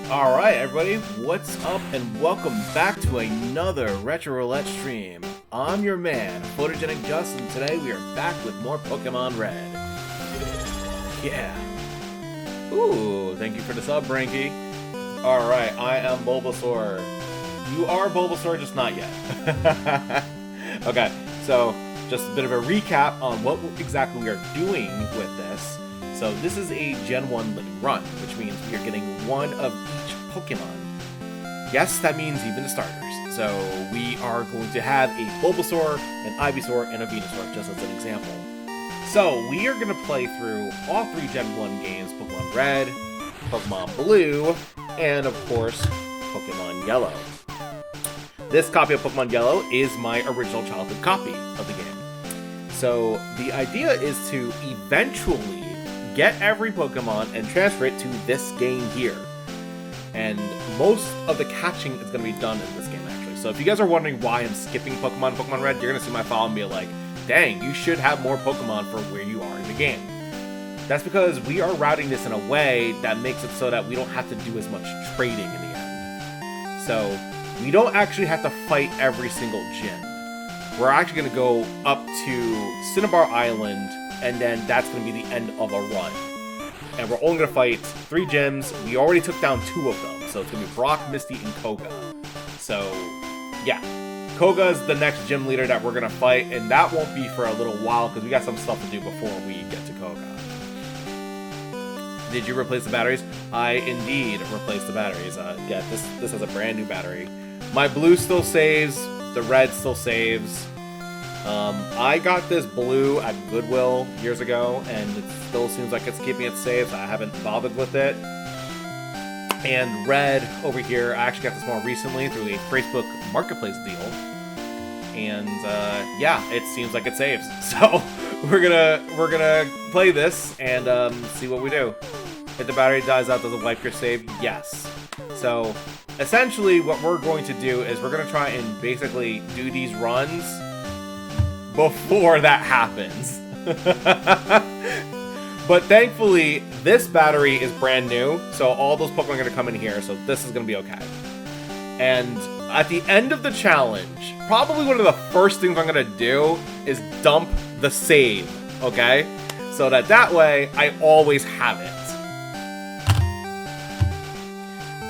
Alright everybody, what's up and welcome back to another Retro Roulette stream. I'm your man, Photogenic Justin. Today we are back with more Pokémon Red. Yeah. Ooh, thank you for the sub, Branky. Alright, I am Bulbasaur. You are Bulbasaur, just not yet. Okay, so just a bit of a recap on what exactly we are doing with this. So this is a Gen 1 living run, which means we are getting one of each Pokemon. Yes, that means even the starters. So we are going to have a Bulbasaur, an Ivysaur, and a Venusaur, just as an example. So we are going to play through all three Gen 1 games, Pokemon Red, Pokemon Blue, and of course, Pokemon Yellow. This copy of Pokemon Yellow is my original childhood copy of the game. So the idea is to eventually get every Pokemon and transfer it to this game here. And most of the catching is going to be done in this game, actually. So if you guys are wondering why I'm skipping Pokemon Red, you're going to see my file and be like, dang, you should have more Pokemon for where you are in the game. That's because we are routing this in a way that makes it so that we don't have to do as much trading in the end. So we don't actually have to fight every single gym. We're actually going to go up to Cinnabar Island, and then that's going to be the end of a run. And we're only going to fight 3 gyms. We already took down 2 of them. So it's going to be Brock, Misty, and Koga. So, yeah. Koga is the next gym leader that we're going to fight. And that won't be for a little while because we got some stuff to do before we get to Koga. Did you replace the batteries? I indeed replaced the batteries. Yeah, this has a brand new battery. My blue still saves. The red still saves. I got this blue at Goodwill years ago, and it still seems like it's keeping it safe. I haven't bothered with it. And red over here, I actually got this more recently through a Facebook Marketplace deal. And yeah, it seems like it saves. So we're gonna play this and see what we do. If the battery dies out, does it wipe your save? Yes. So essentially, what we're going to do is we're gonna try and basically do these runs before that happens. But thankfully, this battery is brand new, so all those Pokemon are going to come in here, so this is going to be okay. And at the end of the challenge, probably one of the first things I'm going to do is dump the save, okay? So that way, I always have it.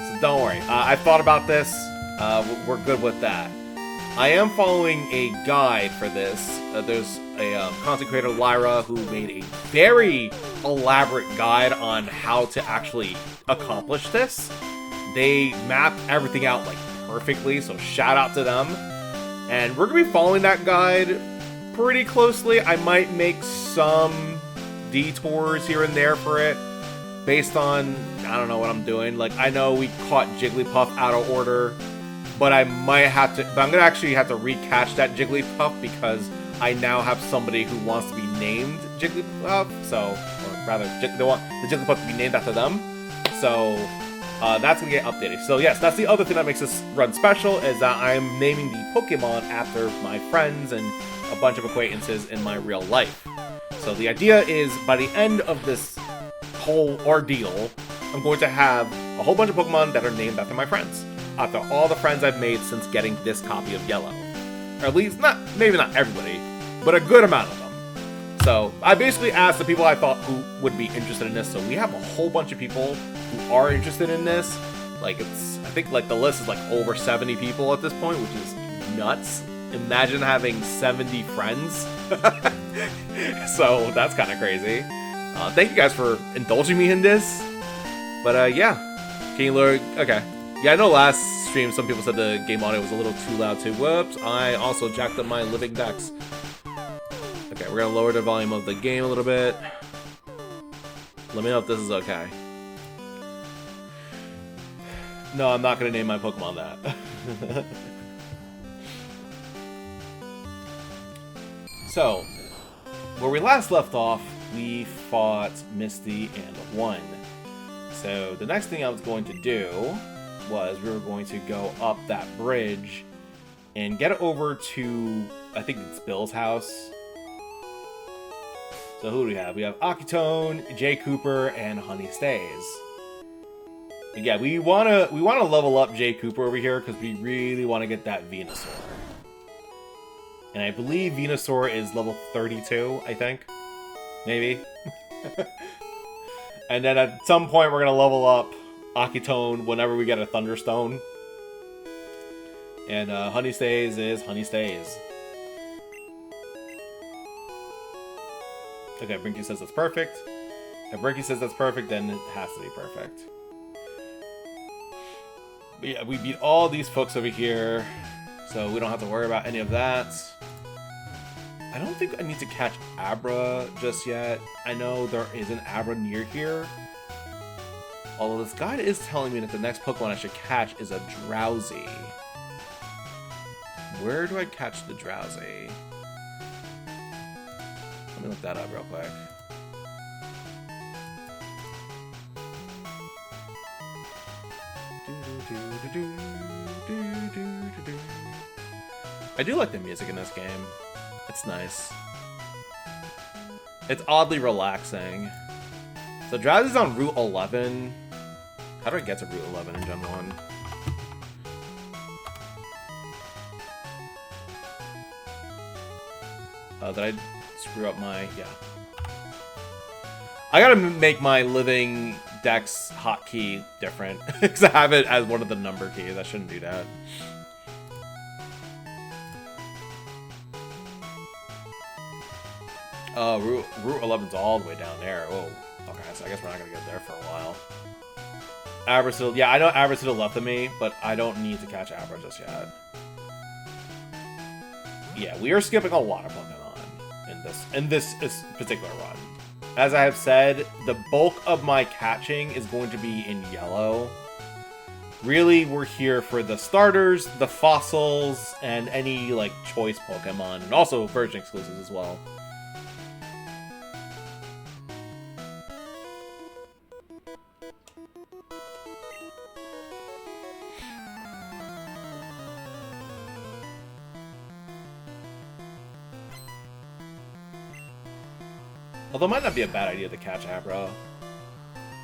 So don't worry, I've thought about this, we're good with that. I am following a guide for this. There's a content creator, Lyra, who made a very elaborate guide on how to actually accomplish this. They mapped everything out like perfectly, so shout out to them. And we're going to be following that guide pretty closely. I might make some detours here and there for it based on, I don't know what I'm doing. Like, I know we caught Jigglypuff out of order, but I might have to, but I'm going to actually have to recatch that Jigglypuff because I now have somebody who wants to be named Jigglypuff, so, or rather, they want the Jigglypuff to be named after them, so that's going to get updated. So yes, that's the other thing that makes this run special, is that I'm naming the Pokemon after my friends and a bunch of acquaintances in my real life. So the idea is, by the end of this whole ordeal, I'm going to have a whole bunch of Pokemon that are named after my friends. After all the friends I've made since getting this copy of Yellow. Or at least, maybe not everybody, but a good amount of them. So, I basically asked the people I thought who would be interested in this, so we have a whole bunch of people who are interested in this. Like, I think like the list is like over 70 people at this point, which is nuts. Imagine having 70 friends. So, that's kind of crazy. Thank you guys for indulging me in this. But, yeah. Can you lower? Okay. Yeah, I know last stream some people said the game audio was a little too loud too. Whoops, I also jacked up my Living Dex. Okay, we're gonna lower the volume of the game a little bit. Let me know if this is okay. No, I'm not gonna name my Pokemon that. So, where we last left off, we fought Misty and won. So, the next thing I was going to do was we were going to go up that bridge and get it over to, I think it's Bill's house. So who do we have? We have Akitone, Jay Cooper, and Honey Stays. Yeah, we wanna level up Jay Cooper over here because we really want to get that Venusaur. And I believe Venusaur is level 32, I think. Maybe. And then at some point we're gonna level up Akitone whenever we get a Thunderstone. And Honey Stays is Honey Stays. Okay, Brinky says that's perfect. If Brinky says that's perfect, then it has to be perfect. But yeah, we beat all these folks over here, so we don't have to worry about any of that. I don't think I need to catch Abra just yet. I know there is an Abra near here. Although this guide is telling me that the next Pokemon I should catch is a Drowsy. Where do I catch the Drowsy? Let me look that up real quick. I do like the music in this game. It's nice. It's oddly relaxing. So Drowsy's on Route 11. How do I get to Route 11 in Gen 1? Did I screw up my... Yeah. I gotta make my Living Dex hotkey different. Because I have it as one of the number keys. I shouldn't do that. Route 11's all the way down there. Oh, okay, so I guess we're not gonna get there for a while. Abra still... Yeah, I know Abra's to the left of me, but I don't need to catch Abra just yet. Yeah, we are skipping a lot of Pokemon in this particular run. As I have said, the bulk of my catching is going to be in yellow. Really, we're here for the starters, the fossils, and any, like, choice Pokemon, and also version exclusives as well. Although it might not be a bad idea to catch Abra.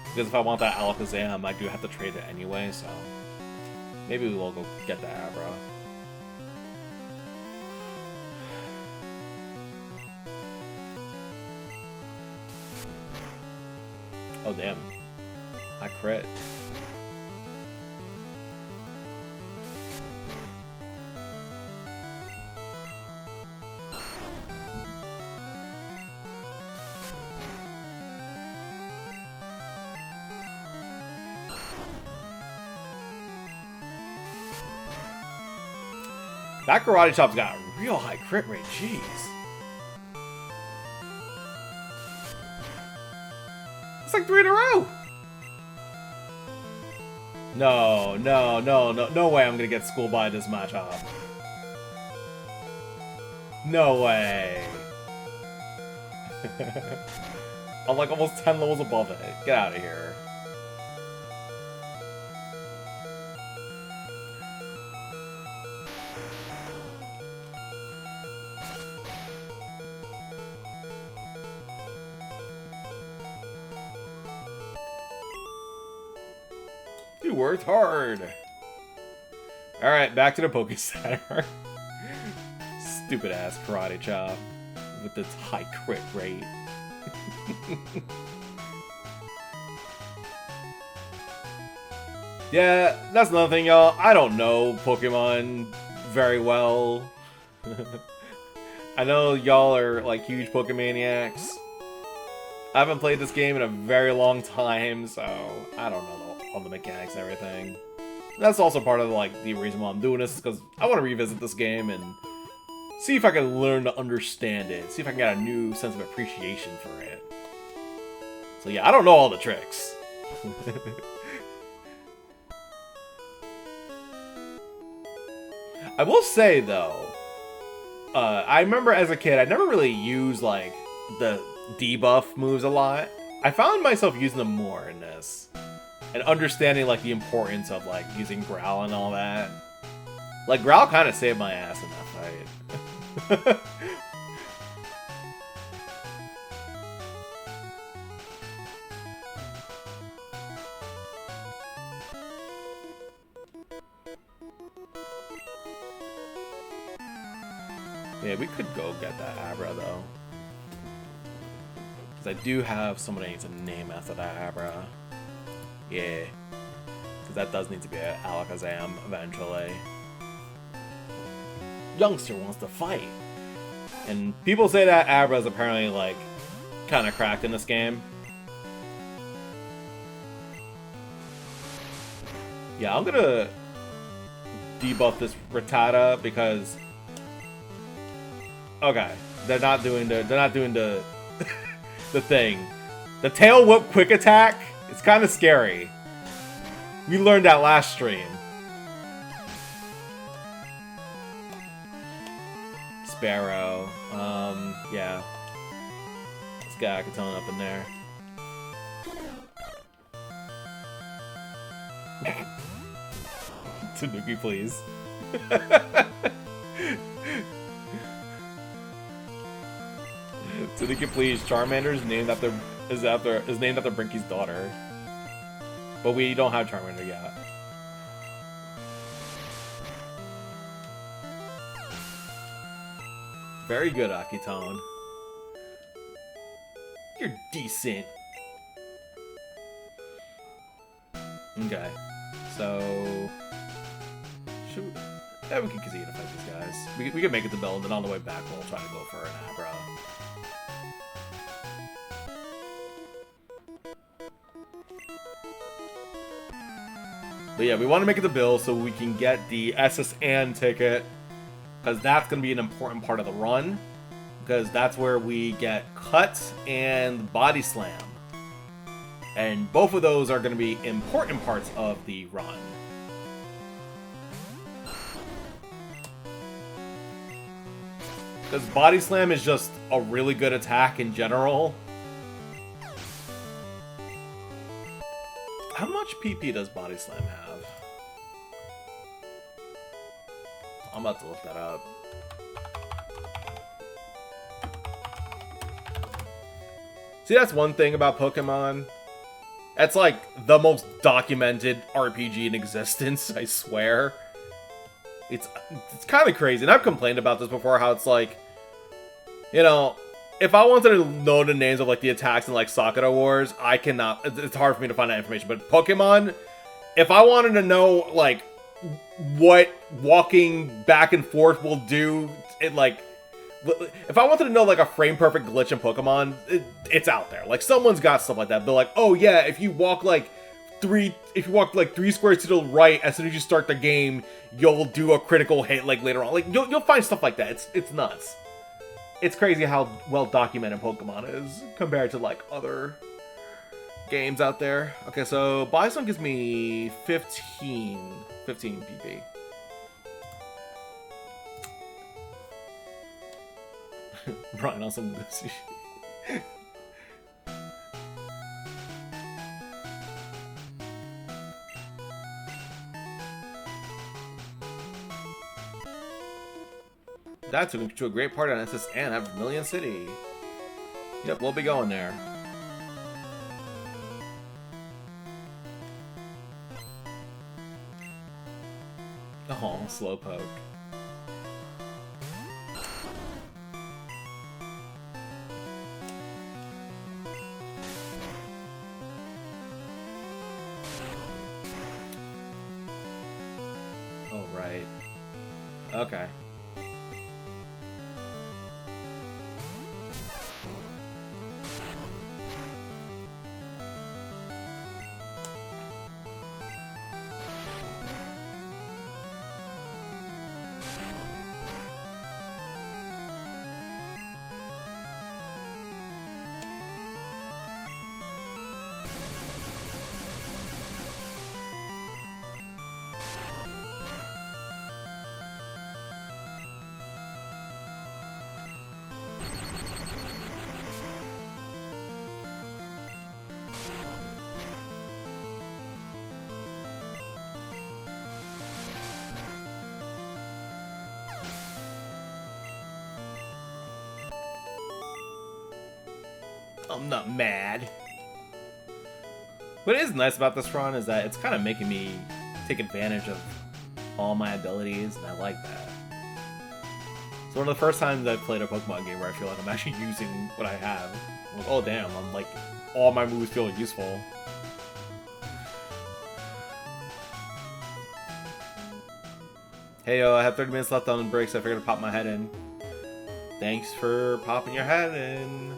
Because if I want that Alakazam, I do have to trade it anyway, so... Maybe we will go get that Abra. Oh, damn. I crit. That Karate Chop's got a real high crit rate, jeez. It's like 3 in a row! No way I'm gonna get schooled by this Machop. No way. I'm like almost 10 levels above it. Get out of here. You worked hard. Alright, back to the Poké Center. Stupid ass Karate Chop with its high crit rate. Yeah, that's another thing, y'all. I don't know Pokemon very well. I know y'all are like huge Pokemaniacs. I haven't played this game in a very long time, so I don't know all the mechanics and everything. That's also part of like the reason why I'm doing this, because I want to revisit this game and see if I can learn to understand it. See if I can get a new sense of appreciation for it. So yeah, I don't know all the tricks. I will say though, I remember as a kid, I never really used like the debuff moves a lot. I found myself using them more in this. And understanding, like, the importance of, like, using Growl and all that. Like, Growl kind of saved my ass in that fight. Yeah, we could go get that Abra, though. Because I do have someone I need to name after that Abra. Yeah. Because that does need to be an Alakazam eventually. Youngster wants to fight. And people say that Abra is apparently, like, kind of cracked in this game. Yeah, I'm gonna debuff this Rattata because... Okay, they're not doing the the thing. The tail whip quick attack, it's kind of scary. We learned that last stream. Sparrow, yeah. Let's get Akaton up in there. Tanuki, please. Tanuki, please. Charmander is named after Brinky's daughter, but we don't have Charmander yet. Very good, Akiton. You're decent. Okay, so shoot. Yeah, we can continue to fight these guys. We can make it to Bell, and then on the way back we'll try to go for an Abra. But yeah, we want to make it to Bill so we can get the SSN ticket, because that's going to be an important part of the run, because that's where we get Cut and Body Slam. And both of those are going to be important parts of the run. Because Body Slam is just a really good attack in general. How much PP does Body Slam have? I'm about to look that up. See, that's one thing about Pokemon. That's like the most documented RPG in existence, I swear. It's kind of crazy, and I've complained about this before, how it's like, you know, if I wanted to know the names of like the attacks in like Sakura Wars, I cannot. It's hard for me to find that information. But Pokemon, if I wanted to know like what walking back and forth will do, it like, if I wanted to know like a frame perfect glitch in Pokemon, it's out there. Like someone's got stuff like that. They're like, oh yeah, if you walk like three squares to the right as soon as you start the game, you'll do a critical hit like later on. Like you'll find stuff like that. It's nuts. It's crazy how well documented Pokemon is compared to like other games out there. Okay, so Bison gives me 15 PP. Brian on some Lucy. That took me to a great party on SSN at Vermilion City. Yep, we'll be going there. Oh, Slowpoke. Oh, right. Okay. I'm not mad. What is nice about this run is that it's kind of making me take advantage of all my abilities, and I like that. It's one of the first times I've played a Pokemon game where I feel like I'm actually using what I have. I'm like, oh damn, I'm like, all my moves feel useful. Hey yo, I have 30 minutes left on the break, so I figured to pop my head in. Thanks for popping your head in.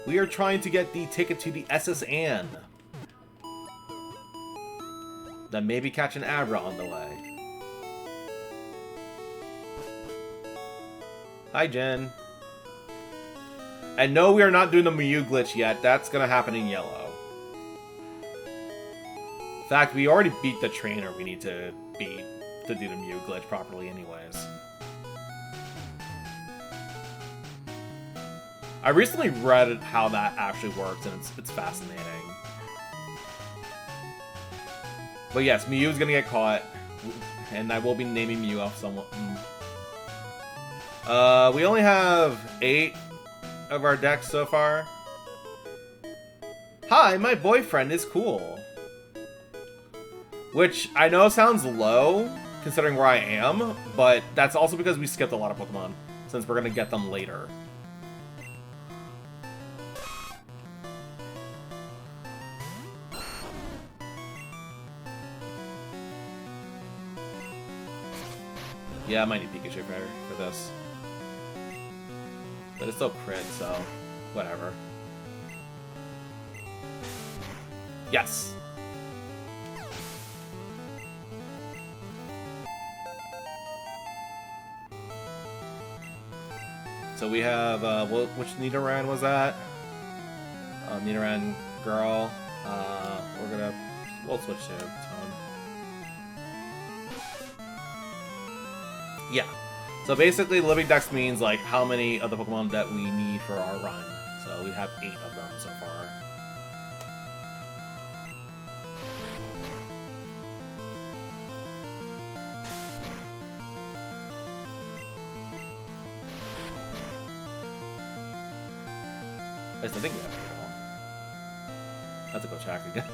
We are trying to get the ticket to the SS Anne. Then maybe catch an Abra on the way. Hi, Jen. And no, we are not doing the Mew glitch yet. That's gonna happen in yellow. In fact, we already beat the trainer we need to beat to do the Mew glitch properly anyways. I recently read how that actually works, and it's fascinating. But yes, Mew is gonna get caught, and I will be naming Mew off someone. We only have 8 of our decks so far. Hi, my boyfriend is cool. Which I know sounds low, considering where I am, but that's also because we skipped a lot of Pokemon, since we're gonna get them later. Yeah, I might need Pikachu for this. But it's still crit, so whatever. Yes! So we have, which Nidoran was that? Nidoran girl. We'll switch to Tone. Yeah. So basically, Living Dex means, like, how many of the Pokemon that we need for our run. So we have 8 of them so far. I still think we have 8 of them. I have to go check again.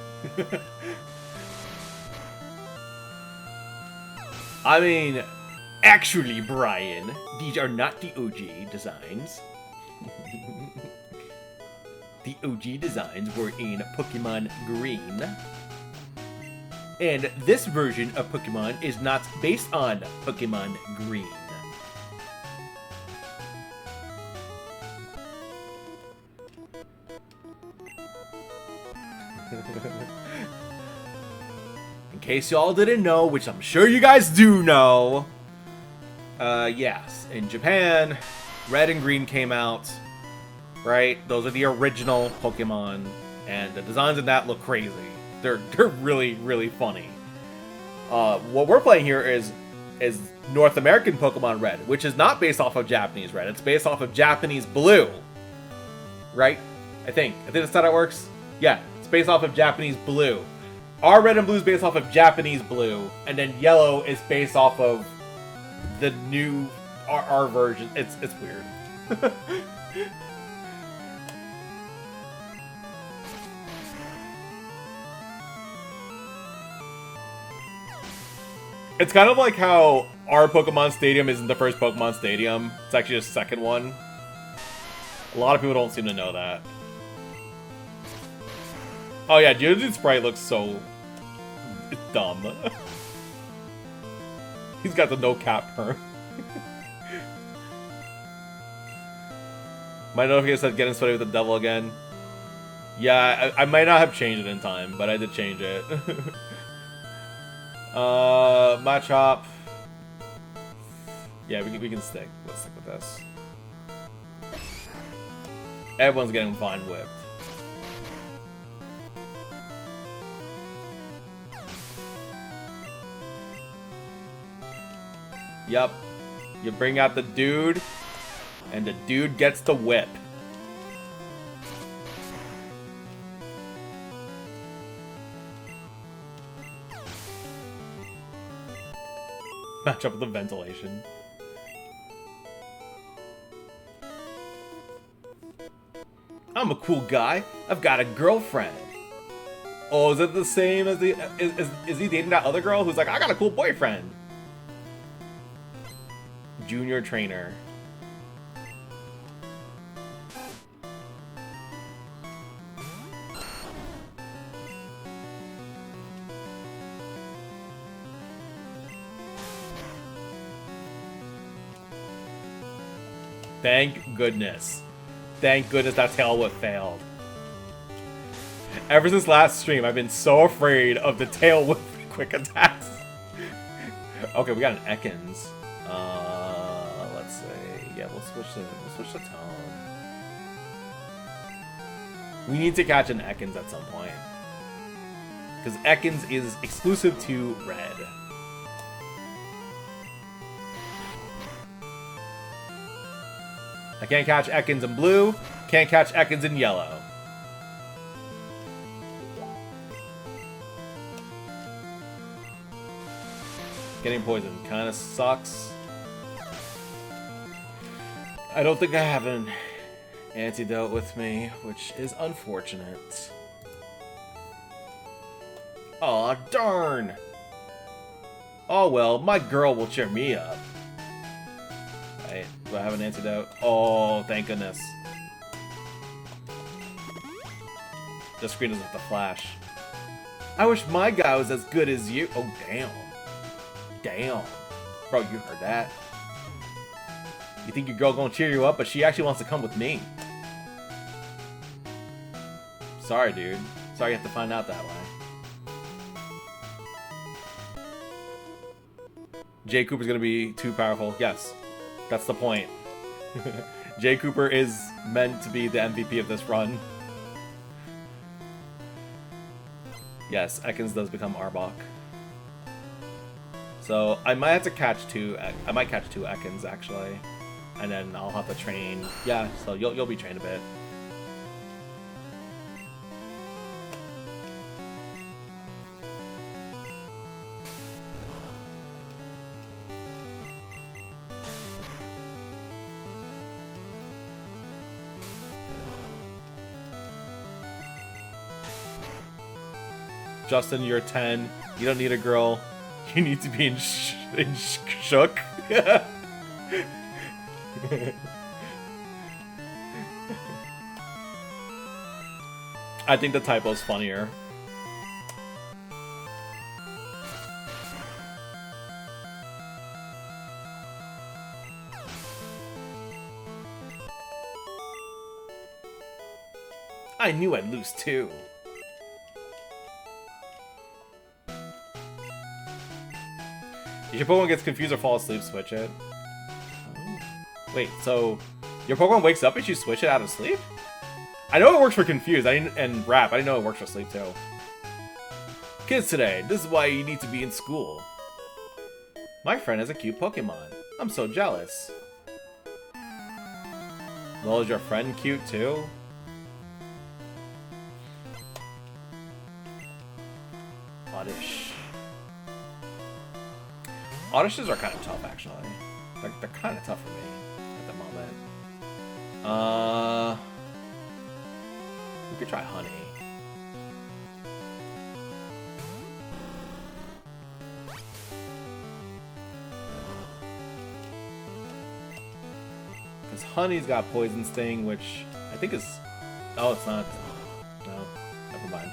I mean... Actually, Brian, these are not the OG designs. The OG designs were in Pokémon Green. And this version of Pokémon is not based on Pokémon Green. In case y'all didn't know, which I'm sure you guys do know, yes, in Japan, Red and Green came out, right? Those are the original Pokemon, and the designs in that look crazy. They're really, really funny. What we're playing here is North American Pokemon Red, which is not based off of Japanese Red. It's based off of Japanese Blue, right? I think that's how that works. Yeah, it's based off of Japanese Blue. Our Red and Blue is based off of Japanese Blue, and then Yellow is based off of the new our version. It's weird. It's kind of like how our Pokemon Stadium isn't the first Pokemon Stadium. It's actually the second one. A lot of people don't seem to know that. Oh yeah, Geodude's sprite looks so dumb. He's got the no cap perm. My notification said getting sweaty with the devil again. Yeah, I might not have changed it in time, but I did change it. Machop. Yeah, we can stick. Let's stick with this. Everyone's getting fine whipped. Yep. You bring out the dude, and the dude gets the whip. Match up with the ventilation. I'm a cool guy. I've got a girlfriend. Oh, is it the same as the... Is he dating that other girl who's like, I got a cool boyfriend? Junior trainer. Thank goodness. Thank goodness that tail whip failed. Ever since last stream, I've been so afraid of the tail whip quick attacks. Okay, we got an Ekans. Let's see. Yeah, we'll switch the tone. We need to catch an Ekans at some point. Because Ekans is exclusive to red. I can't catch Ekans in blue, can't catch Ekans in yellow. Getting poisoned kind of sucks. I don't think I have an antidote with me, which is unfortunate. Aw, darn! Oh well, my girl will cheer me up. Right, do I have an antidote? Oh, thank goodness. The screen doesn't have to flash. I wish my guy was as good as you. Oh, damn. Damn. Bro, you heard that. You think your girl gonna cheer you up, but she actually wants to come with me. Sorry, dude. Sorry you have to find out that way. Jay Cooper's gonna be too powerful. Yes. That's the point. Jay Cooper is meant to be the MVP of this run. Yes, Ekans does become Arbok. So I might have to catch two. I might catch two Ekans actually, and then I'll have to train. Yeah, so you'll be trained a bit. Justin, you're 10. You don't need a girl. You need to be in shook. I think the typo's funnier. I knew I'd lose too. If your Pokemon gets confused or falls asleep, switch it. Oh. Wait, so your Pokemon wakes up and you switch it out of sleep? I know it works for confused and rap. I didn't know it works for sleep too. Kids today, this is why you need to be in school. My friend has a cute Pokemon. I'm so jealous. Well, is your friend cute too? Oddish. Oddishes are kind of tough, actually. They're kind of tough for me at the moment. We could try Honey. Because Honey's got Poison Sting, which I think is... Oh, it's not. No, never mind.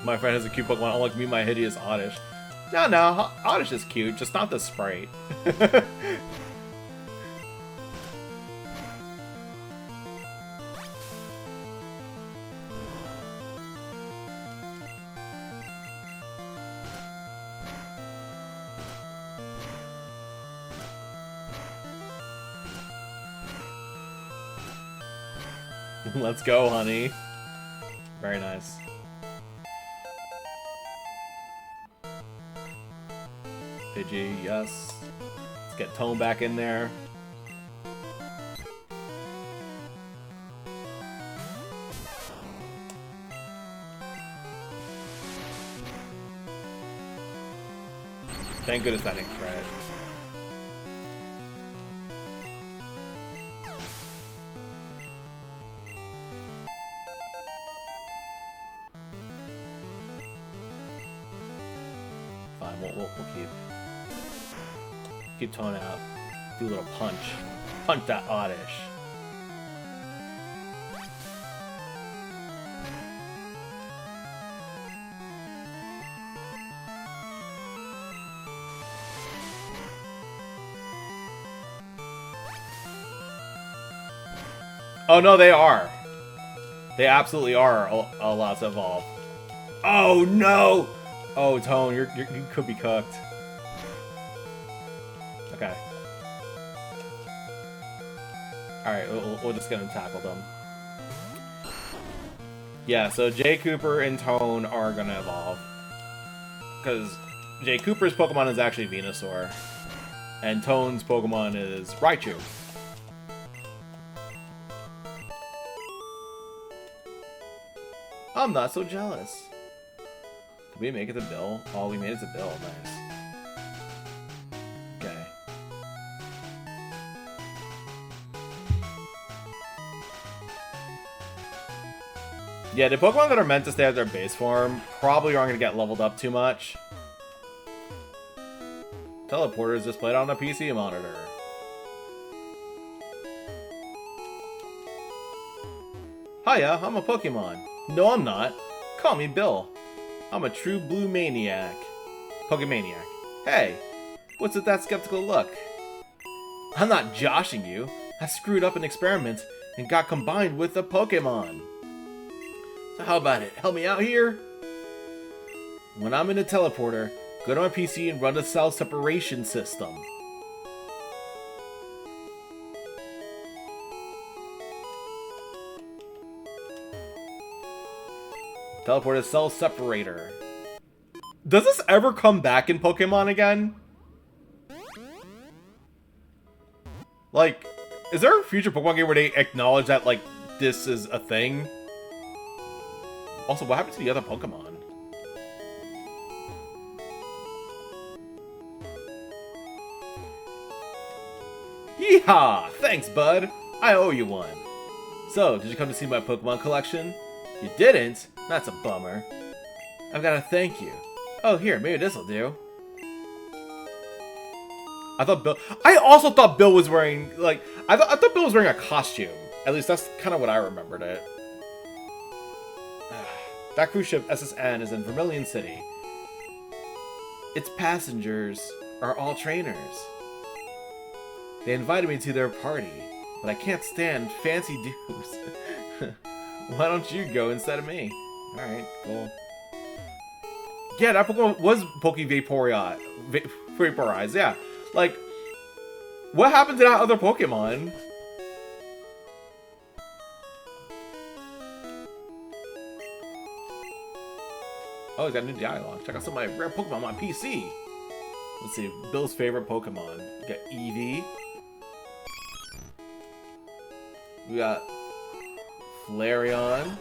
My friend has a cute Pokemon, unlike me, my hideous Oddish. No, Oddish is cute, just not the sprite. Let's go, Honey. Very nice. Pidgey, yes. Let's get Tone back in there. Thank goodness that ain't right. Fine, we'll keep tone out. Do a little punch. Punch that oddish. Oh no, they are. They absolutely are allowed to evolve. Oh no! Oh, Tone, you could be cooked. Okay. Alright, we'll just get him tackled them. Yeah, so Jay Cooper and Tone are gonna evolve. Because Jay Cooper's Pokemon is actually Venusaur. And Tone's Pokemon is Raichu. I'm not so jealous. Did we make it to Bill? Oh, we made it to Bill. Nice. Okay. Yeah, the Pokemon that are meant to stay at their base form probably aren't going to get leveled up too much. Teleporter is displayed on a PC monitor. Hiya, I'm a Pokemon. No, I'm not. Call me Bill. I'm a true blue maniac. Pokemaniac. Hey, what's with that skeptical look? I'm not joshing you. I screwed up an experiment and got combined with a Pokemon. So how about it? Help me out here? When I'm in a teleporter, go to my PC and run the cell separation system. Teleporter cell separator. Does this ever come back in Pokemon again? Like, is there a future Pokemon game where they acknowledge that, like, this is a thing? Also, what happened to the other Pokemon? Yeehaw! Thanks, bud! I owe you one. So, did you come to see my Pokemon collection? You didn't? That's a bummer. I've got to thank you. Oh, here, maybe this'll do. I also thought Bill was wearing, like, I thought Bill was wearing a costume. At least that's kind of what I remembered it. That cruise ship, SSN, is in Vermilion City. Its passengers are all trainers. They invited me to their party, but I can't stand fancy dudes. Why don't you go instead of me? Alright, cool. Yeah, that Pokemon was Vaporized, yeah. Like, what happened to that other Pokemon? Oh, he's got a new dialogue. Check out some of my rare Pokemon on my PC. Let's see, Bill's favorite Pokemon. We got Eevee. We got Flareon,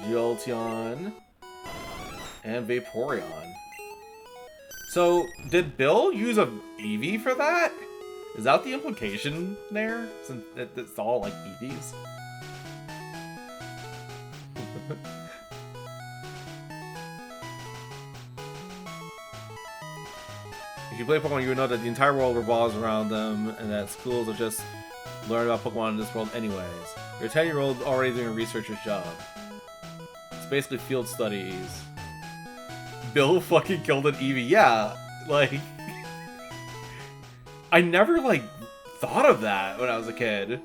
Jolteon, and Vaporeon. So, did Bill use a Eevee for that? Is that the implication there? Since it's all like Eevees? If you play Pokemon, you would know that the entire world revolves around them, and that schools will just learn about Pokemon in this world anyways. You're a 10-year-old already doing a researcher's job. It's basically field studies. Bill fucking killed an Eevee. Yeah, like... I never, like, thought of that when I was a kid.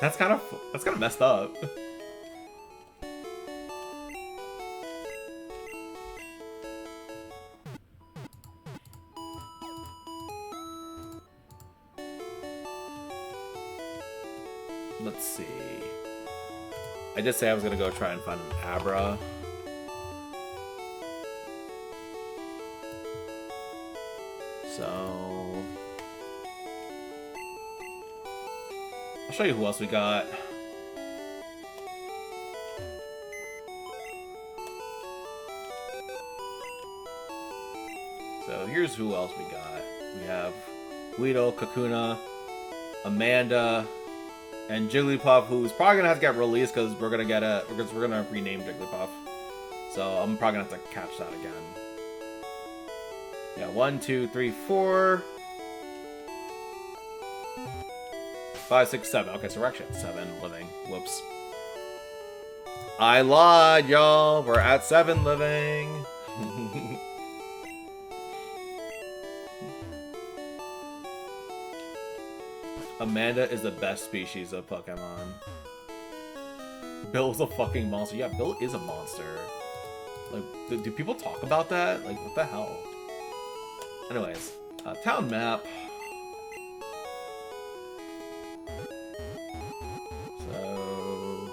That's kind of messed up. Let's see. I did say I was gonna go try and find an Abra. So I'll show you who else we got. So here's who else we got. We have Guido, Kakuna, Amanda, and Jigglypuff, who's probably gonna have to get released because we're gonna rename Jigglypuff. So I'm probably gonna have to catch that again. Yeah, 1, 2, 3, 4, 5, 6, 7. Okay, so we're actually at 7 living. Whoops. I lied, y'all. We're at 7 living. Amanda is the best species of Pokemon. Bill's a fucking monster. Yeah, Bill is a monster. Like, do people talk about that? Like, what the hell? Anyways, town map. So...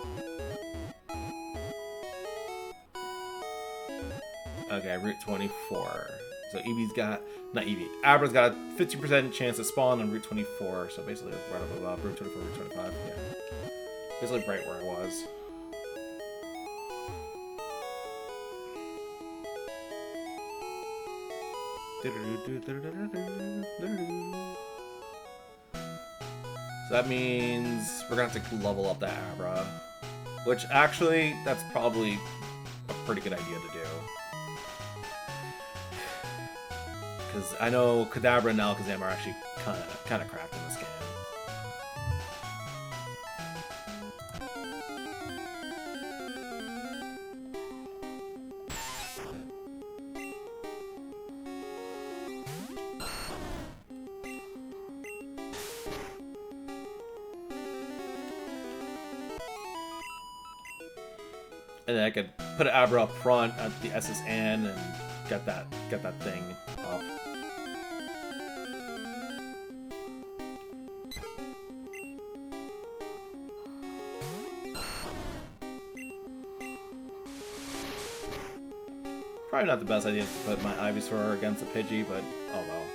Okay, Route 24. So Eevee's got... Not Eevee. Abra's got a 50% chance to spawn on Route 24. So basically right up above Route 24, Route 25. Yeah. Basically right where I was. So that means we're gonna have to level up the Abra. Which actually, that's probably a pretty good idea to do. Because I know Kadabra and Alakazam are actually kind of cracked in this game. And then I could put an Abra up front at the SSN and get that thing up. Probably not the best idea to put my Ivysaur against a Pidgey, but oh well.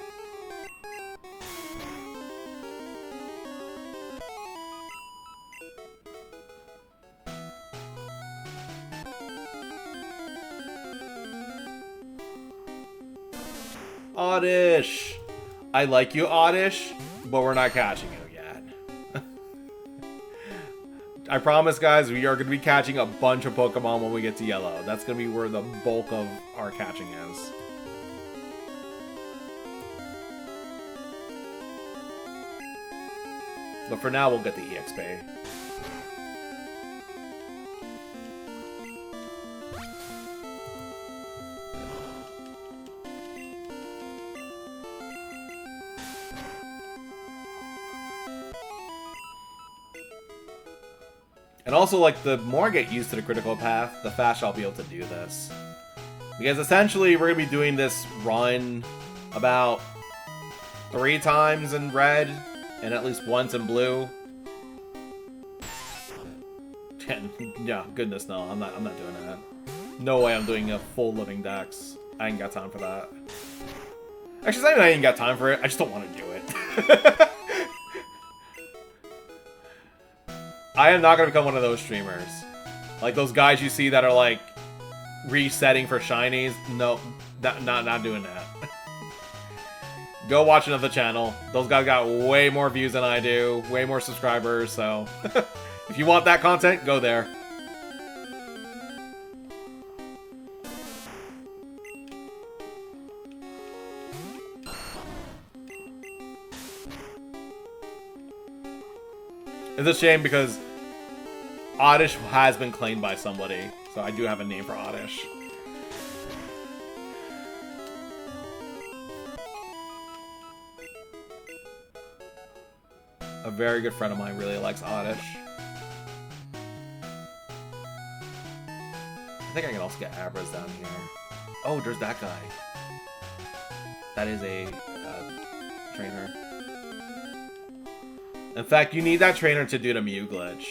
Oddish! I like you, Oddish, but we're not catching you yet. I promise, guys, we are going to be catching a bunch of Pokemon when we get to Yellow. That's going to be where the bulk of our catching is. But for now, we'll get the EXP. And also, like, the more I get used to the critical path, the faster I'll be able to do this. Because essentially, we're going to be doing this run about 3 times in red, and at least once in blue. Yeah, goodness no, I'm not doing that. No way I'm doing a full Living Dex. I ain't got time for that. Actually, it's not even I ain't got time for it, I just don't want to do it. I am not going to become one of those streamers. Like those guys you see that are like resetting for shinies. No, not doing that. Go watch another channel. Those guys got way more views than I do. Way more subscribers, so... if you want that content, go there. It's a shame because Oddish has been claimed by somebody, so I do have a name for Oddish. A very good friend of mine really likes Oddish. I think I can also get Abras down here. Oh, there's that guy. That is a trainer. In fact, you need that trainer to do the Mew glitch.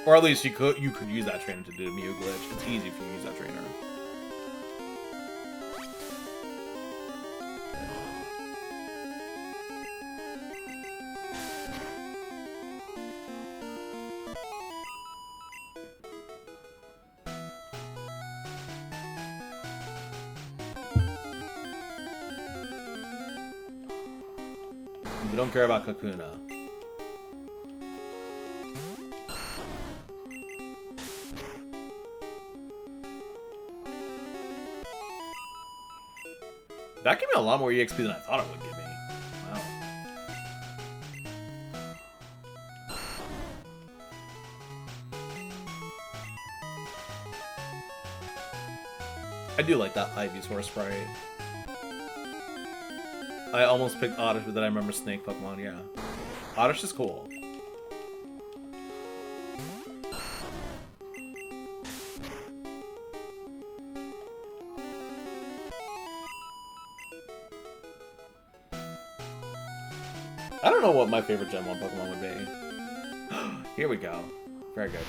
Or at least you could use that trainer to do the Mew glitch. It's easy if you use that trainer. We don't care about Kakuna. That gave me a lot more EXP than I thought it would give me. Wow. I do like that Ivysaur sprite. I almost picked Oddish, but then I remember Snake Pokemon, yeah. Oddish is cool. I don't know what my favorite Gen 1 Pokemon would be. Here we go. Very good.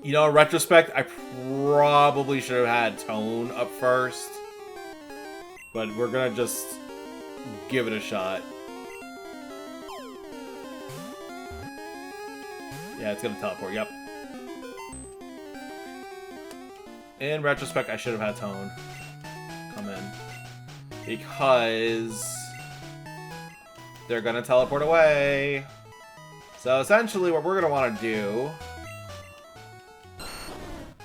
You know, in retrospect, I probably should have had Tone up first. But we're gonna just give it a shot. Yeah, it's gonna teleport, yep. In retrospect, I should have had Tone come in. Because they're gonna teleport away. So essentially what we're gonna want to do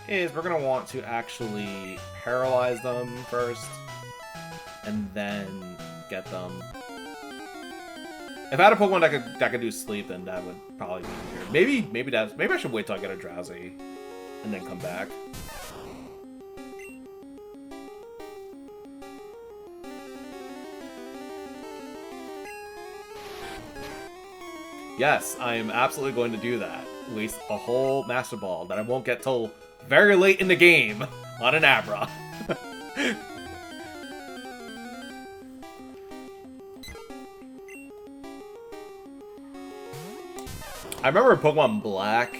is we're gonna want to actually paralyze them first and then get them. If I had a Pokemon that could do sleep, then that would probably be easier. Maybe I should wait till I get a Drowsy and then come back. Yes, I am absolutely going to do that. Waste a whole Master Ball that I won't get till very late in the game on an Abra. I remember in Pokemon Black,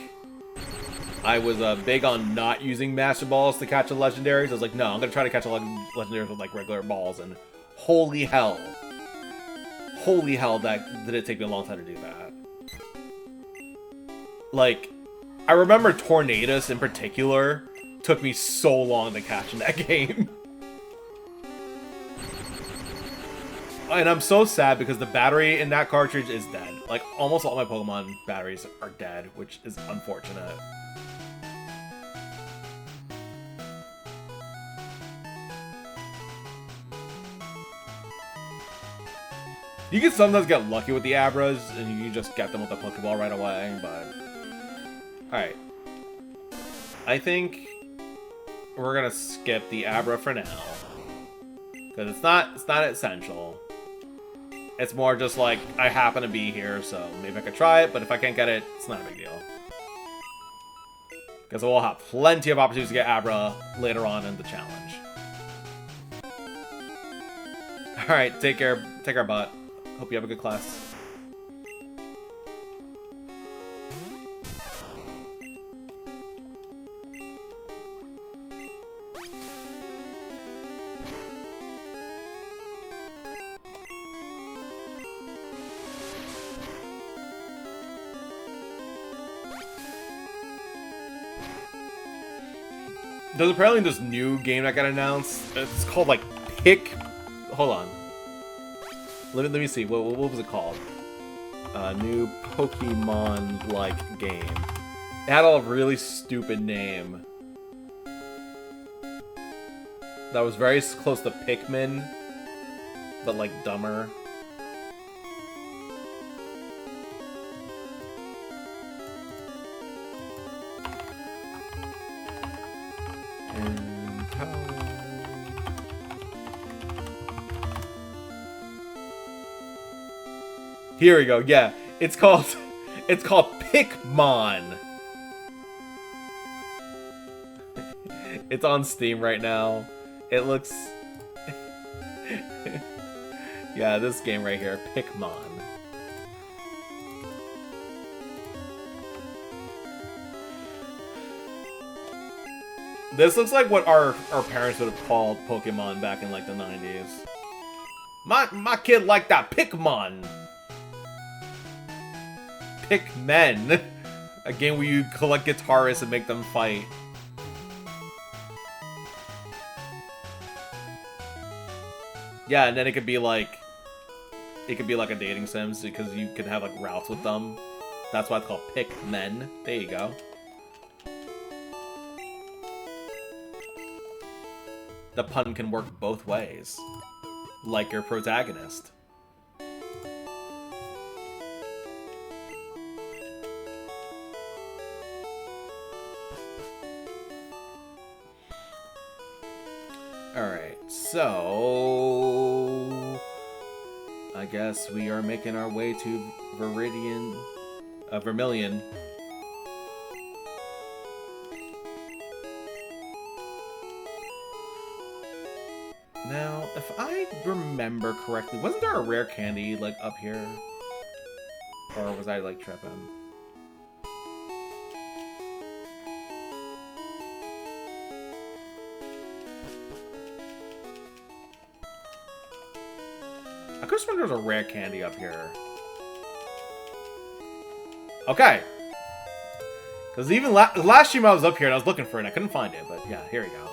I was big on not using Master Balls to catch the Legendaries. I was like, no, I'm going to try to catch a Legendaries with like regular balls, and holy hell, that did it take me a long time to do that. Like, I remember Tornadus in particular took me so long to catch in that game. And I'm so sad because the battery in that cartridge is dead. Like, almost all my Pokemon batteries are dead, which is unfortunate. You can sometimes get lucky with the Abras, and you can just get them with the Pokeball right away, but... Alright. I think we're gonna skip the Abra for now. Because it's not essential. It's more just like, I happen to be here, so maybe I could try it, but if I can't get it, it's not a big deal. Because we'll have plenty of opportunities to get Abra later on in the challenge. Alright, take care, bot. Hope you have a good class. There's apparently this new game that got announced. It's called like Hold on. Let me see. What was it called? New Pokemon-like game. It had a really stupid name. That was very close to Pikmin, but like dumber. Here we go. Yeah, it's called Pokémon. It's on Steam right now. It looks yeah, this game right here, Pokémon. This looks like what our parents would have called Pokemon back in like the 90s. My kid liked that Pokémon. Pikmin, a game where you collect guitarists and make them fight. Yeah, and then it could be like a dating sim because you can have like routes with them. That's why it's called Pick Men. There you go. The pun can work both ways, like your protagonist. Alright, so I guess we are making our way to Vermilion. Now, if I remember correctly, wasn't there a rare candy, like, up here? Or was I, like, tripping? I could have sworn there was a rare candy up here. Okay. Because even last stream I was up here and I was looking for it and I couldn't find it, but yeah, here we go.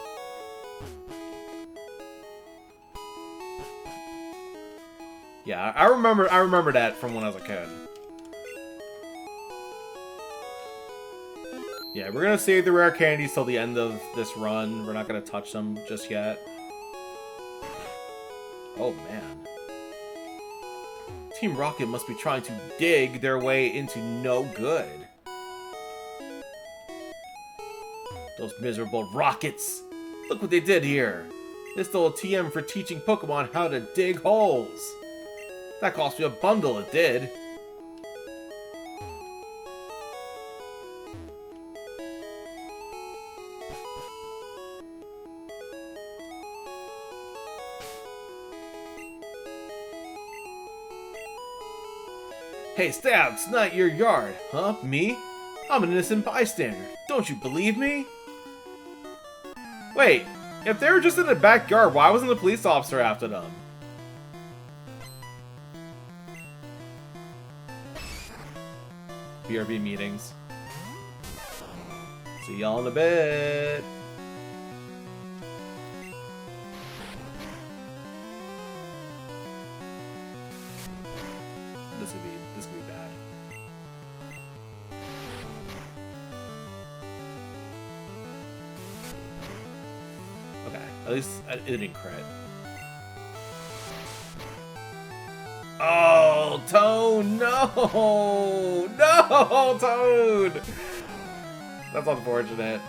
Yeah, I remember that from when I was a kid. Yeah, we're gonna save the rare candies till the end of this run. We're not gonna touch them just yet. Oh man. Team Rocket must be trying to dig their way into no good. Those miserable rockets! Look what they did here! This little TM for teaching Pokemon how to dig holes! That cost me a bundle, it did. Hey, Stab, it's not your yard. Huh? Me? I'm an innocent bystander. Don't you believe me? Wait, if they were just in the backyard, why wasn't the police officer after them? BRB meetings. See y'all in a bit. This could be bad. Okay, at least it didn't crit. Oh, Toad! No! No, Toad! That's unfortunate.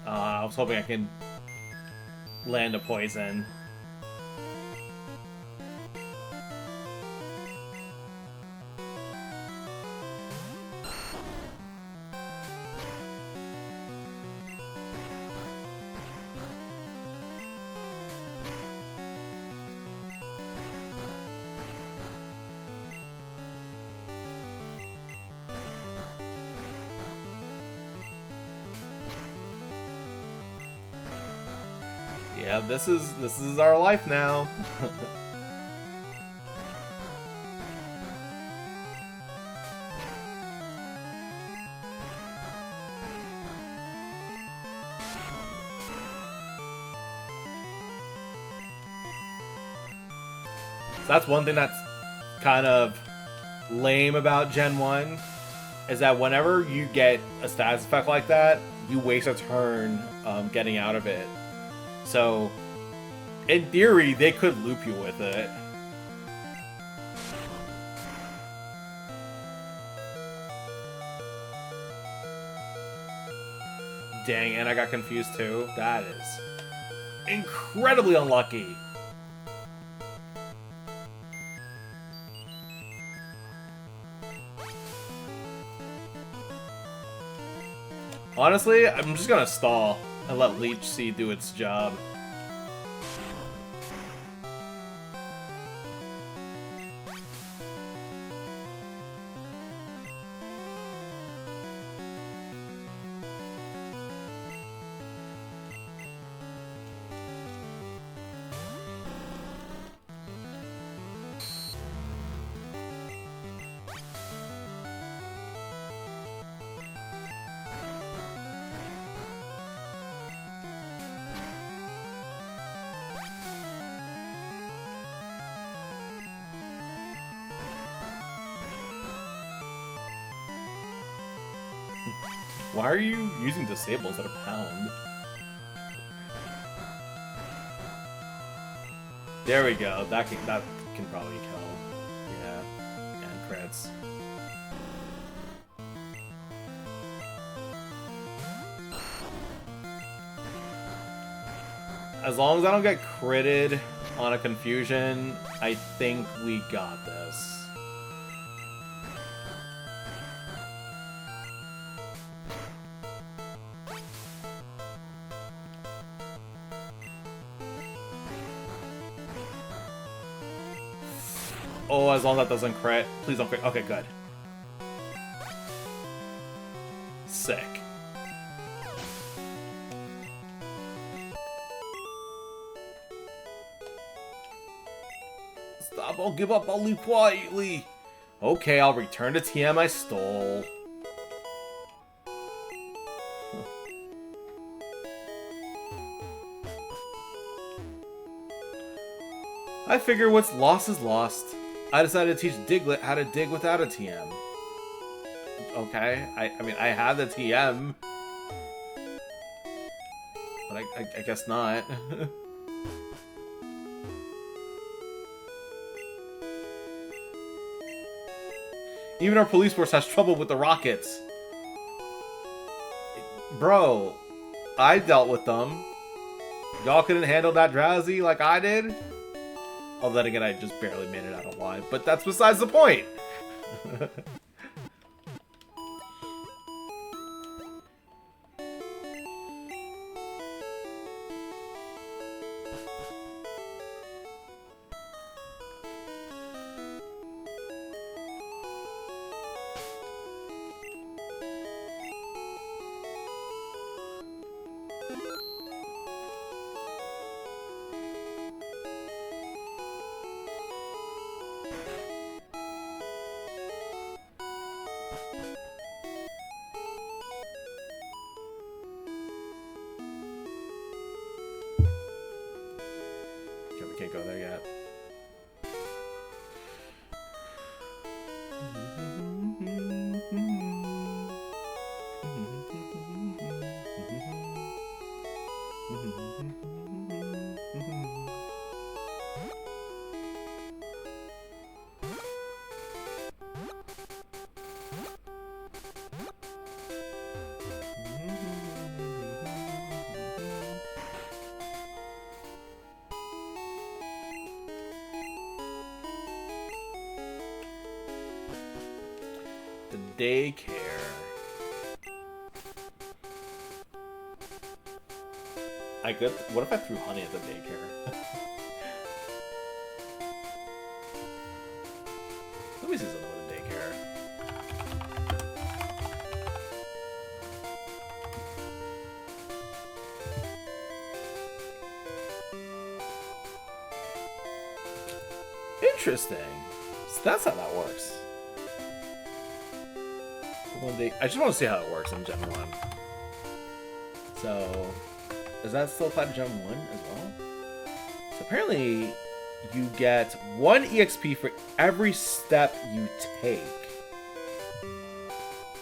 I was hoping I could land a poison. Yeah, this is our life now. So that's one thing that's kind of lame about Gen 1, is that whenever you get a status effect like that, you waste a turn getting out of it. So, in theory, they could loop you with it. Dang, and I got confused too. That is incredibly unlucky. Honestly, I'm just gonna stall and let Leech Seed do its job. Why are you using Disable instead of Pound? There we go. That can probably kill. Yeah. And crits. As long as I don't get critted on a confusion, I think we got this. Oh, as long as that doesn't crit. Please don't crit. Okay, good. Sick. Stop, I'll give up, I'll leave quietly. Okay, I'll return the TM I stole. I figure what's lost is lost. I decided to teach Diglett how to dig without a TM. Okay, I mean, I have the TM. But I guess not. Even our police force has trouble with the rockets. Bro, I dealt with them. Y'all couldn't handle that drowsy like I did? Oh, then again, I just barely made it out alive, but that's besides the point! Can't go there yet. Daycare. I could. What if I threw honey at the daycare? Let me see something with a daycare. Interesting. So that's how that works. I just want to see how it works in Gen 1. So, does that still apply to Gen 1 as well? So apparently, you get 1 EXP for every step you take.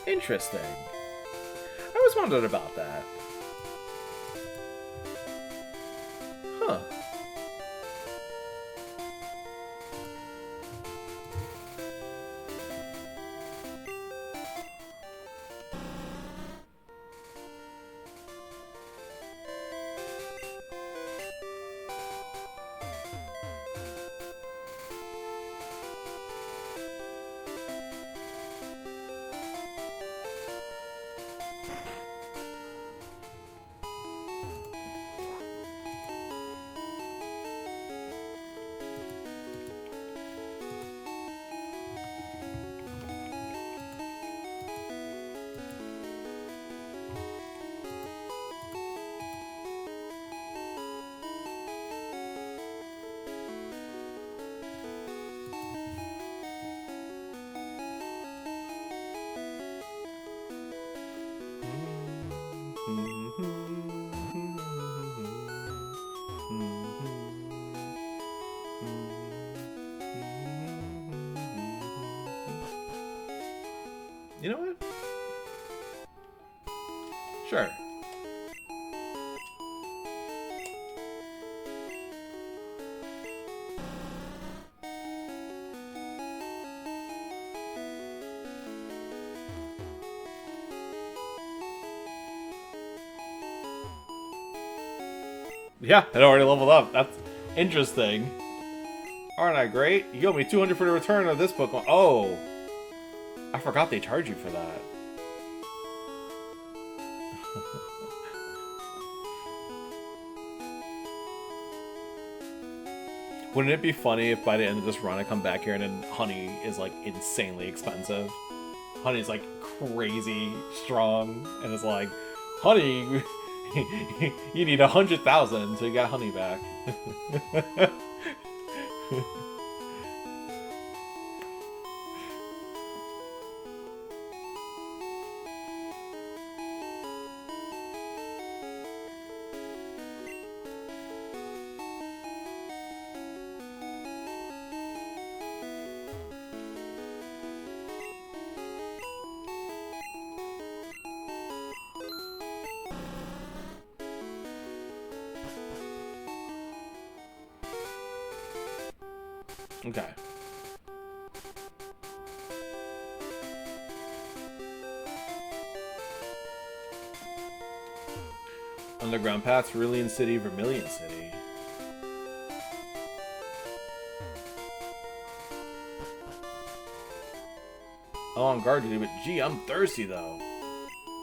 Interesting. I always wondered about that. Huh. You know what? Sure. Yeah, it already leveled up. That's interesting. Aren't I great? You owe me 200 for the return of this Pokemon. Oh! I forgot they charge you for that. Wouldn't it be funny if by the end of this run I come back here and then honey is like insanely expensive? Honey's like crazy strong and it's like, honey, you need 100,000 so you got honey back. Okay. Underground paths, Cerulean City, Vermilion City. Oh, on guard duty, but gee, I'm thirsty though.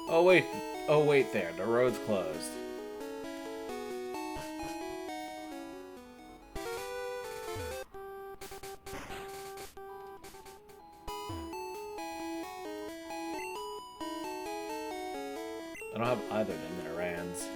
Oh wait there, the road's closed. I don't have either in their hands.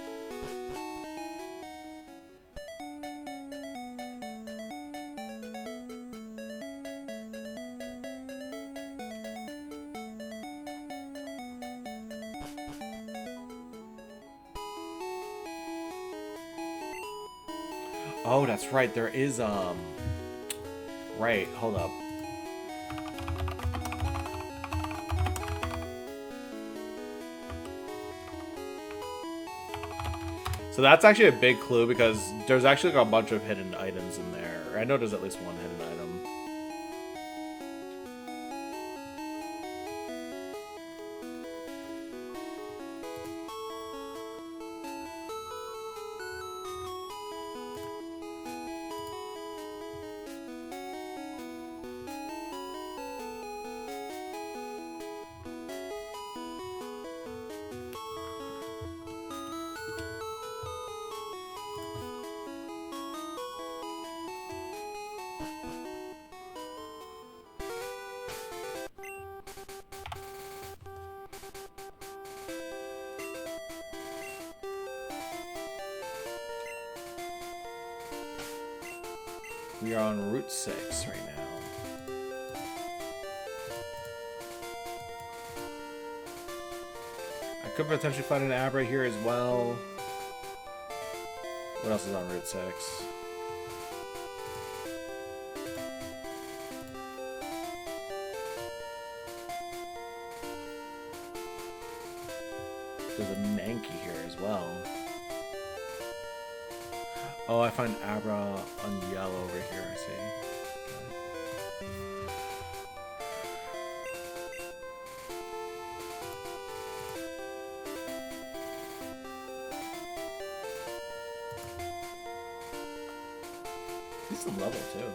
Oh, that's right. There is, right, hold up. So that's actually a big clue because there's actually like a bunch of hidden items in there. I know there's at least one hidden item. We are on Route 6 right now. I could potentially find an Abra here as well. What else is on Route 6? There's a Mankey here as well. Oh, I find Abra on yellow over here, I see. He's some level too.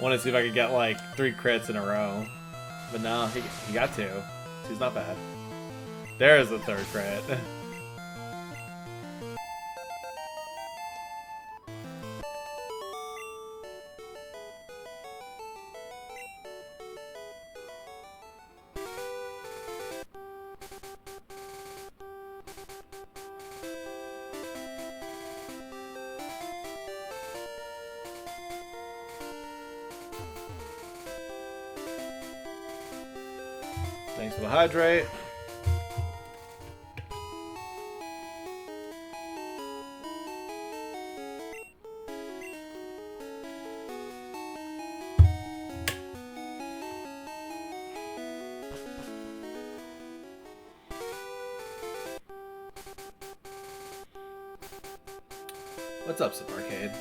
Want to see if I could get like 3 crits in a row. But no, he got 2. He's not bad. There's the 3rd crit. Thanks for the hydrate. What's up, Sip Arcade?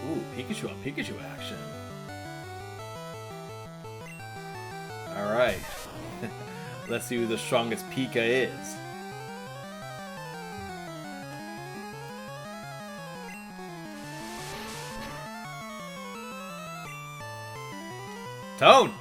Ooh, Pikachu on Pikachu action. Alright. Let's see who the strongest Pika is. Tone!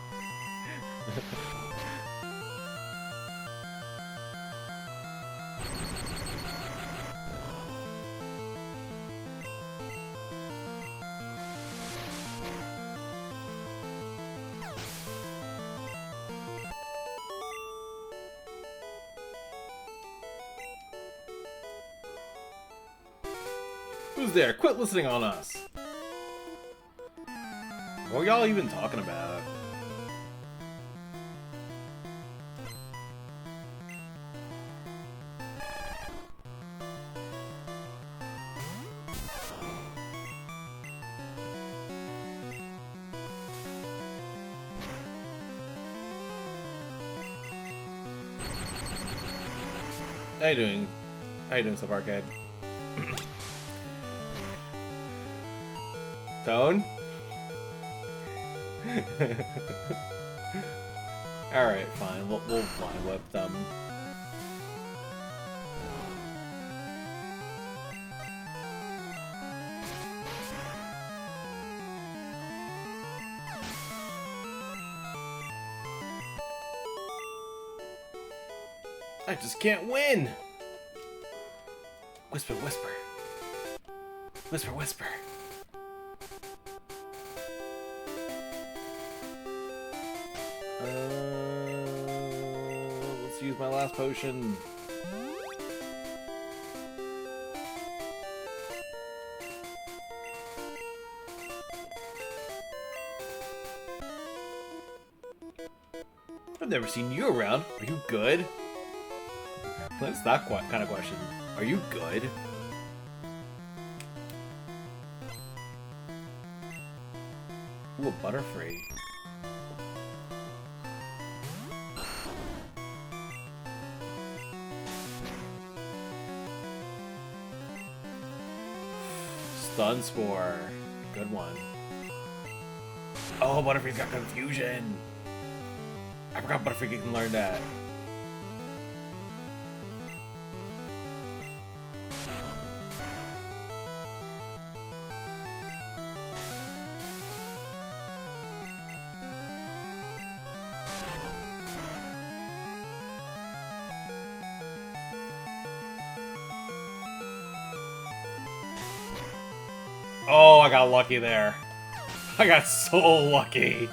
Who's there? Quit listening on us. What are y'all even talking about? How you doing? How you doing, Sub Arcade? Tone? Alright, fine. We'll line whip them. I just can't win! Whisper, whisper. Whisper, whisper. Let's use my last potion. I've never seen you around. Are you good? That's that kind of question. Are you good? Ooh, a Butterfree. Stun Spore. Good one. Oh, Butterfree's got Confusion. I forgot Butterfree can learn that. Oh, I got lucky there. I got so lucky.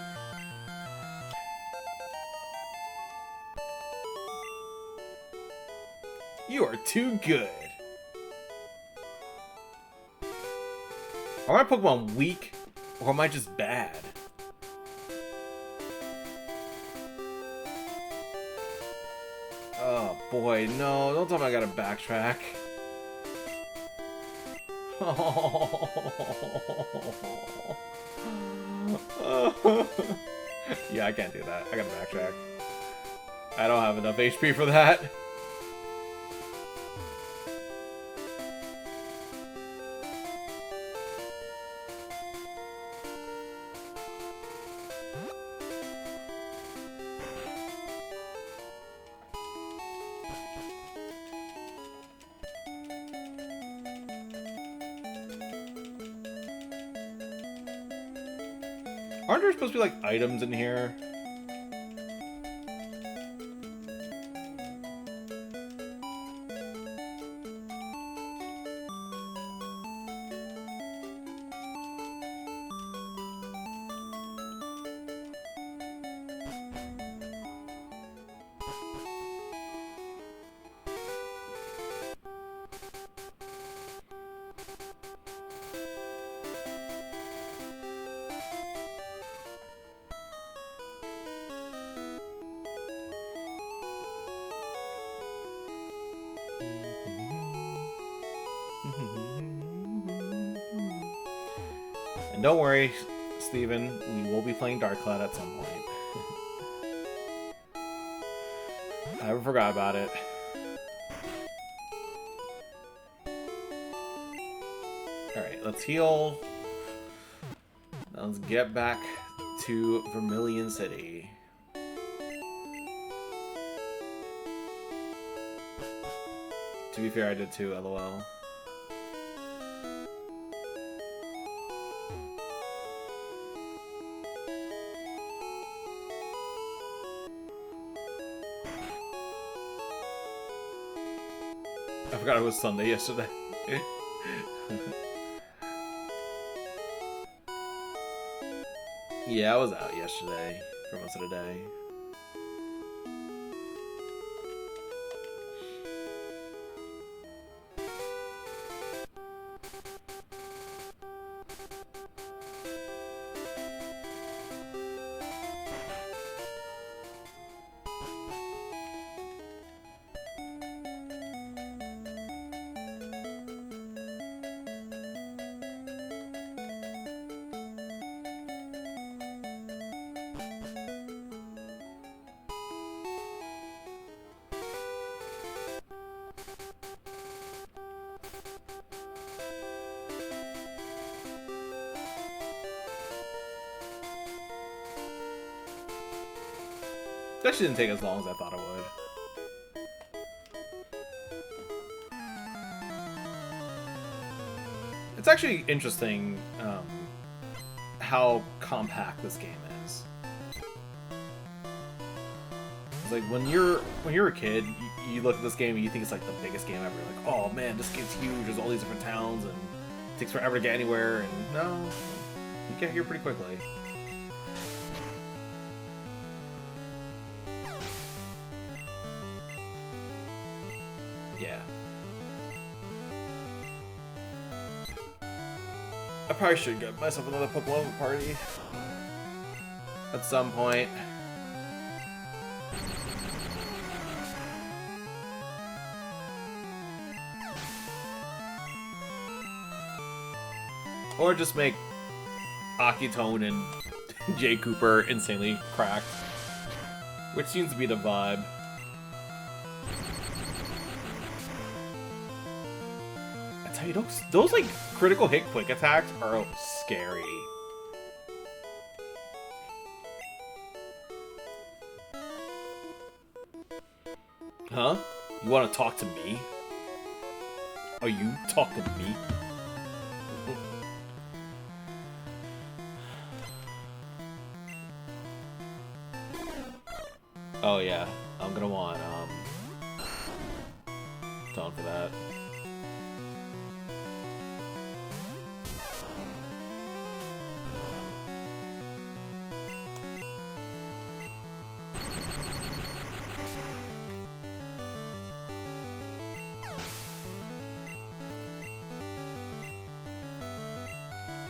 You are too good. Are my Pokemon weak, or am I just bad? boy, no, don't tell me I gotta backtrack. Yeah, I can't do that. I gotta backtrack. I don't have enough HP for that. Aren't there supposed to be, like, items in here? And don't worry, Steven, we will be playing Dark Cloud at some point. I never forgot about it. Alright, let's heal. Now let's get back to Vermilion City. To be fair, I did too, lol. I forgot it was Sunday yesterday. Yeah, I was out yesterday for most of the day. It actually didn't take as long as I thought it would. It's actually interesting how compact this game is. It's like when you're a kid, you look at this game and you think it's like the biggest game ever. You're like, oh man, this game's huge. There's all these different towns and it takes forever to get anywhere. And no, you get here pretty quickly. Yeah. I probably should get myself another Pokemon party at some point. Or just make Akitone and Jay Cooper insanely cracked. Which seems to be the vibe. I tell you, those like critical hit quick attacks are scary. Huh? You want to talk to me? Are you talking to me? Oh yeah, I'm gonna want tone for that.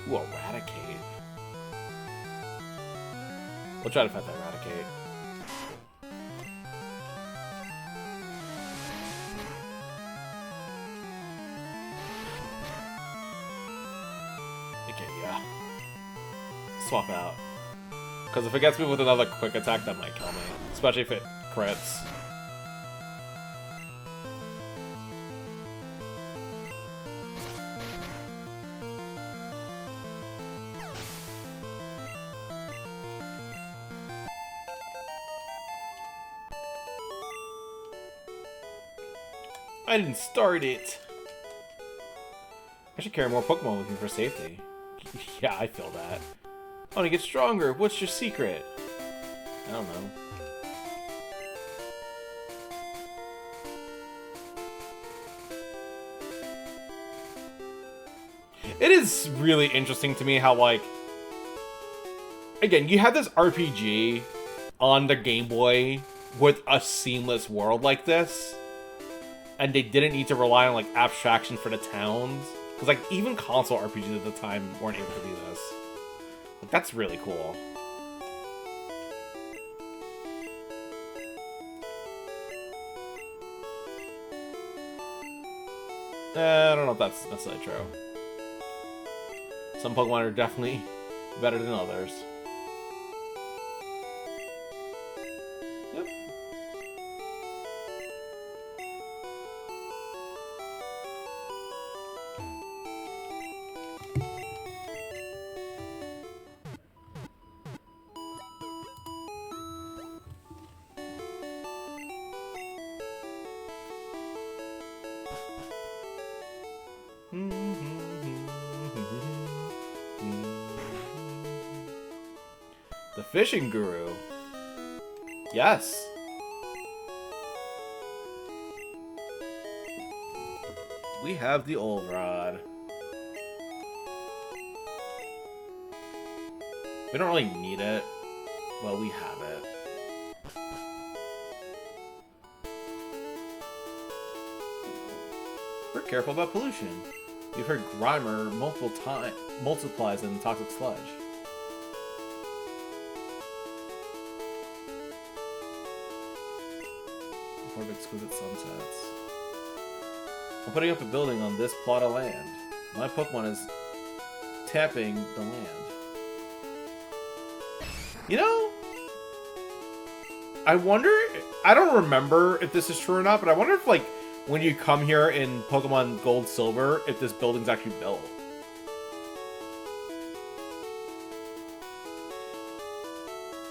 Ooh, Eradicate. We'll try to fight that Eradicate. swap out. Because if it gets me with another quick attack, that might kill me. Especially if it crits. I didn't start it. I should carry more Pokemon with me for safety. Yeah, I feel that. I want to get stronger. What's your secret? I don't know. It is really interesting to me how, like, again, you have this RPG on the Game Boy with a seamless world like this, and they didn't need to rely on, like, abstraction for the towns. Because, like, even console RPGs at the time weren't able to do this. Like, that's really cool. I don't know if that's necessarily true. Some Pokemon are definitely better than others. Yep. The Fishing Guru. Yes. We have the old rod. We don't really need it. Well, we have it. We're careful about pollution. You've heard Grimer multiplies in toxic sludge. Of exquisite sunsets. I'm putting up a building on this plot of land. My Pokemon is tapping the land. You know, I wonder, I don't remember if this is true or not, but I wonder if, like, when you come here in Pokemon Gold Silver, if this building's actually built.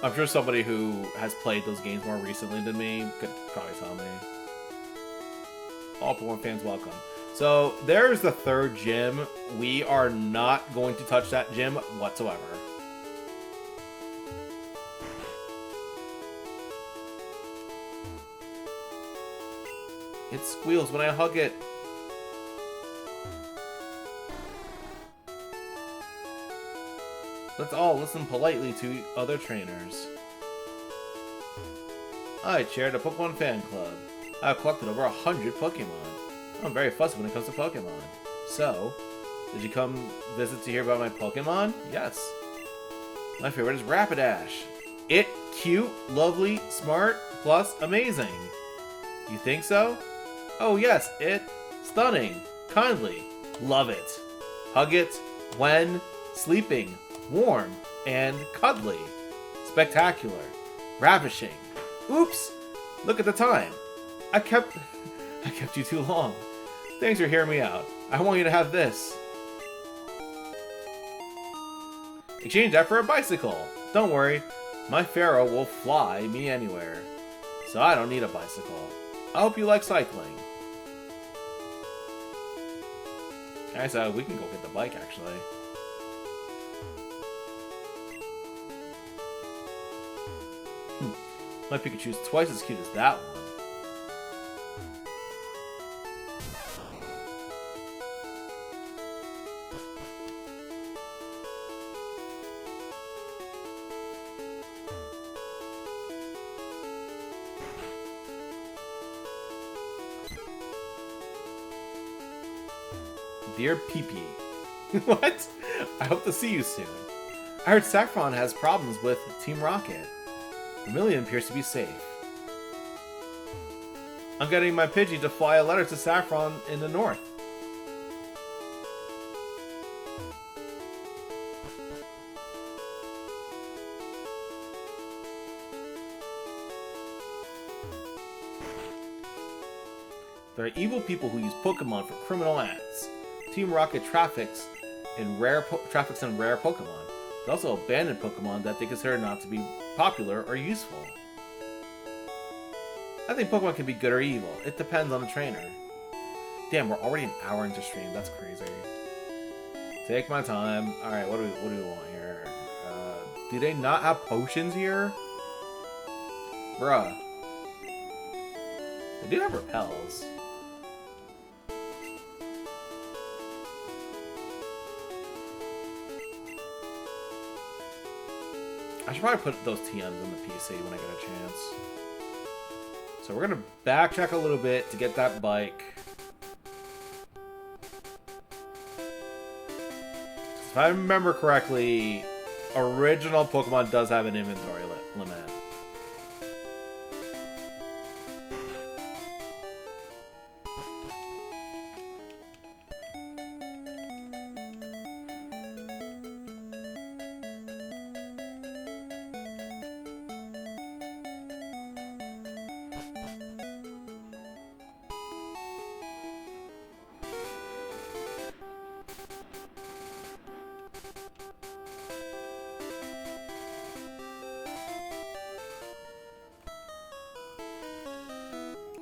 I'm sure somebody who has played those games more recently than me could probably tell me. All Pokemon fans, welcome. So, there's the third gym. We are not going to touch that gym whatsoever. It squeals when I hug it. Let's all listen politely to other trainers. I chair the Pokemon fan club. I've collected over 100 Pokemon. I'm very fussy when it comes to Pokemon. So, did you come visit to hear about my Pokemon? Yes. My favorite is Rapidash. It, cute, lovely, smart, plus amazing. You think so? Oh yes, it, stunning, kindly, love it. Hug it when sleeping. Warm and cuddly, spectacular, ravishing. Oops! Look at the time. I kept you too long. Thanks for hearing me out. I want you to have this. Exchange that for a bicycle. Don't worry, my Pharaoh will fly me anywhere, so I don't need a bicycle. I hope you like cycling. Guys, we can go get the bike actually. My Pikachu's twice as cute as that one. Dear PP. What? I hope to see you soon. I heard Saffron has problems with Team Rocket. Vermilion appears to be safe. I'm getting my Pidgey to fly a letter to Saffron in the north. There are evil people who use Pokemon for criminal ends. Team Rocket traffics in rare Pokemon. They also abandon Pokemon that they consider not to be popular or useful. I think Pokemon can be good or evil. It depends on the trainer. Damn, we're already an hour into stream. That's crazy. Take my time. All right, what do we want here? Do they not have potions here? Bruh. They do have repels. I should probably put those TMs in the PC when I get a chance. So we're gonna backtrack a little bit to get that bike. If I remember correctly, original Pokemon does have an inventory limit.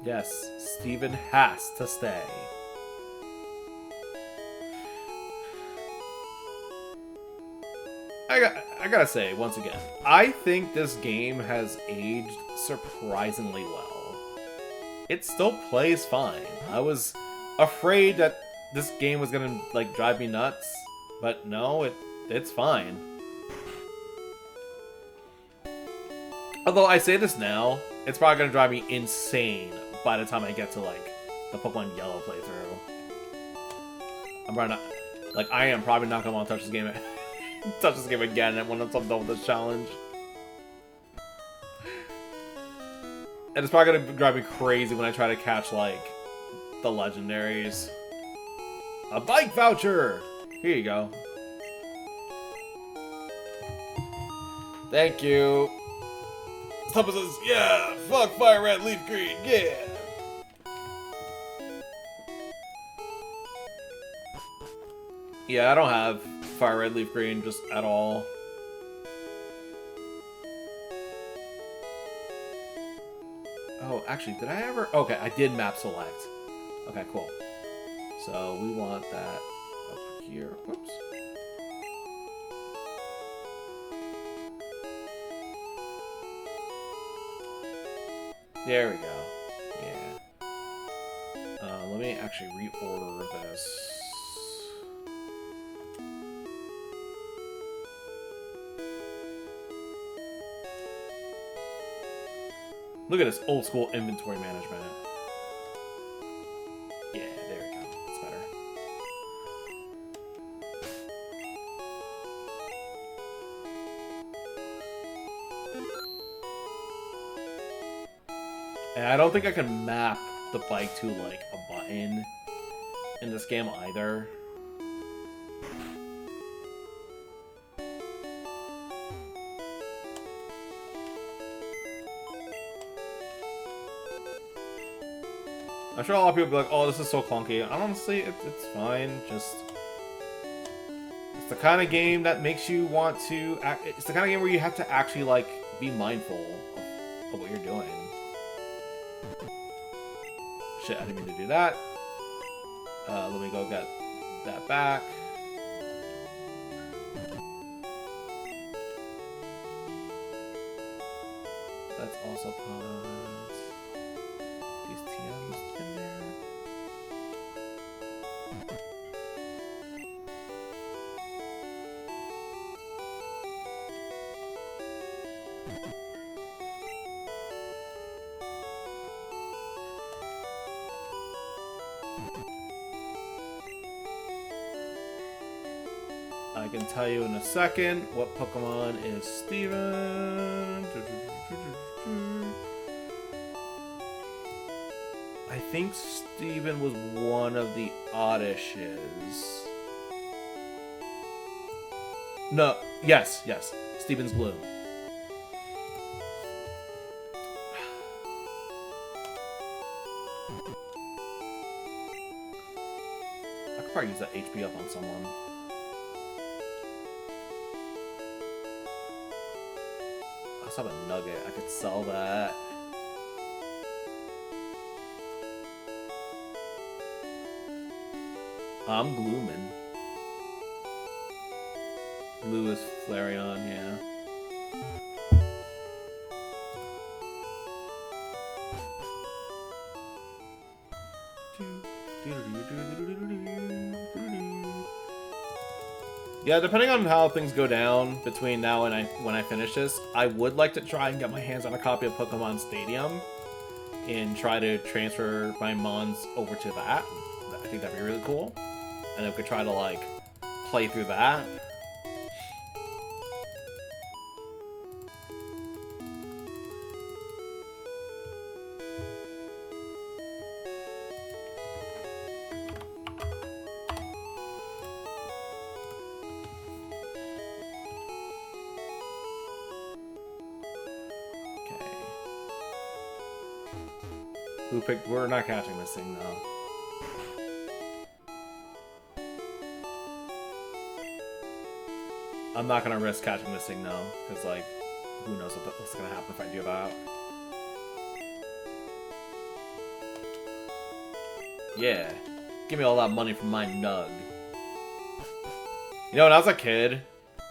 Yes, Steven has to stay. I gotta say, once again, I think this game has aged surprisingly well. It still plays fine. I was afraid that this game was gonna, like, drive me nuts, but no, it's fine. Although I say this now, it's probably gonna drive me insane by the time I get to, like, the Pokemon Yellow playthrough. I'm probably not, like, I am probably not gonna want to touch this game again when I'm done with this challenge. And it's probably gonna drive me crazy when I try to catch, like, the legendaries. A bike voucher! Here you go. Thank you. Someone says, yeah, fuck Fire Red, Leaf Green, yeah! Yeah, I don't have Fire Red, Leaf Green just at all. Oh, actually, did I ever? Okay, I did map select. Okay, cool. So we want that up here. Whoops. There we go. Yeah. Let me actually reorder this. Look at this old school inventory management. Yeah, there we go. That's better. And I don't think I can map the bike to, like, a button in this game either. I'm sure a lot of people will be like, oh, this is so clunky. Honestly, it's fine. Just, it's the kind of game that makes you want to act. It's the kind of game where you have to actually, like, be mindful of what you're doing. Shit, I didn't mean to do that. Let me go get that back. That's also pause. These TMs in there. I can tell you in a second what Pokemon is Steven. I think Steven was one of the Oddishes. No, yes, Steven's blue. could probably use that HP up on someone. I also have a nugget. I could sell that. I'm Gloomin. Blue is Flareon, yeah. Yeah, depending on how things go down between now and when I finish this, I would like to try and get my hands on a copy of Pokemon Stadium and try to transfer my Mons over to that. I think that'd be really cool. And then we could try to, like, play through that. We're not catching this thing, though. I'm not gonna risk catching this thing, though, because, like, who knows what's gonna happen if I do that. Yeah. Give me all that money from my nug. You know, when I was a kid,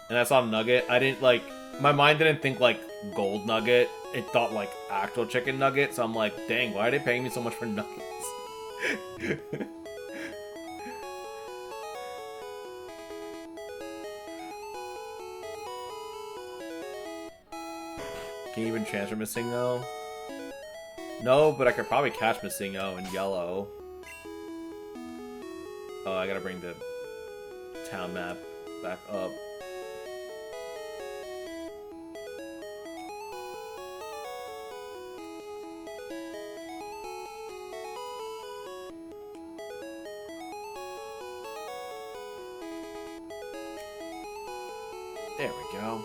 and I saw Nugget, I didn't, like, my mind didn't think, like, gold nugget. It thought, like, actual chicken nugget, so I'm like, dang, why are they paying me so much for nuggets? Can you even transfer Missingo? No, but I could probably catch Missingo in yellow. Oh, I gotta bring the town map back up. There we go.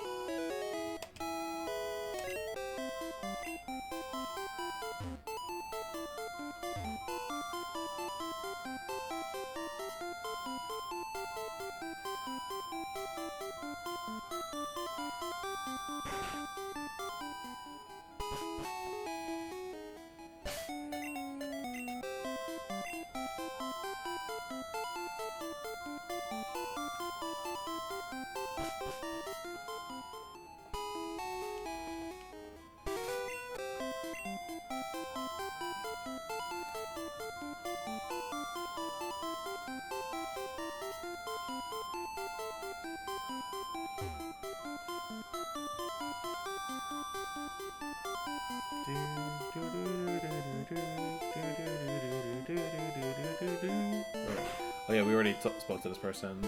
Oh yeah, we already spoke to this person.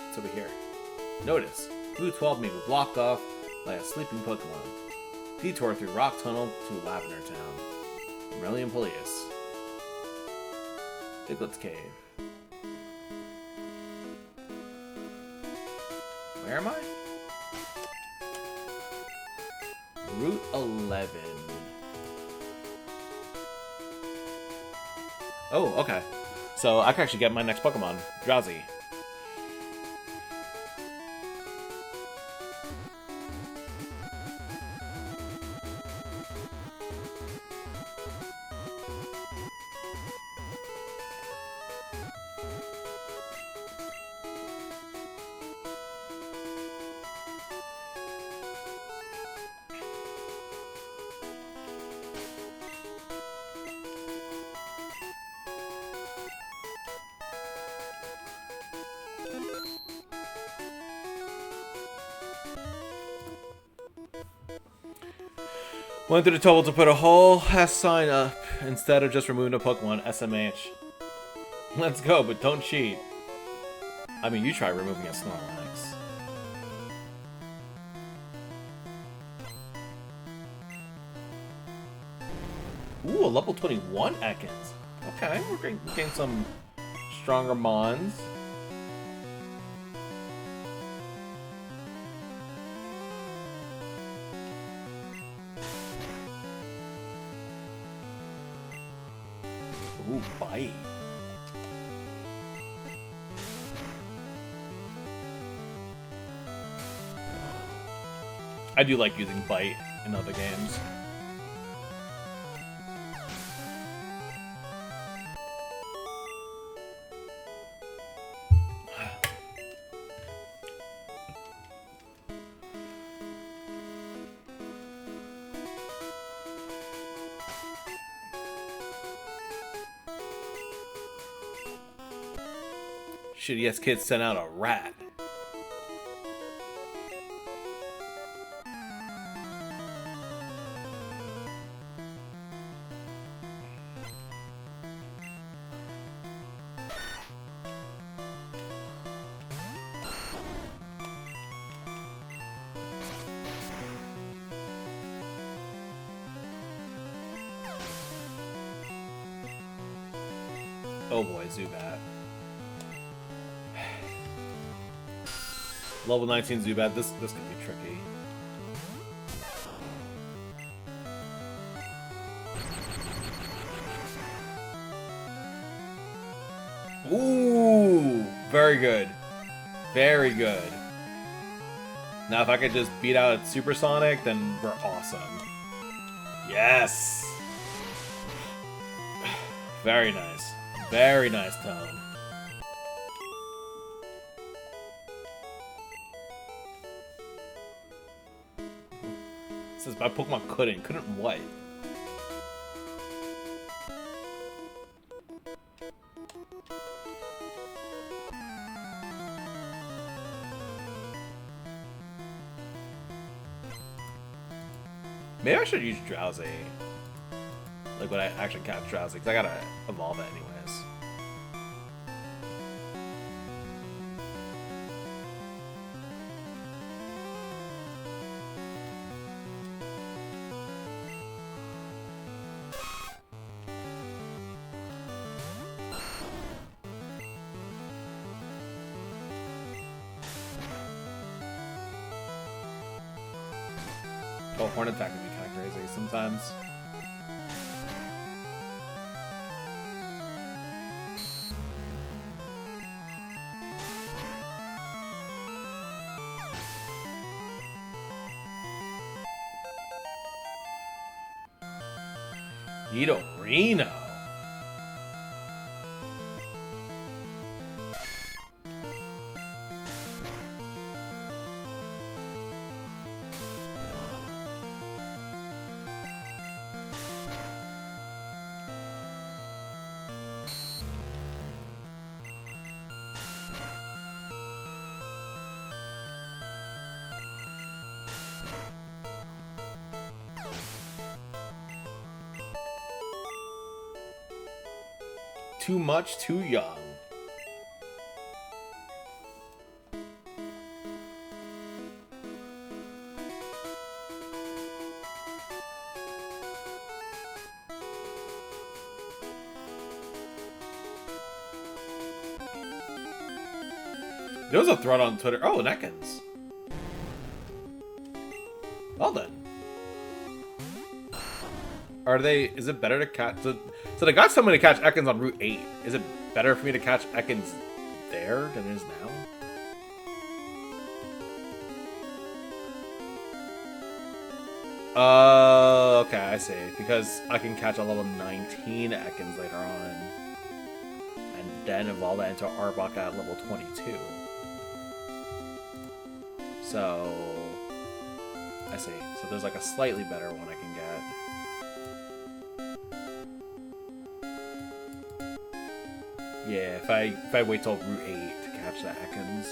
It's over here. Notice, Blue 12 may be blocked off by a sleeping Pokemon. Detour through Rock Tunnel to Lavender Town. Aurelian Polius. Diglett's Cave. Where am I? Route 11. Oh, okay. So I can actually get my next Pokemon, Drowsy. Went through the trouble to put a whole ass sign up instead of just removing a Pokemon, SMH. Let's go, but don't cheat. I mean, you try removing a Snorlax. Ooh, a level 21 Ekans. Okay, we're getting some stronger Mons. bite. I do like using bite in other games. Shitty ass kids sent out a rat. Oh boy, Zubat. Level 19 Zubat, this could be tricky. Ooh, very good. Very good. Now if I could just beat out Supersonic, then we're awesome. Yes! Very nice. Very nice tone. It says my Pokemon couldn't. Couldn't what? Maybe I should use Drowsy. Like when I actually catch Drowsy, because I gotta evolve it anyways. Oh, Horn Attack can be kind of crazy sometimes. Nidorino. Too much, too young. There was a thread on Twitter. Oh, Ekans. Well then. Are they... Is it better to catch... So they got someone to catch Ekans on Route 8. Is it better for me to catch Ekans there than it is now? Okay, I see. Because I can catch a level 19 Ekans later on. And then evolve that into Arbok at level 22. So... I see. So there's like a slightly better one I can get. Yeah, if I wait till Route 8 to catch the Ekans.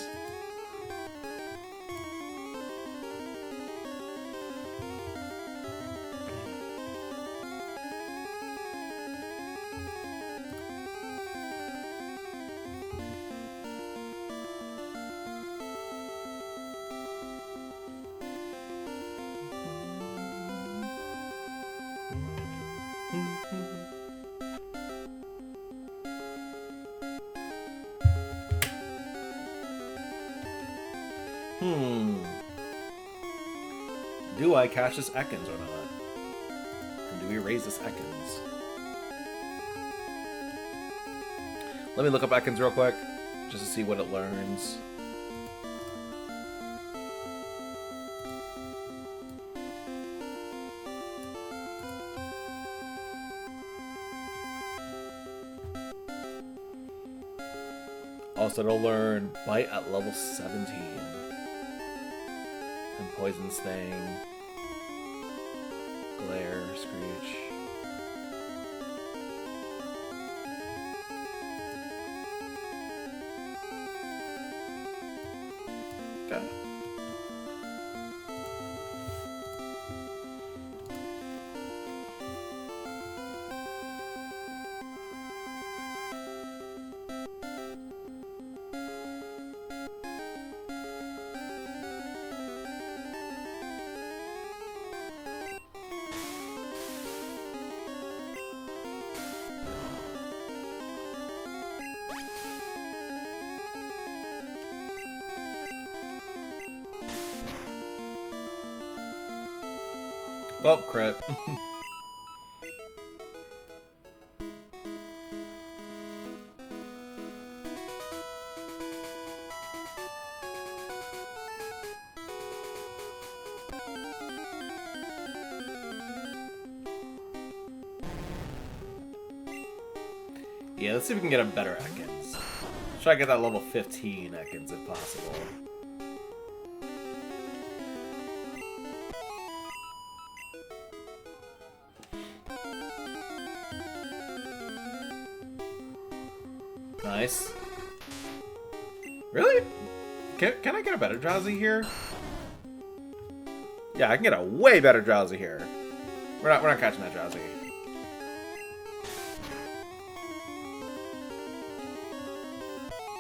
Do I catch this Ekans or not? And do we raise this Ekans? Let me look up Ekans real quick, just to see what it learns. Also, it'll learn Bite at level 17. And Poison Sting. Glare, Screech. Okay. Oh, crit. Yeah, let's see if we can get a better Ekans. Try to get that level 15 Ekans if possible. Nice. Really? Can I get a better Drowsy here? Yeah, I can get a way better Drowsy here. We're not catching that Drowsy.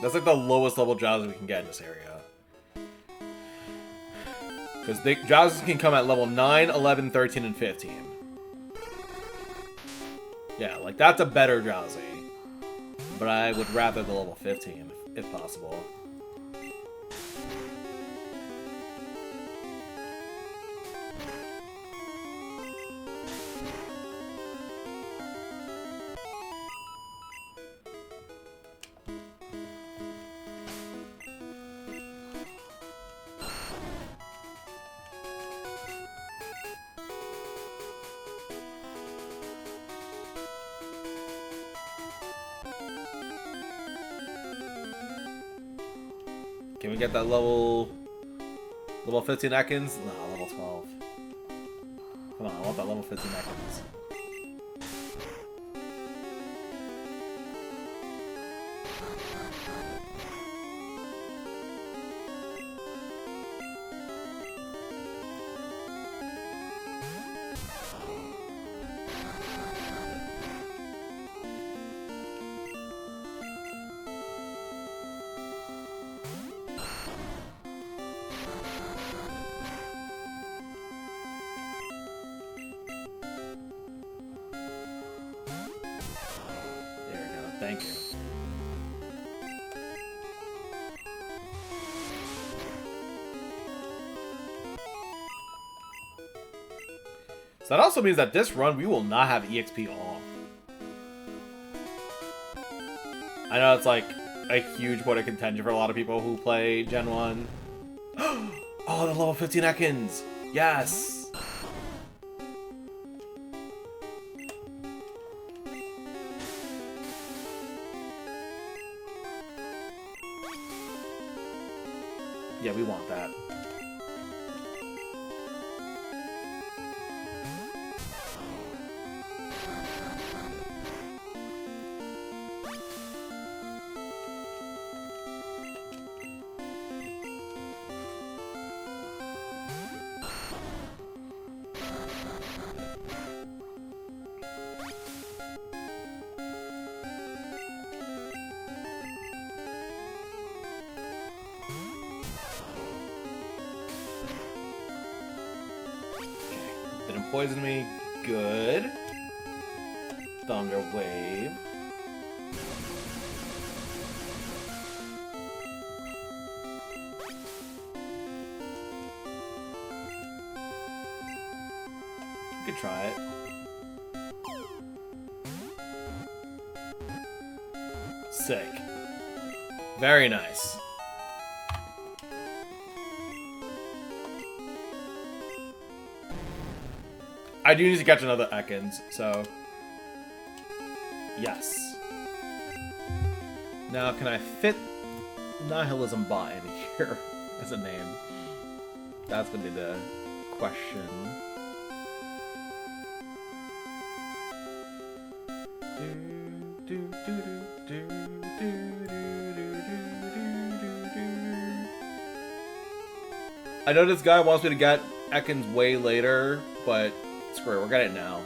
That's like the lowest level Drowsy we can get in this area. Because Drowsies can come at level 9, 11, 13, and 15. Yeah, like that's a better Drowsy. But I would rather the level 15, if possible. Can we get that level 15 Ekans? No, level 12. Come on, I want that level 15 Ekans. Thank you. So that also means that this run we will not have EXP on. I know it's like a huge point of contention for a lot of people who play Gen 1. Oh, the level 15 Ekans! Yes! Yeah, we want that. Didn't poison me. Good. Thunder Wave. You could try it. Sick. Very nice. I do need to catch another Ekans, so... Yes. Now, can I fit Nihilism Bot in here as a name? That's gonna be the question. I know this guy wants me to get Ekans way later, but screw it, we're getting it now.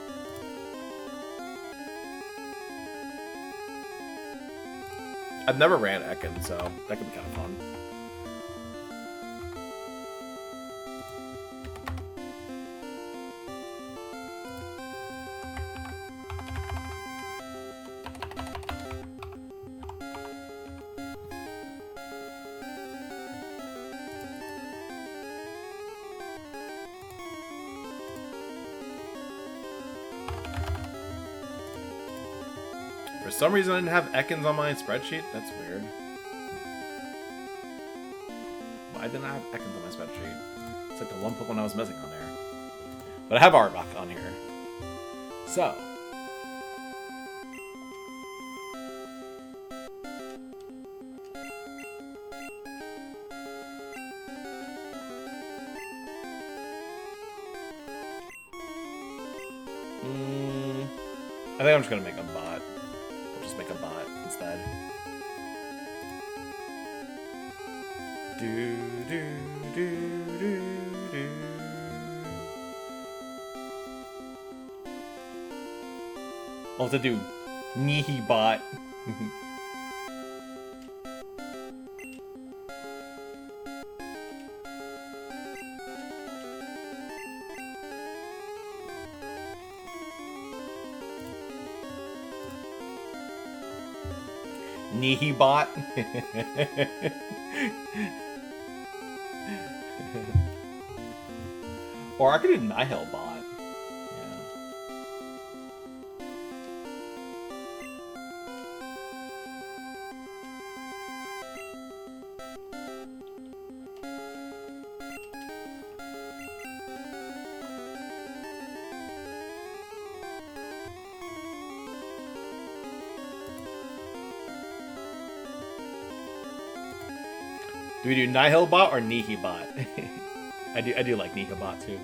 I've never ran Ekans, so that could be kind of fun. For some reason, I didn't have Ekans on my spreadsheet. That's weird. Why didn't I have Ekans on my spreadsheet? It's like the one Pokemon I was missing on there. But I have Arbok on here. So. I think I'm just going to make a bot. Make a bot instead. I'll have to do Nihi bot. Nihibot. Or I could do Nihilbot. Yeah. Do we do Nihilbot or Nihibot? I do like Nihibot too.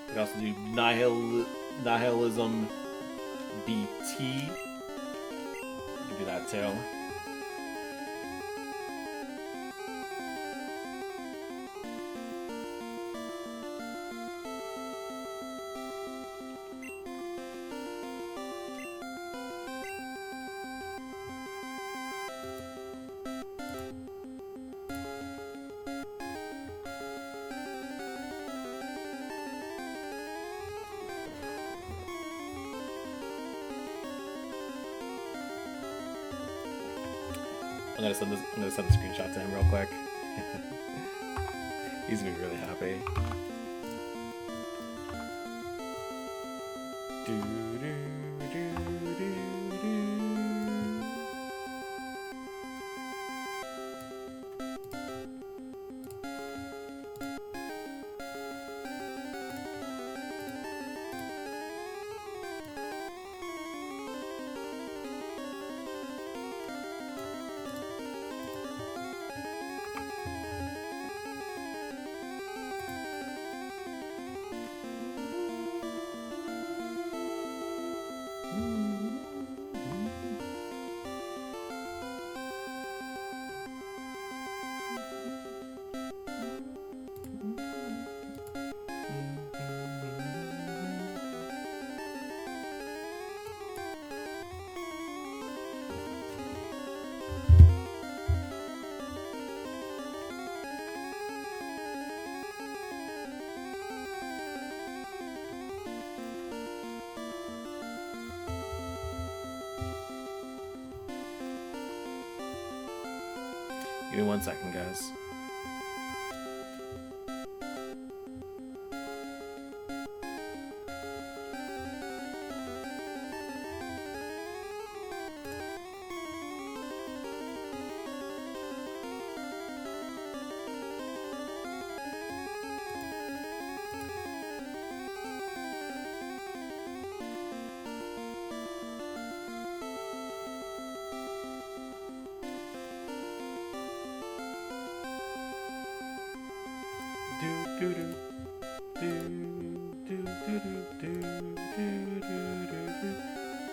We can also do Nihilism BT. Do that too. I'm gonna send a screenshot to him real quick. He's gonna be really happy. Give me 1 second, guys.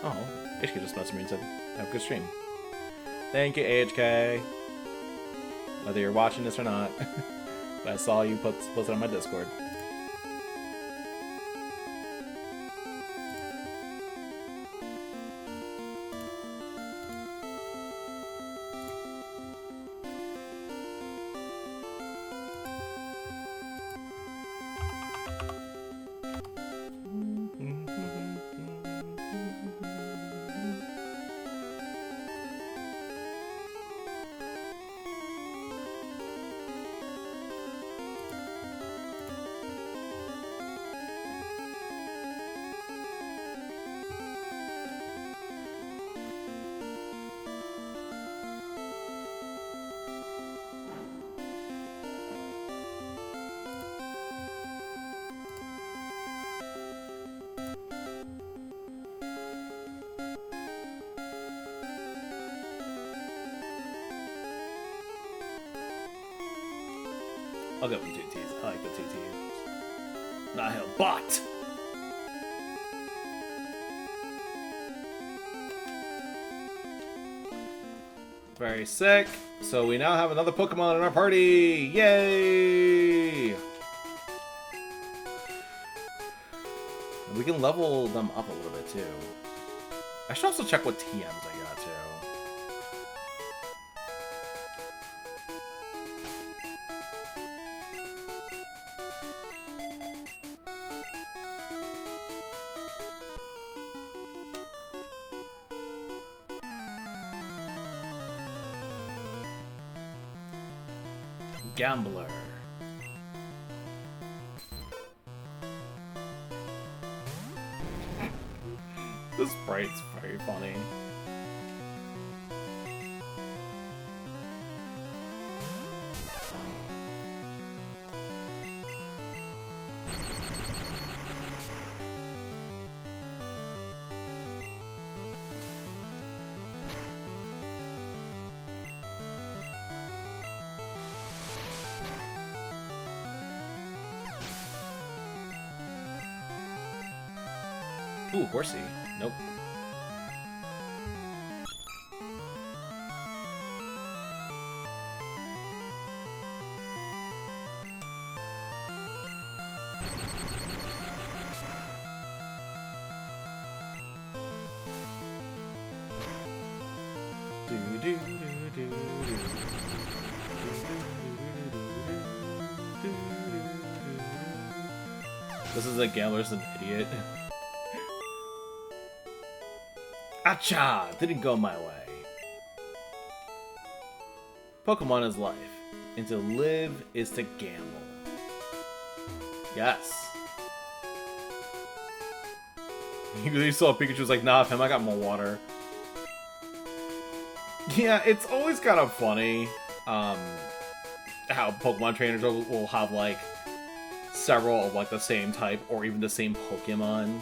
Oh, HK just messaged me and said, have a good stream. Thank you, HK. Whether you're watching this or not. But I saw you post it on my Discord. I'll go with 2 T's. I like the 2 T's. Not hell, bot! Very sick. So we now have another Pokemon in our party! Yay! And we can level them up a little bit too. I should also check what TMs I got too. Gambler. This sprite's very funny. Ooh, horsey. Nope. This is a gambler's an idiot. Acha! Didn't go my way. Pokemon is life, and to live is to gamble. Yes. You saw Pikachu was like, nah, fam, I got more water. Yeah, it's always kind of funny how Pokemon trainers will have like several of like the same type or even the same Pokemon.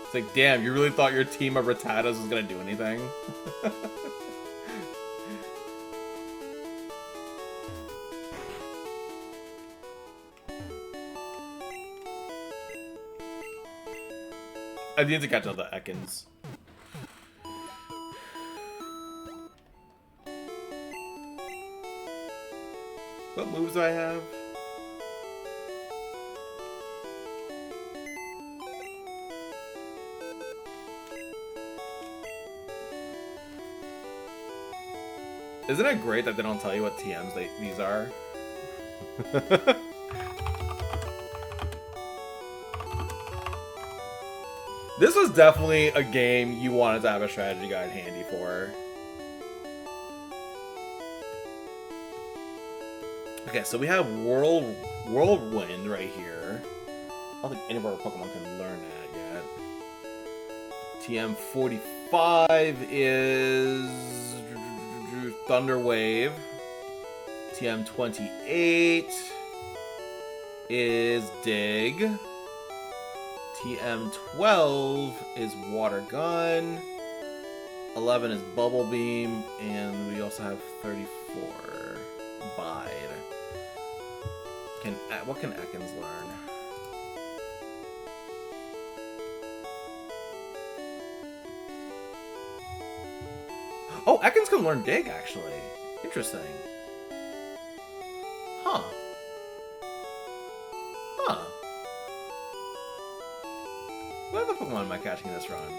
It's like, damn, you really thought your team of Rattatas was gonna do anything? I need to catch up the Ekans. What moves do I have? Isn't it great that they don't tell you what TMs these are? This was definitely a game you wanted to have a strategy guide handy for. Okay, so we have Whirlwind right here. I don't think any of our Pokemon can learn that yet. TM45 is Thunder Wave. TM28 is Dig. TM12 is Water Gun. 11 is Bubble Beam, and we also have 34 Bide. What can Ekans learn? Oh, Ekans can learn Dig, actually. Interesting. Huh. Huh. What other Pokemon am I catching in this run?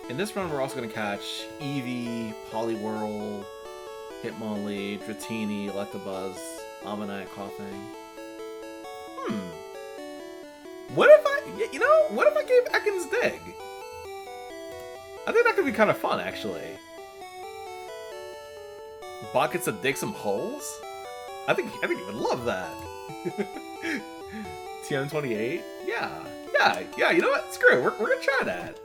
In this run, we're also going to catch Eevee, Poliwhirl, Hitmonlee, Dratini, Electabuzz, Ammonite, Koffing. What if what if I gave Ekans Dig? I think that could be kind of fun, actually. Bot gets to dig some holes? I think you would love that. TM28? Yeah, you know what? Screw it. We're gonna try that.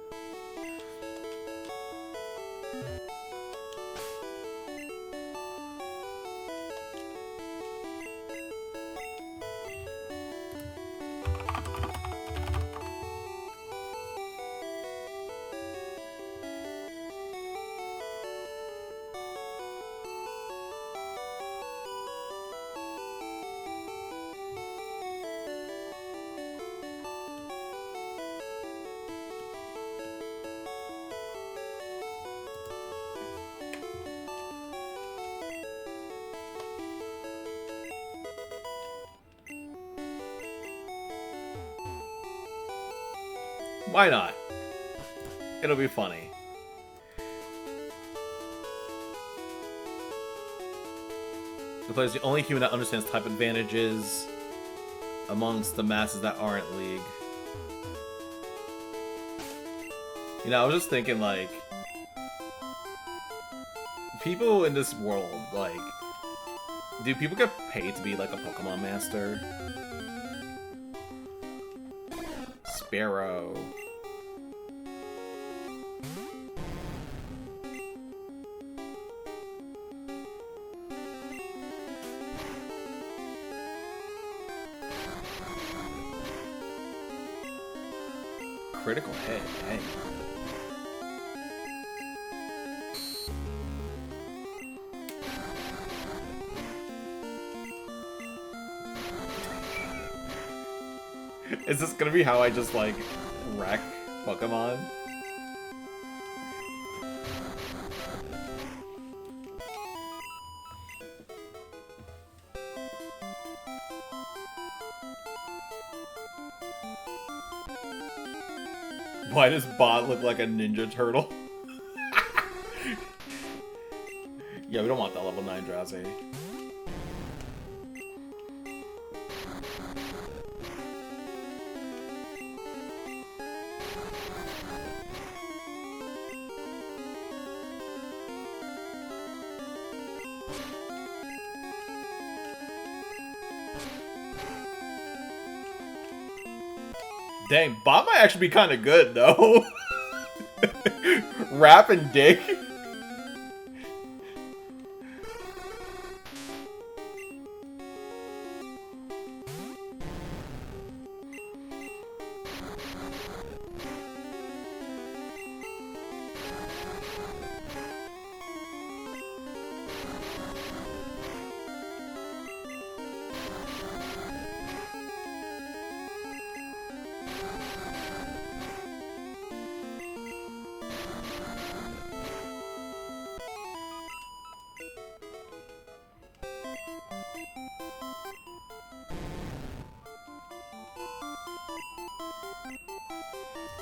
Why not? It'll be funny. The player's the only human that understands type advantages amongst the masses that aren't League. You know, I was just thinking, like, people in this world, like, do people get paid to be, like, a Pokemon master? Sparrow. Critical hit, hey. Is this gonna be how I just, like, wreck Pokemon? Why does Bot look like a Ninja Turtle? Yeah, we don't want that level 9 Drowsy. Dang, Bob might actually be kind of good, though. Rap and Dig.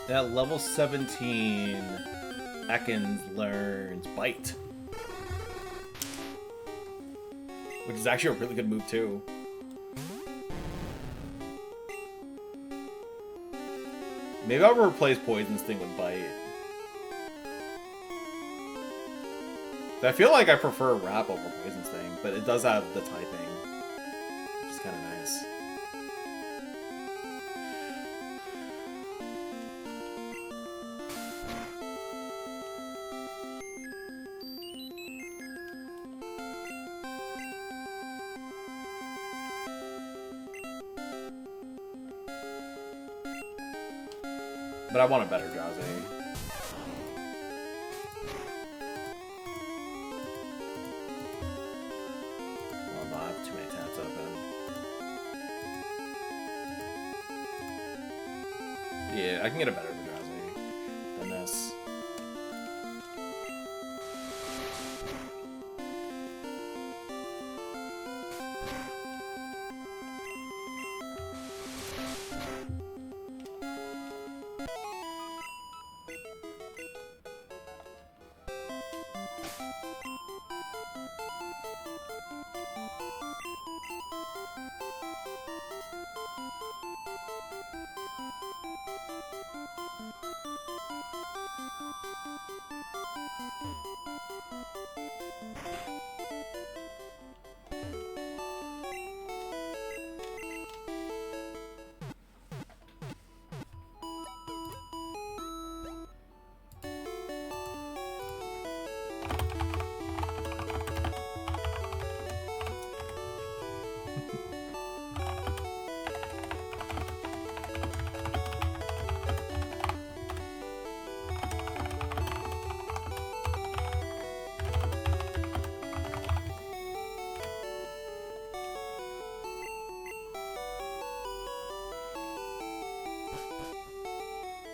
At level 17, Ekans learns Bite. Which is actually a really good move, too. Maybe I'll replace Poison Sting with Bite. I feel like I prefer Wrap over Poison Sting, but it does have the typing, which is kind of nice. But I want a better Drowsy. Well, no, I have too many tabs open. Yeah, I can get a better Drowsy than this.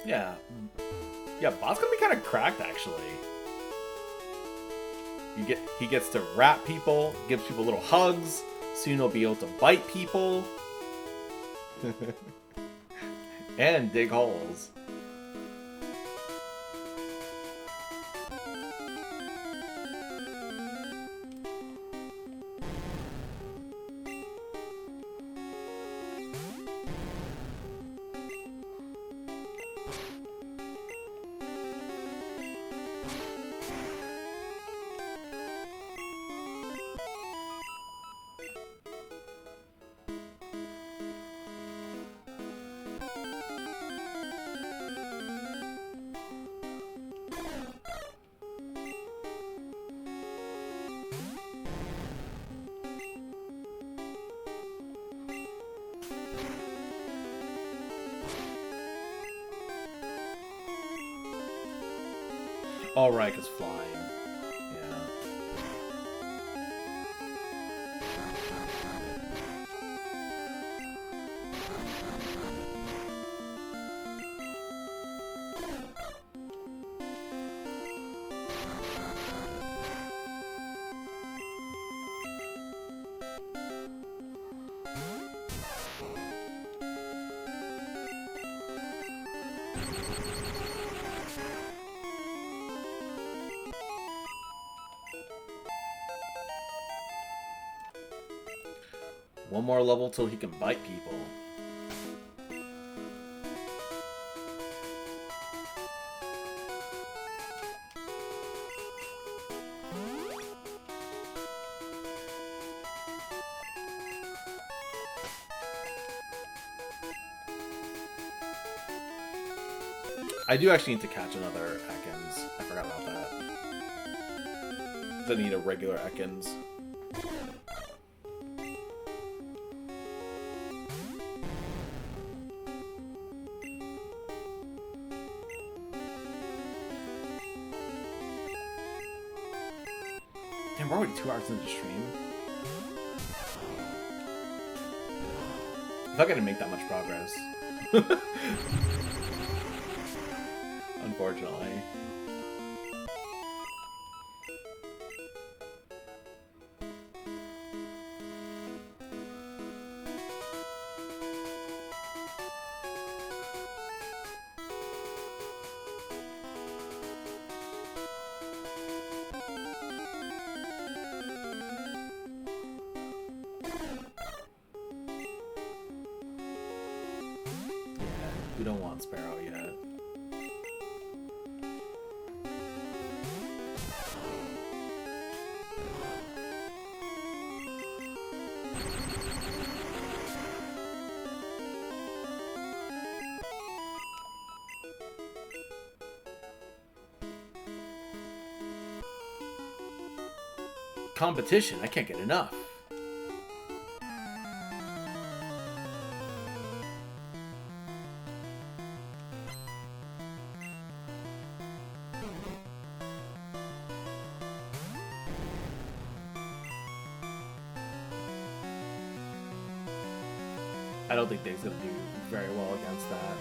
Yeah. Yeah, Bot's gonna be kind of cracked, actually. He gets to wrap people, gives people little hugs, soon he'll be able to bite people. And dig holes. Oh, right, because flying. Yeah. One more level till he can bite people. I do actually need to catch another Ekans. I forgot about that. I need a regular Ekans. Damn, we're already 2 hours into the stream. I thought I didn't make that much progress. Unfortunately. We don't want Sparrow yet. Competition, I can't get enough. I don't think Dave's gonna do very well against that.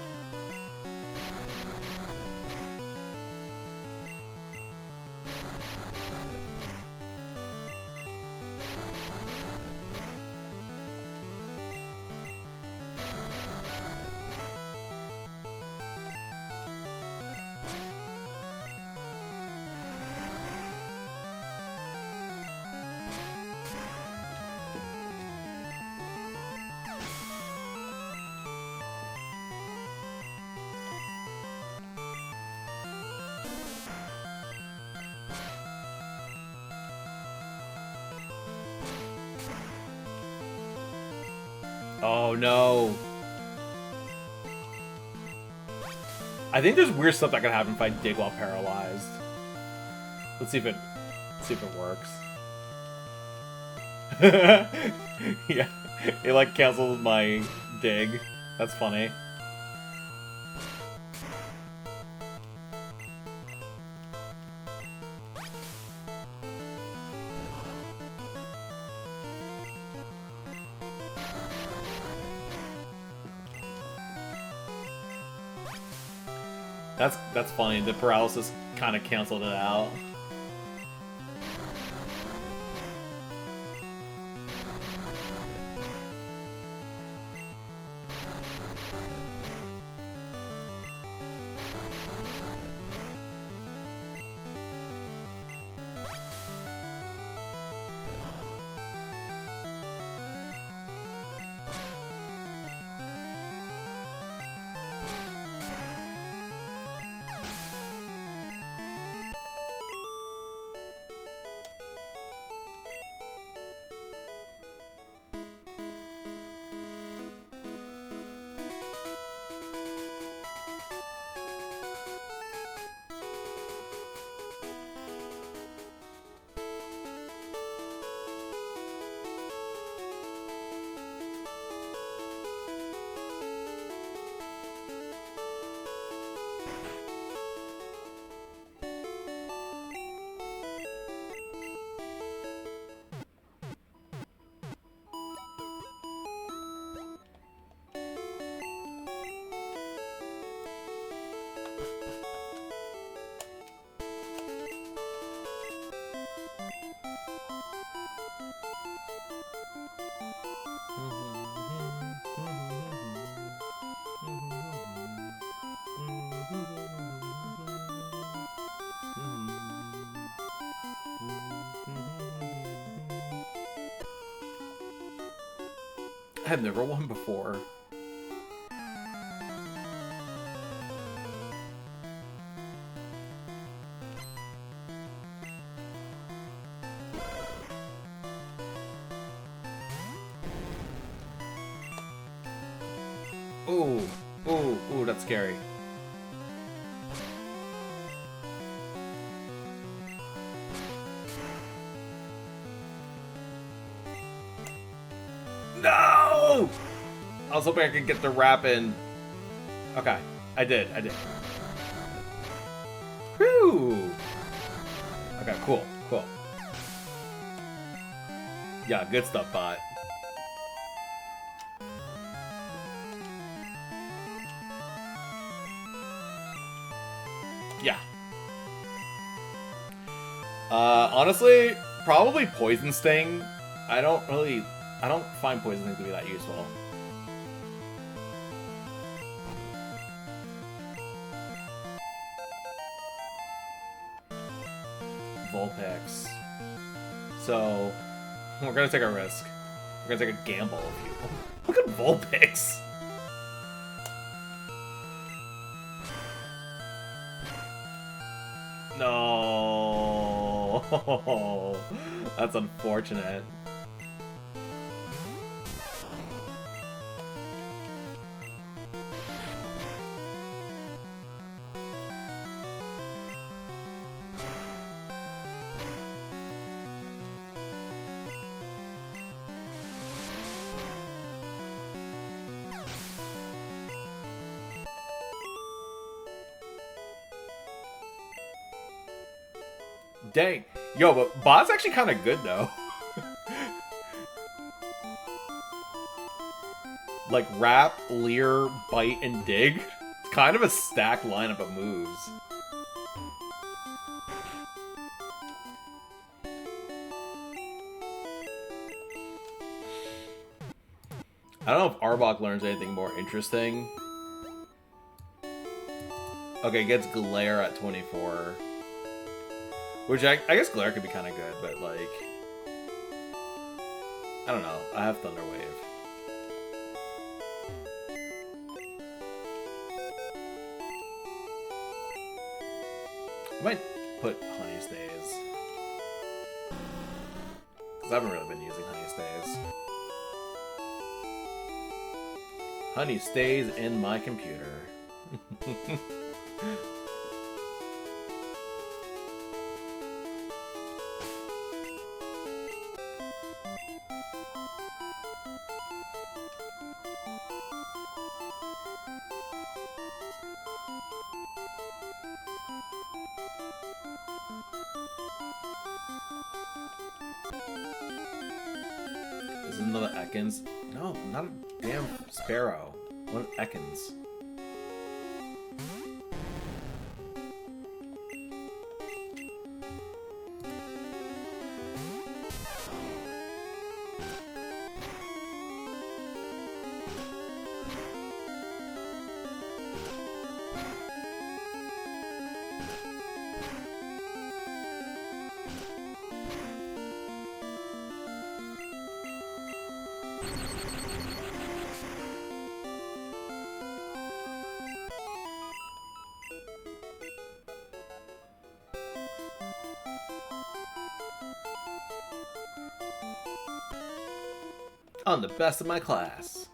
Oh no. I think there's weird stuff that can happen if I dig while paralyzed. Let's see if it works. Yeah, it like canceled my dig. That's funny. That's funny. The paralysis kind of canceled it out. I've never won before. Ooh, ooh, ooh, that's scary. No! I was hoping I could get the wrap in. Okay, I did. Whew! Okay, cool. Yeah, good stuff, bot. Yeah. Honestly, probably Poison Sting. I don't find Poison Sting to be that useful. Vulpix. So, we're gonna take a risk. We're gonna take a gamble. Look at Vulpix! Oh, that's unfortunate. Dang. Yo, but Bot's actually kind of good, though. Like, Wrap, Leer, Bite, and Dig. It's kind of a stacked lineup of moves. I don't know if Arbok learns anything more interesting. Okay, gets Glare at 24. Which I guess Glare could be kind of good, but like... I don't know. I have Thunder Wave. I might put Honey Stays. Because I haven't really been using Honey Stays. Honey Stays in my computer. Is it another Ekans? No, not a damn Sparrow. One Ekans. On the best of my class.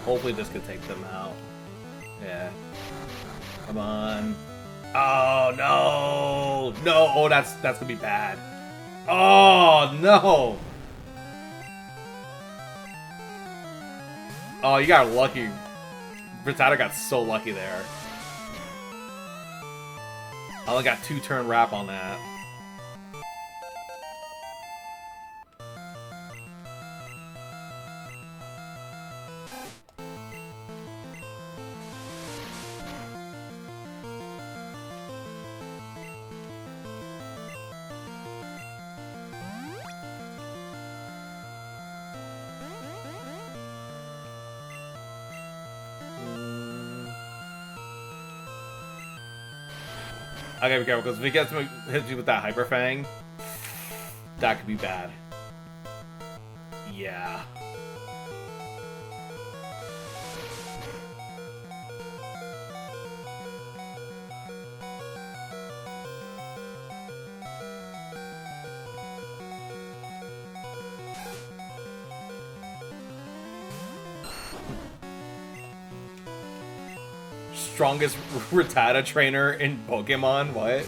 Hopefully this could take them out. Yeah. Come on. Oh, no! No! Oh, that's gonna be bad. Oh, no! Oh, you got lucky. Rattata got so lucky there. I only got 2-turn wrap on that. I gotta be careful, because if he hits me with that Hyper Fang, that could be bad. Yeah. Strongest Rattata trainer in Pokemon? What?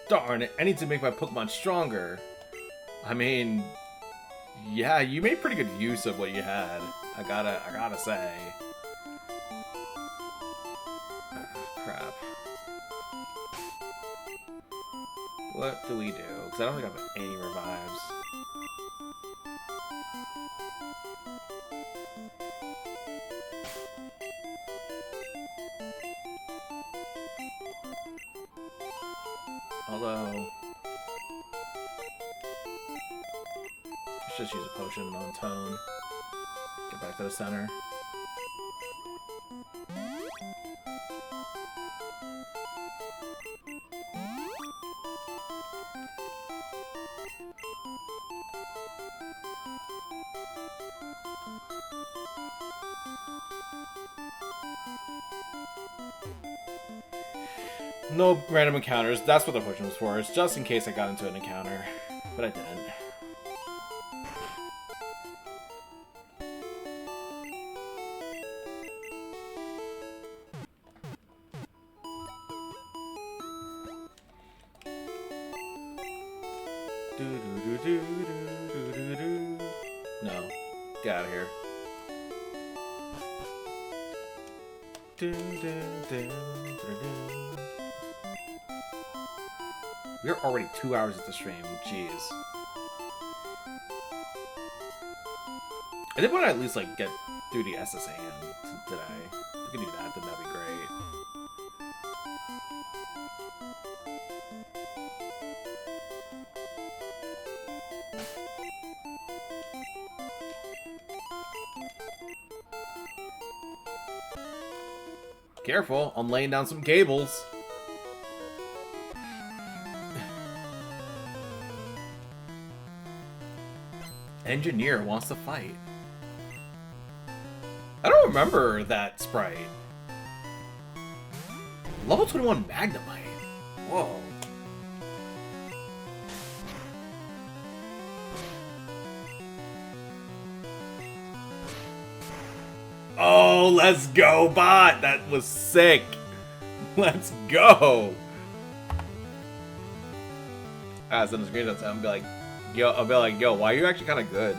Darn it, I need to make my Pokemon stronger. I mean, yeah, you made pretty good use of what you had. I gotta say. Crap. What do we do? Because I don't think I have any revives. Although... let's just use a potion on Tone. Get back to the center. No random encounters. That's what the potion was for. It's just in case I got into an encounter. But I didn't. No. Get out of here. We're already 2 hours at the stream. Jeez. I did want to at least like get through the SSA today. If we can do that, then that'd be great. Careful, I'm laying down some cables. Engineer wants to fight. I don't remember that sprite. Level 21 Magnemite. Whoa. Oh, let's go, bot! That was sick. Let's go. I was in the screenshot and be like, yo, why are you actually kind of good?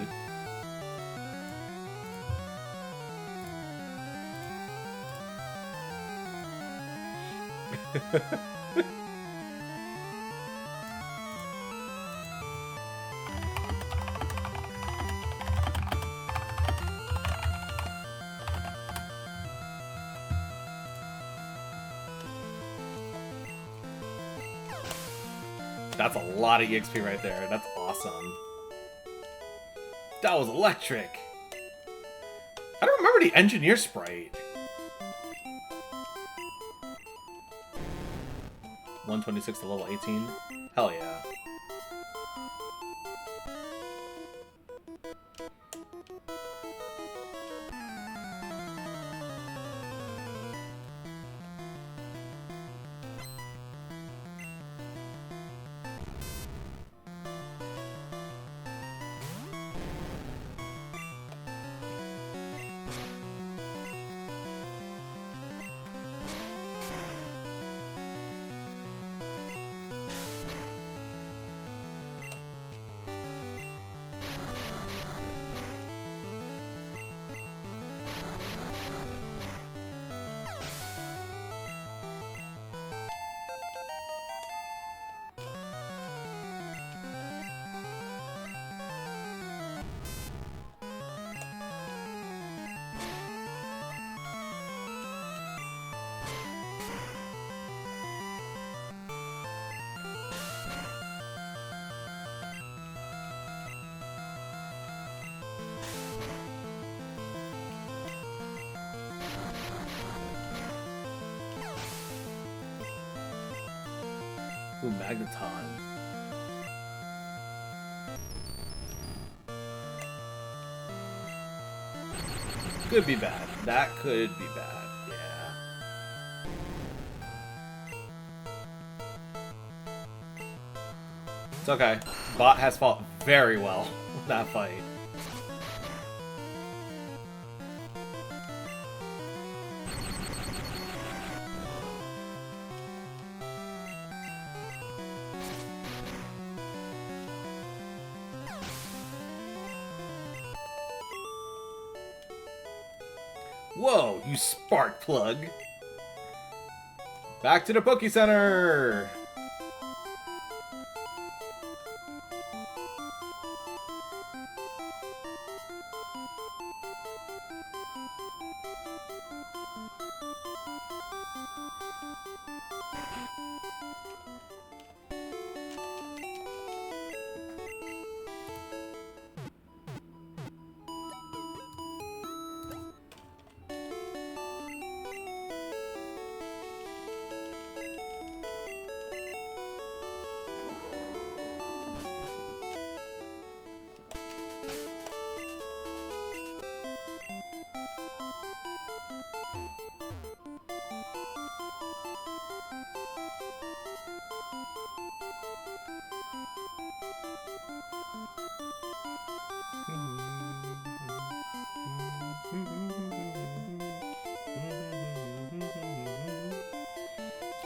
That's a lot of EXP right there. That's awesome. That was electric. I don't remember the engineer sprite. 126 to level 18. Hell yeah. Ooh, Magneton. Could be bad. That could be bad, yeah. It's okay. Bot has fought very well that fight. Whoa, you spark plug! Back to the Poké Center!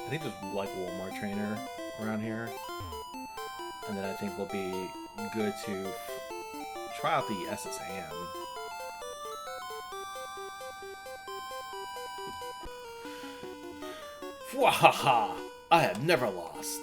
I think there's like Walmart trainer around here, and then I think we'll be good to try out the SSAM. Wahaha! I have never lost.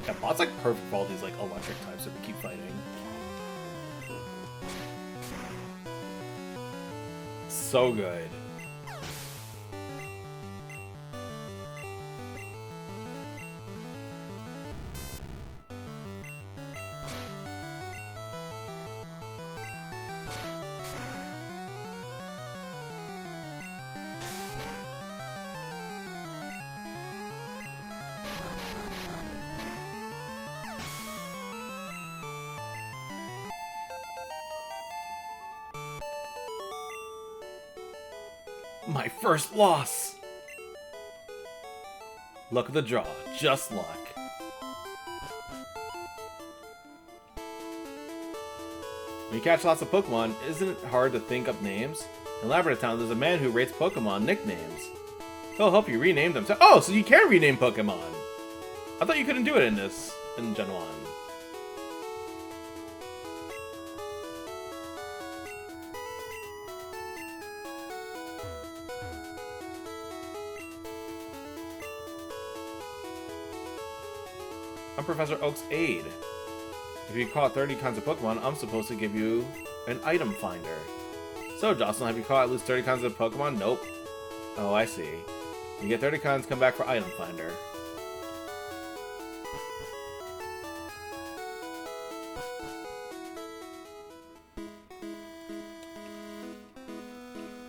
Yeah, bot's like perfect for all these like electric types that we keep fighting. So good. My first loss! Luck of the draw, just luck. When you catch lots of Pokemon, isn't it hard to think up names? In Labrador Town, there's a man who rates Pokemon nicknames. He'll help you rename them. Oh, so you can rename Pokemon! I thought you couldn't do it in Gen 1. I'm Professor Oak's aide. If you caught 30 kinds of Pokemon, I'm supposed to give you an item finder. So, Jocelyn, have you caught at least 30 kinds of Pokemon? Nope. Oh, I see. You get 30 kinds, come back for item finder.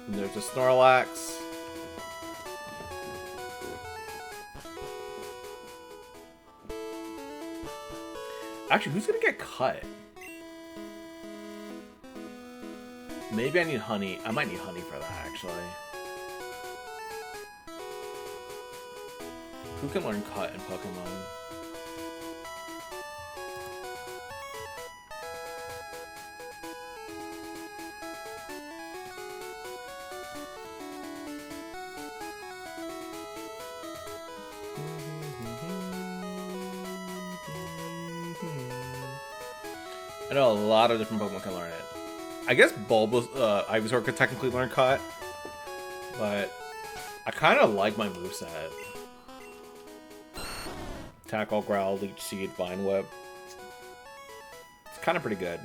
And there's a Snorlax. Actually, who's gonna get cut? Maybe I need honey. I might need honey for that, actually. Who can learn cut in Pokemon? I know a lot of different Pokemon can learn it. I guess Ivysaur could technically learn Cut, but I kind of like my moveset. Tackle, Growl, Leech Seed, Vine Whip. It's kind of pretty good.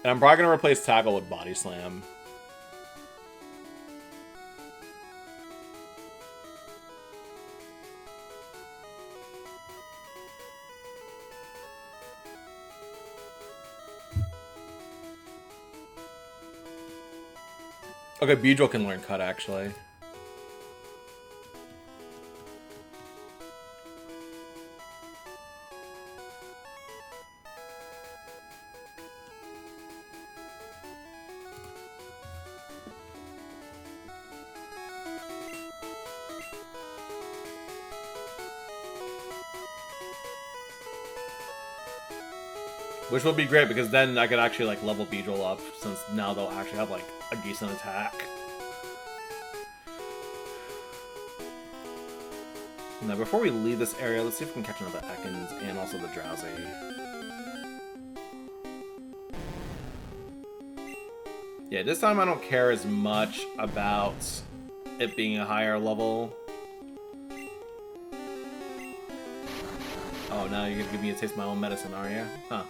And I'm probably going to replace Tackle with Body Slam. Okay, Beedrill can learn Cut, actually. Which will be great, because then I could actually, like, level Beedrill up, since now they'll actually have, like, a decent attack. Now, before we leave this area, let's see if we can catch another Ekans and also the Drowsy. Yeah, this time I don't care as much about it being a higher level. Oh, now you're gonna give me a taste of my own medicine, are you? Huh.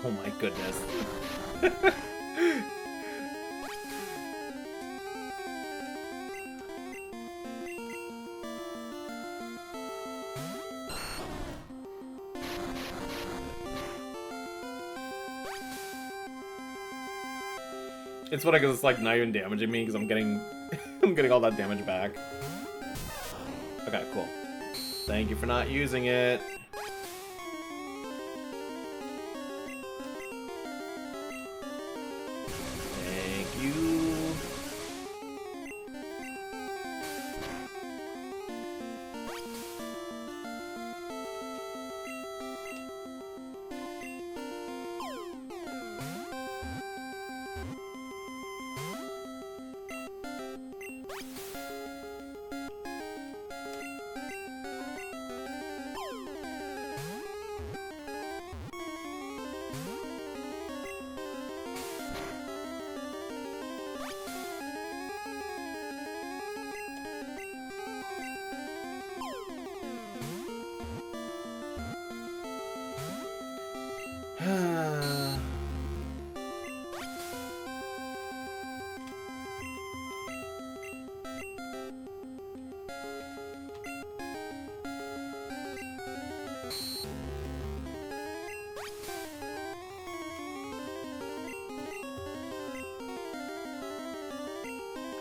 Oh my goodness. It's funny because it's like not even damaging me because I'm getting I'm getting all that damage back. Okay, cool. Thank you for not using it.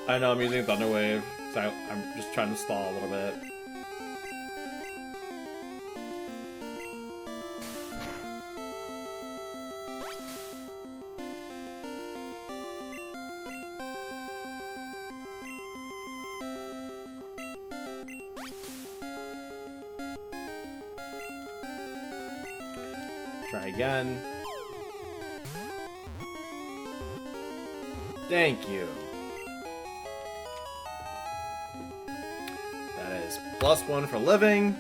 I know I'm using Thunder Wave, so I'm just trying to stall a little bit. Try again. Thank you. That is +1 for living.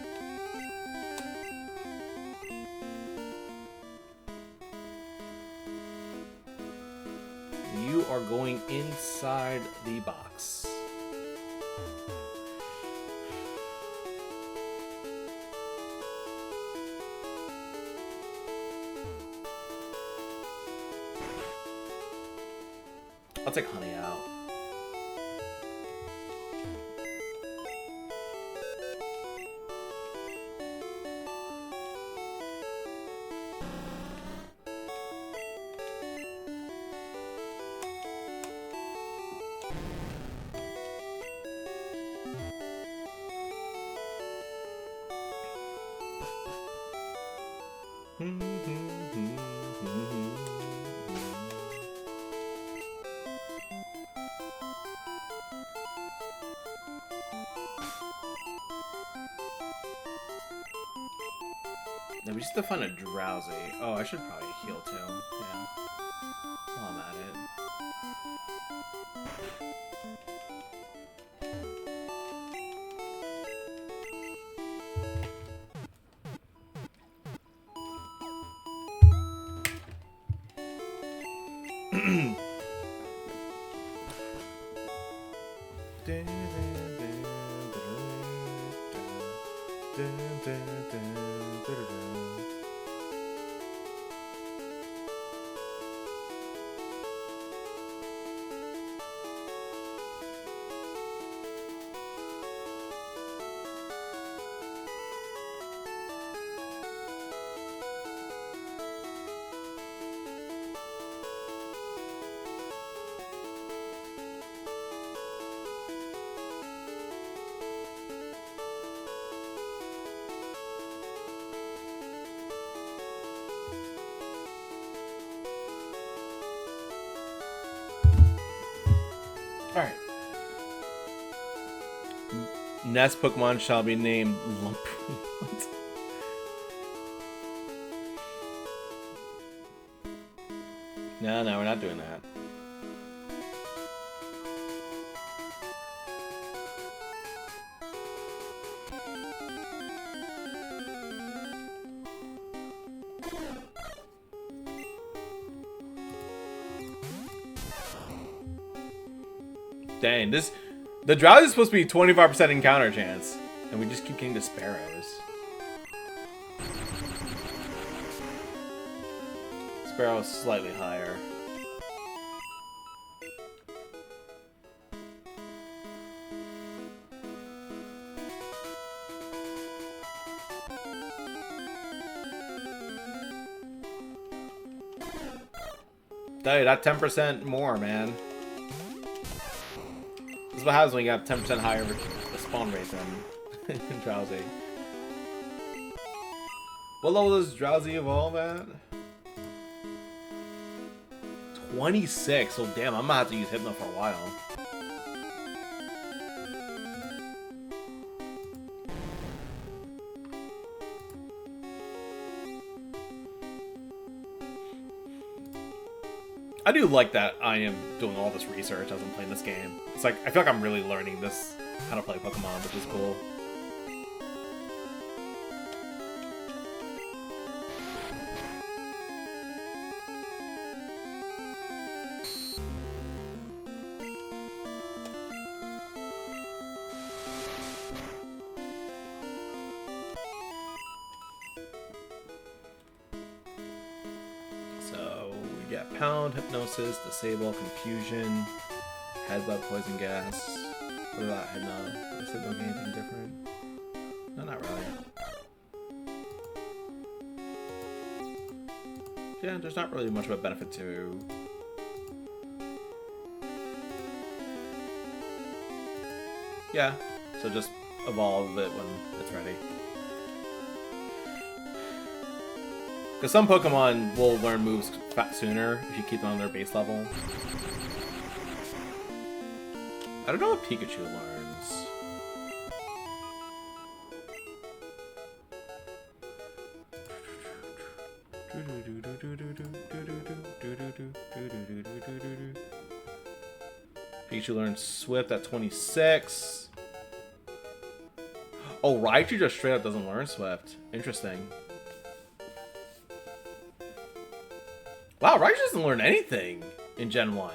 You are going inside the box. I'll take honey out. Now we just have to find a drowsy. Oh, I should probably heal too. Yeah. While I'm at it. Alright. Next Pokemon shall be named Lump. No, we're not doing that. Dang, the Drowsy is supposed to be 25% encounter chance, and we just keep getting the Sparrows. Sparrow's slightly higher. Dude, that 10% more, man. This is what happens when you have 10% higher spawn rate than Drowsy. What level does Drowsy evolve at? 26. So damn, I'm gonna have to use Hypno for a while. I do like that I am doing all this research as I'm playing this game. It's like, I feel like I'm really learning this, how to play Pokemon, which is cool. Pound, Hypnosis, Disable, Confusion, Headbutt, Poison Gas. What about Hypno? Does Hypno get anything different? No, not really. Yeah, there's not really much of a benefit to... Yeah, so just evolve it when it's ready. Because some Pokemon will learn moves sooner if you keep them on their base level. I don't know what Pikachu learns. Pikachu learns Swift at 26. Oh, Raichu just straight up doesn't learn Swift. Interesting. Wow, Raichu doesn't learn anything in Gen 1.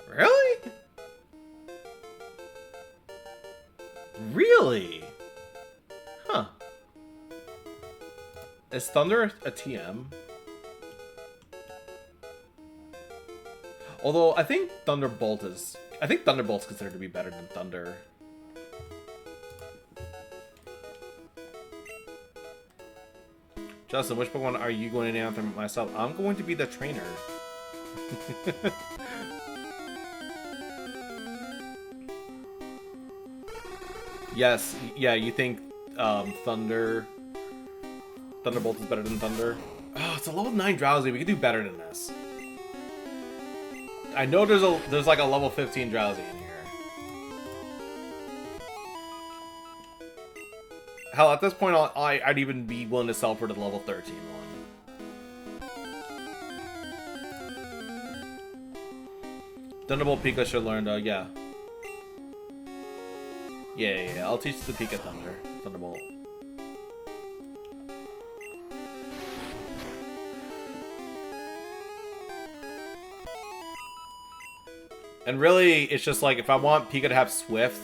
Really? Really? Huh. Is Thunder a TM? Although, I think Thunderbolt's considered to be better than Thunder. Justin, which Pokemon are you going to name after myself? I'm going to be the trainer. Yes, yeah, you think Thunderbolt is better than Thunder? Oh, it's a level 9 Drowsy. We could do better than this. I know there's like a level 15 Drowsy in here. Hell, at this point, I'd even be willing to sell for the level 13 one. Thunderbolt Pika should learn, yeah. Yeah, I'll teach the Pika Thunderbolt. And really, it's just like, if I want Pika to have Swift,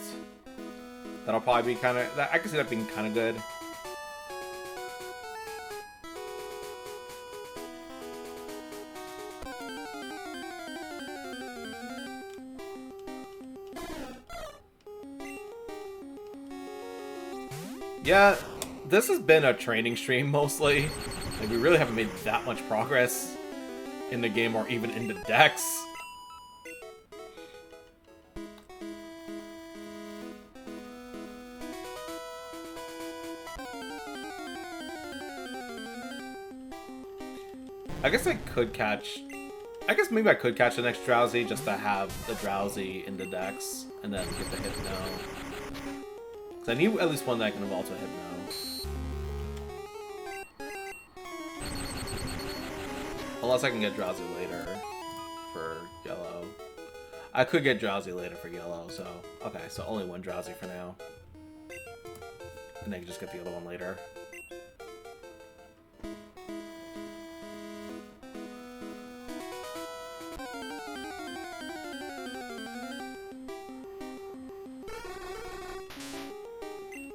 that'll probably be kind of... I can see that being kind of good. Yeah, this has been a training stream, mostly. Like, we really haven't made that much progress in the game, or even in the Dex. I guess I could catch... I guess maybe I could catch the next Drowsy just to have the Drowsy in the Dex, and then get the Hypno. Because I need at least one that I can evolve to a Hypno. Unless I can get Drowsy later for Yellow. I could get Drowsy later for Yellow, so... Okay, so only one Drowsy for now. And then just get the other one later.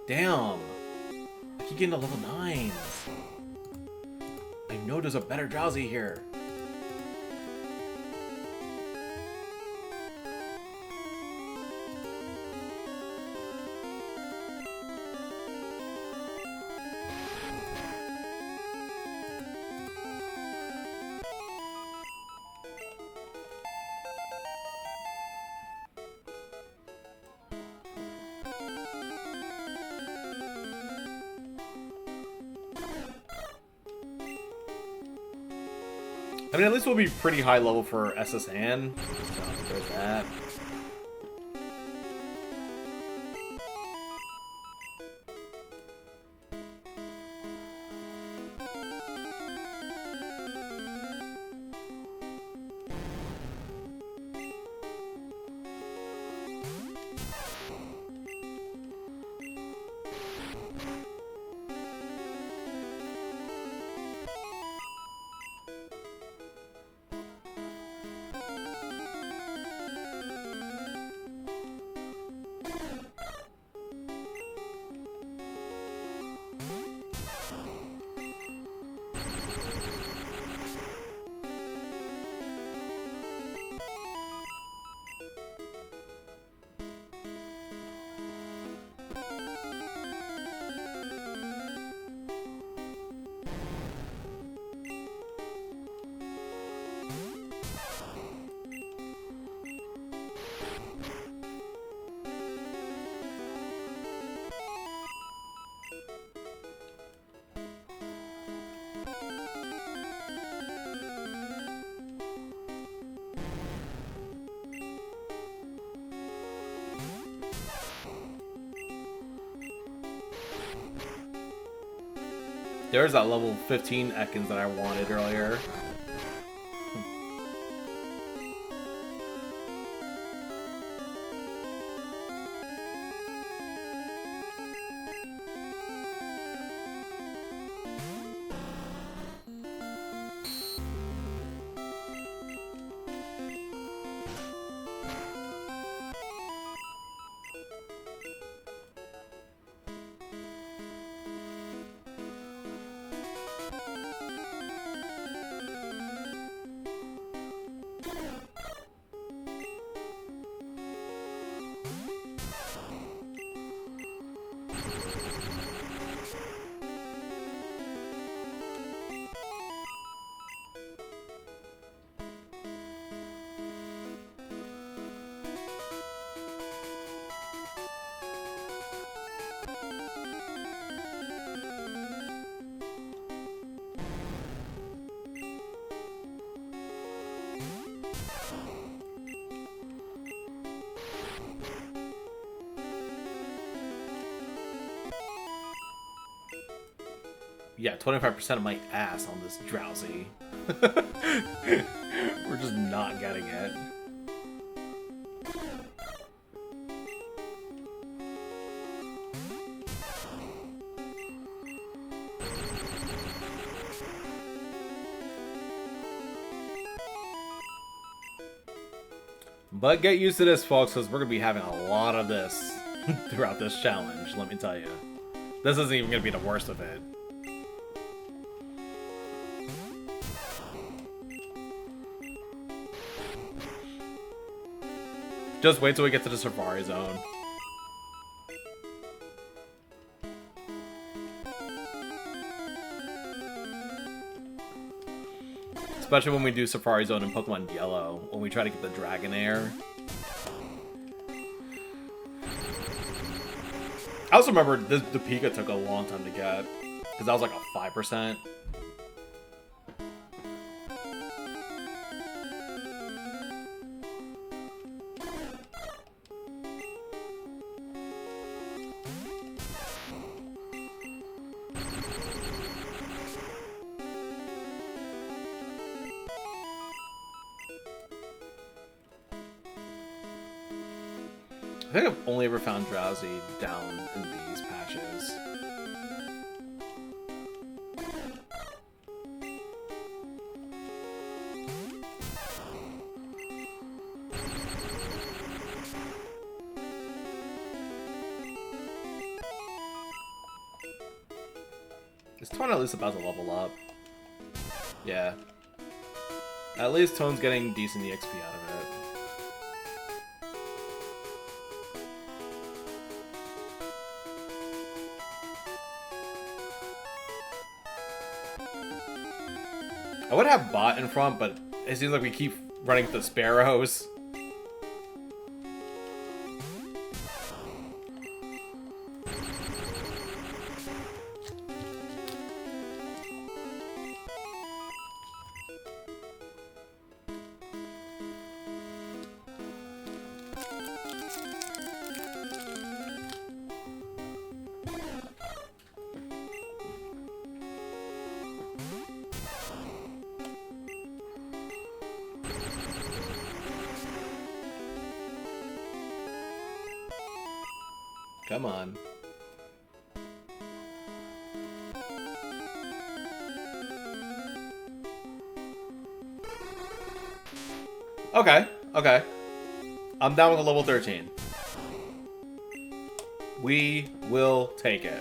Damn! I keep getting to level 9s. I know there's a better Drowsy here. I mean, at least we'll be pretty high level for SSN. So there's that. There's that level 15 Ekans that I wanted earlier. Yeah, 25% of my ass on this Drowsy. We're just not getting it. But get used to this, folks, because we're going to be having a lot of this throughout this challenge, let me tell you. This isn't even going to be the worst of it. Just wait till we get to the Safari Zone. Especially when we do Safari Zone in Pokemon Yellow, when we try to get the Dragonair. I also remember the Pika took a long time to get, because that was like a 5%. I think I've only ever found Drowsy down in these patches. Is Tone at least about to level up? Yeah. At least Tone's getting decent EXP out of it. I would have Bot in front, but it seems like we keep running the Sparrows. Come on. Okay, okay. I'm down with a level 13. We will take it.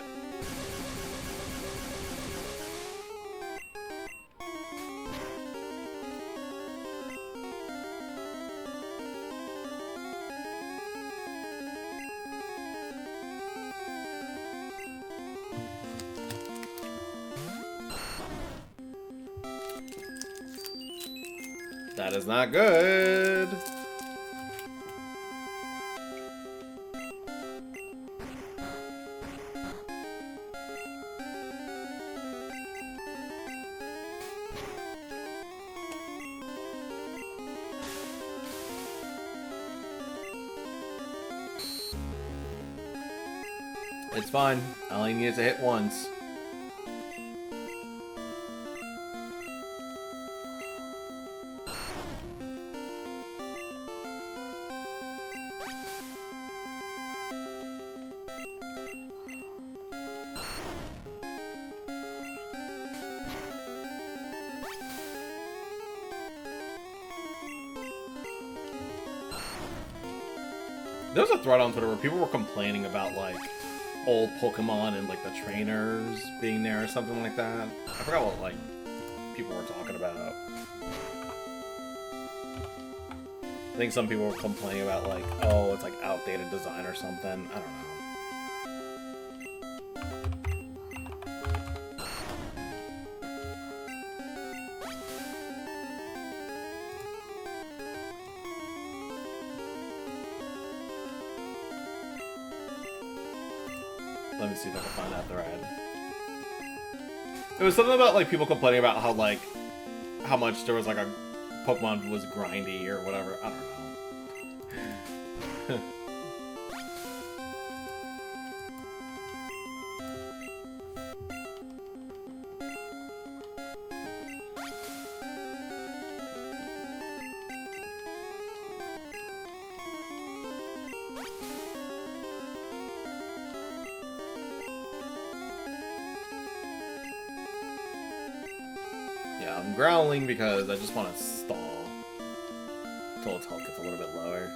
That is not good. It's fine. I only need it to hit once. There was a thread on Twitter where people were complaining about, like, old Pokemon and, like, the trainers being there or something like that. I forgot what, like, people were talking about. I think some people were complaining about, like, oh, it's, like, outdated design or something. I don't know. Let me see if I can find that thread. It was something about, like, people complaining about how, like, how much there was, like, a Pokemon was grindy or whatever. I don't know. Yeah, I'm growling because I just want to stall. Till its health gets a little bit lower.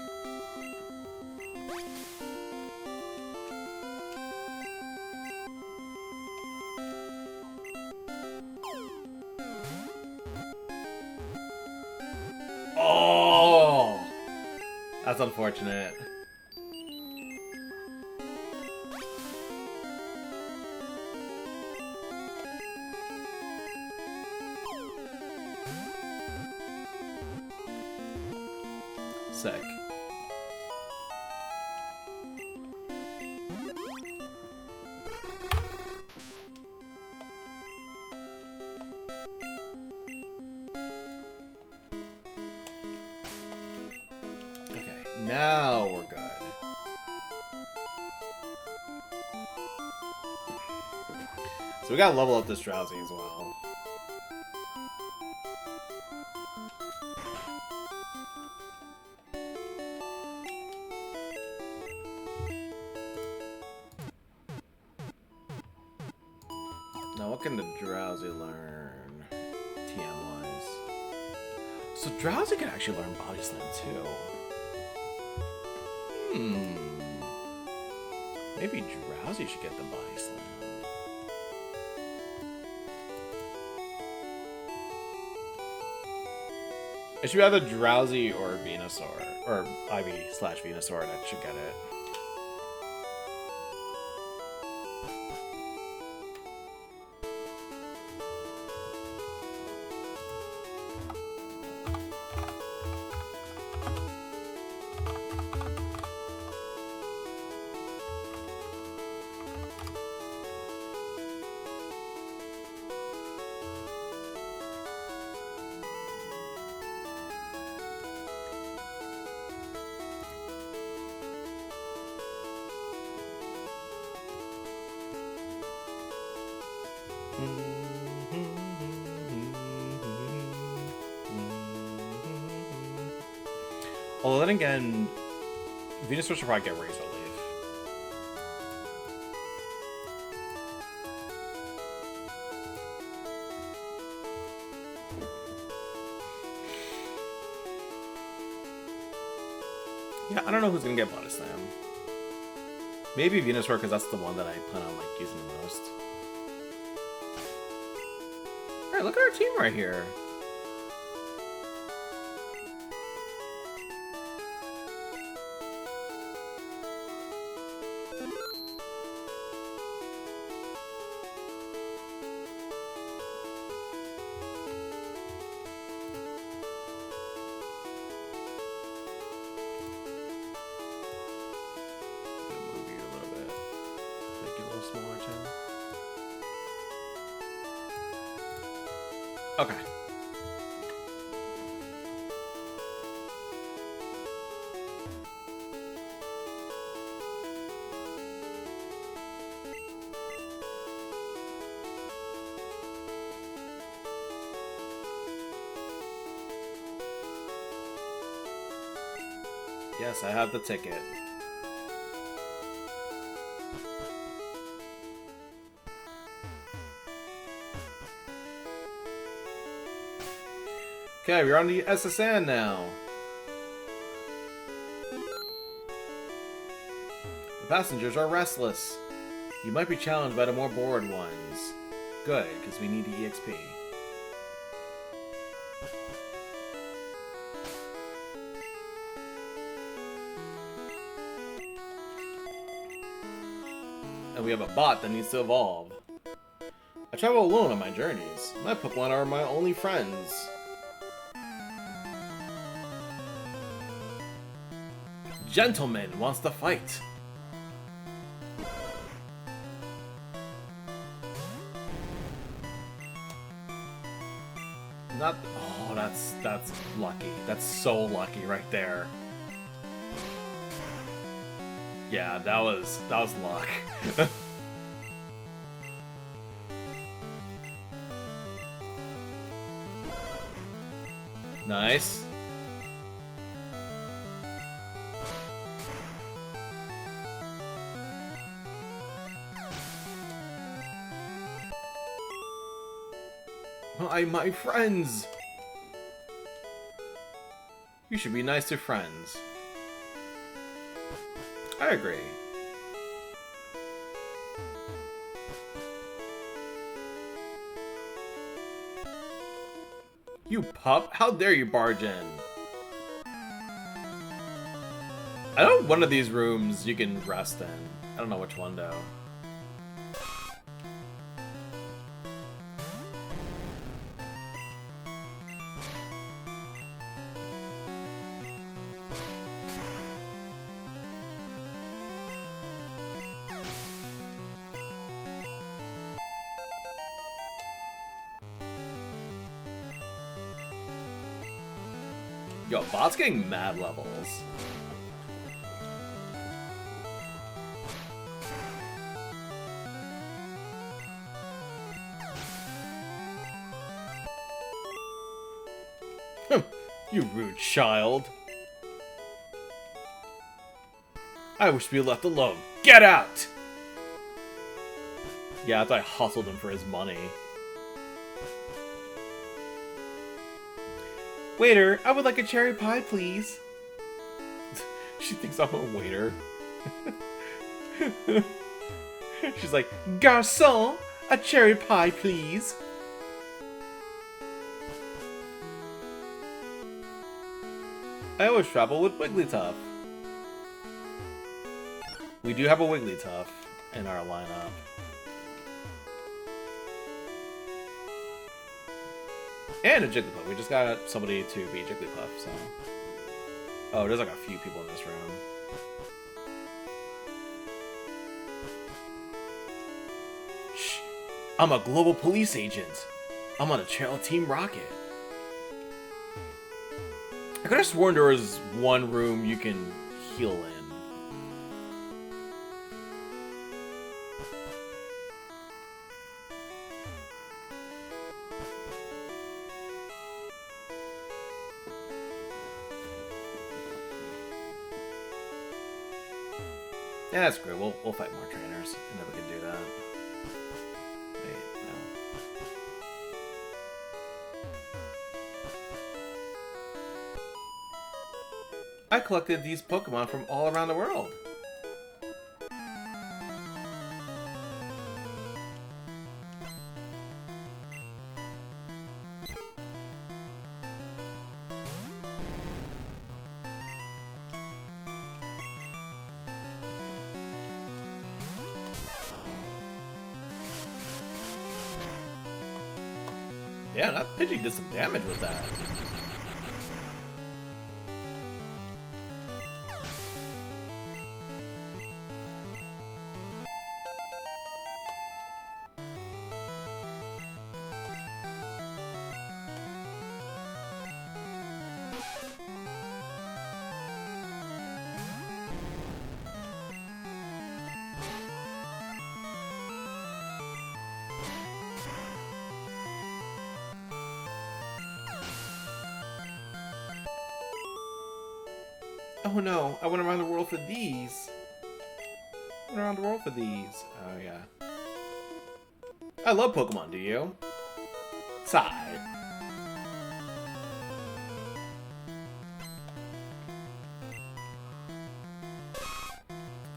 Oh! That's unfortunate. Sick. Okay, now we're good. So we gotta level up this Drowsy as well. Now, what can the Drowsy learn, TM-wise? So Drowsy can actually learn Body Slam, too. Maybe Drowsy should get the Body Slam. It should be either Drowsy or Venusaur, or Ivy/Venusaur that should get it. Although then again, Venusaur should probably get Razor Leaf. Yeah, I don't know who's gonna get Body Slam. Maybe Venusaur, because that's the one that I plan on like using the most. Alright, look at our team right here. Okay. Yes, I have the ticket. Okay, we're on the SSN now. The passengers are restless. You might be challenged by the more bored ones. Good, because we need the EXP. And we have a bot that needs to evolve. I travel alone on my journeys. My Pokemon are my only friends. Gentleman wants to fight. Not. Oh, that's lucky. That's so lucky right there. Yeah, that was luck. Nice. My friends. You should be nice to friends. I agree. You pup! How dare you barge in? I know one of these rooms you can rest in. I don't know which one though. Yo, bot's getting mad levels. You rude child. I wish to be left alone. Get out! Yeah, I thought I hustled him for his money. Waiter, I would like a cherry pie, please. She thinks I'm a waiter. She's like, Garçon, a cherry pie, please. I always travel with Wigglytuff. We do have a Wigglytuff in our lineup. And a Jigglypuff. We just got somebody to be Jigglypuff, so... Oh, there's like a few people in this room. Shh! I'm a global police agent. I'm on a trail of Team Rocket. I could have sworn there was one room you can heal in. Yeah, that's great. We'll fight more trainers, and then we can do that. Wait, no. I collected these Pokemon from all around the world. Yeah, that Pidgey did some damage with that. Oh no, I went around the world for these. I went around the world for these. Oh yeah. I love Pokemon, do you? Sigh.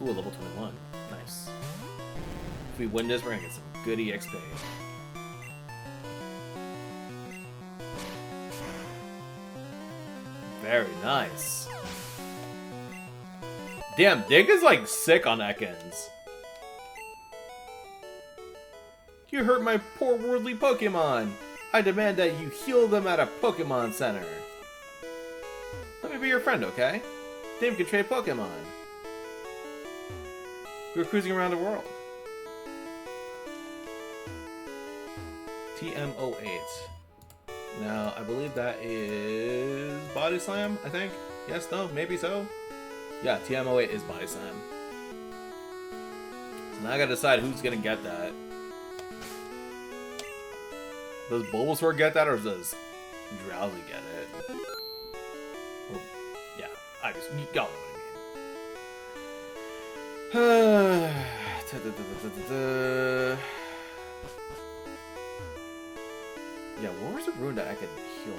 Ooh, level 21. Nice. If we win this, we're gonna get some good EXP. Very nice. Damn, Dig is like sick on Ekans. You hurt my poor worldly Pokemon. I demand that you heal them at a Pokemon Center. Let me be your friend, okay? Then we can trade Pokemon. We're cruising around the world. TM08. Now, I believe that is Body Slam, I think? Yes, no, maybe so? Yeah, TM08 is Body Slam. So now I gotta decide who's gonna get that. Does Bulbasaur get that, or does Drowsy get it? Well, yeah, I just, y'all know what I mean. Yeah, where was the rune that I could heal in?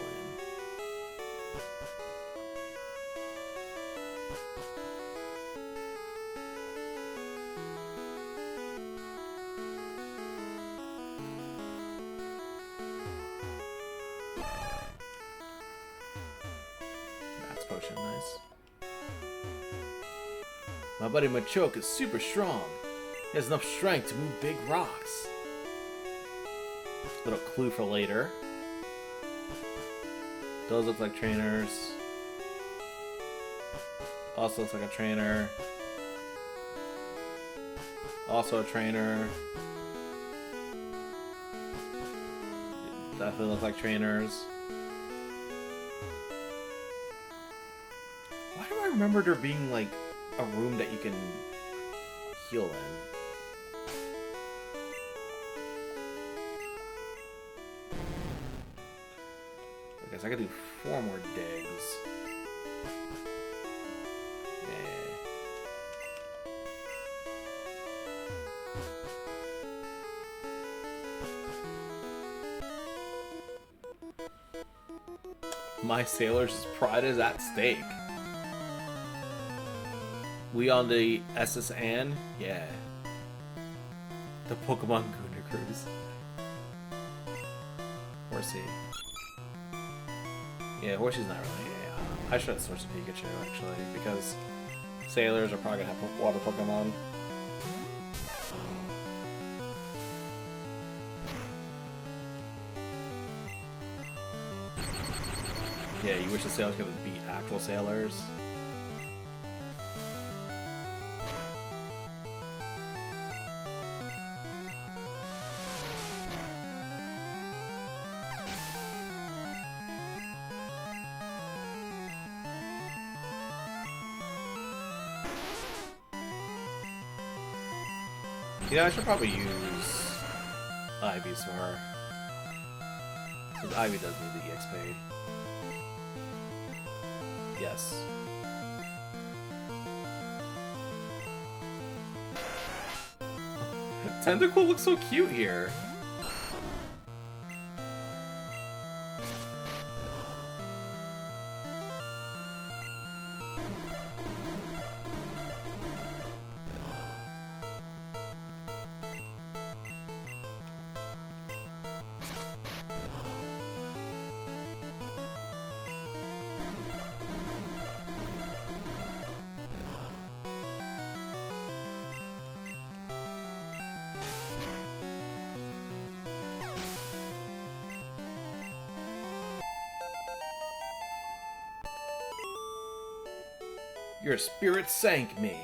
Dex potion, nice. My buddy Machoke is super strong. He has enough strength to move big rocks. Little clue for later. Those look like trainers. Also looks like a trainer. Also a trainer. Definitely look like trainers. Why do I remember there being like a room that you can heal in? I guess I could do 4 more digs. My sailor's pride is at stake. We on the SS Anne? Yeah. The Pokemon Guna Cruise. Horsey. Yeah, Horsey's not really. Yeah. I should have switched to Pikachu, actually, because sailors are probably gonna have water Pokemon. Yeah, you wish the sailors could beat actual sailors. Yeah, I should probably use Ivy's for her. Because Ivy does need the EXP. Yes. Tentacle looks so cute here. Your spirit sank me.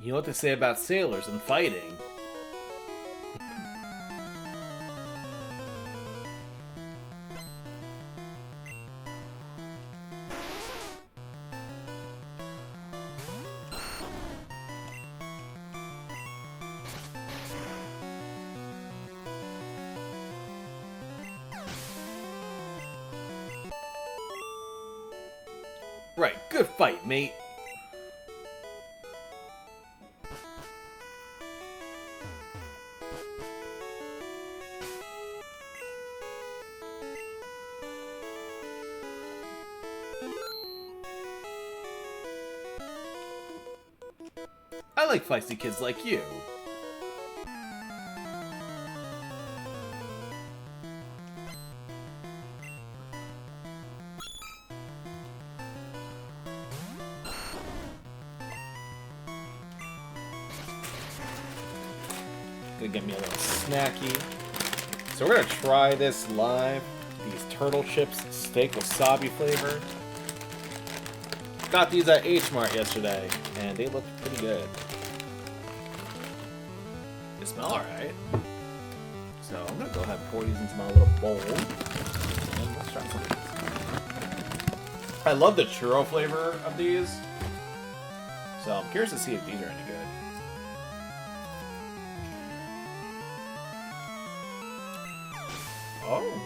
You know what they say about sailors and fighting. Right, good fight, mate. I like feisty kids like you. Gonna get me a little snacky. So we're gonna try this live. These turtle chips, steak wasabi flavor. Got these at H Mart yesterday, and they look pretty good. They smell alright. So I'm gonna go ahead and pour these into my little bowl. And let's try some of these. I love the churro flavor of these. So I'm curious to see if these are any good. Oh.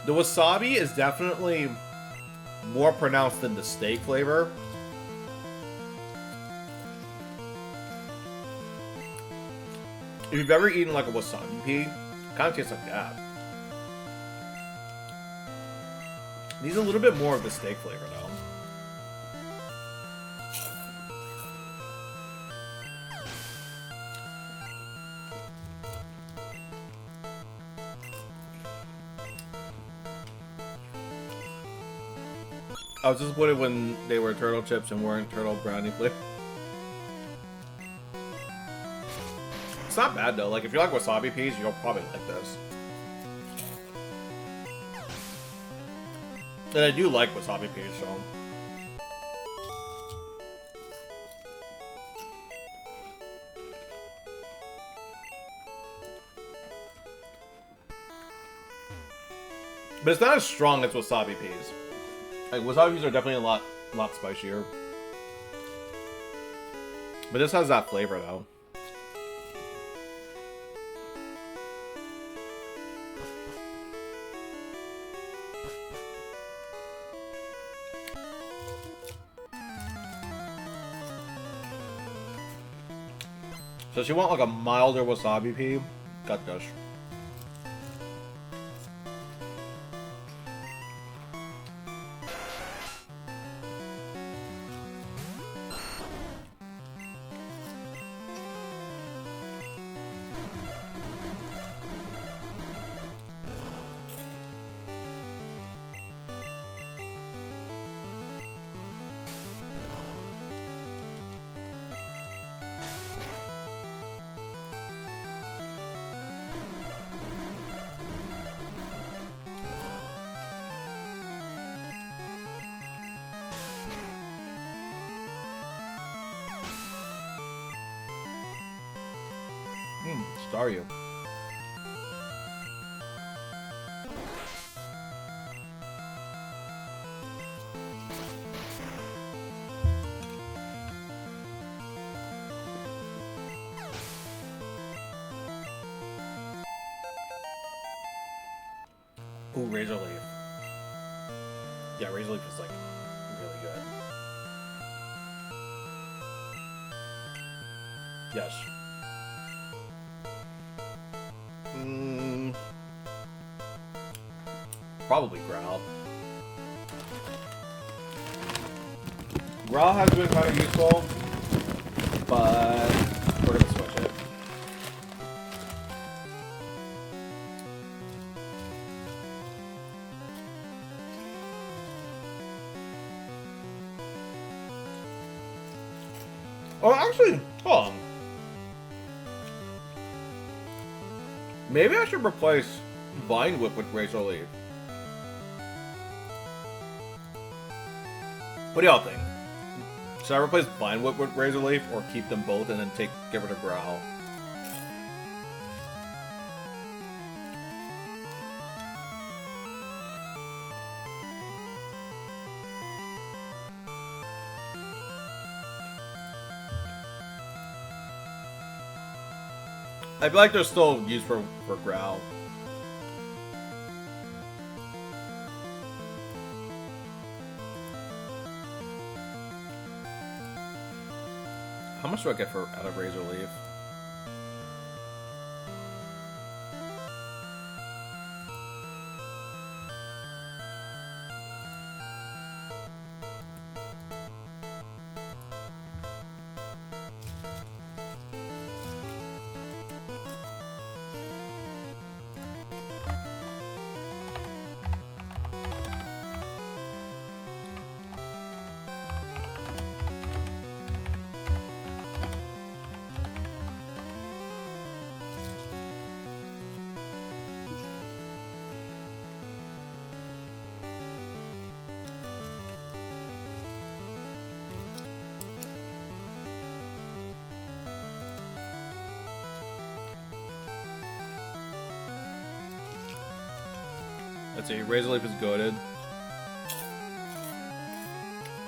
The wasabi is definitely more pronounced than the steak flavor. If you've ever eaten like a wasabi pea, it kind of tastes like that. Needs a little bit more of the steak flavor though. I was disappointed when they were turtle chips and weren't turtle brownie flavor. It's not bad though. Like if you like wasabi peas, you'll probably like this. And I do like wasabi peas, so. But it's not as strong as wasabi peas. Like wasabi peas are definitely a lot spicier. But this has that flavor though. So if you want like a milder wasabi pea, got this. Star you. Ooh, Razor Leaf. Yeah, Razor Leaf is like really good. Yes. Probably Growl. Growl has been kind of useful, but we're gonna switch it. Oh, actually, hold on. Maybe I should replace Vine Whip with Razor Leaf. What do y'all think? Should I replace Vine Whip with Razor Leaf or keep them both and then get rid of Growl? I feel like they're still used for Growl. How much do I get out of Razor Leaf? Let's see, Razor Leaf is goated.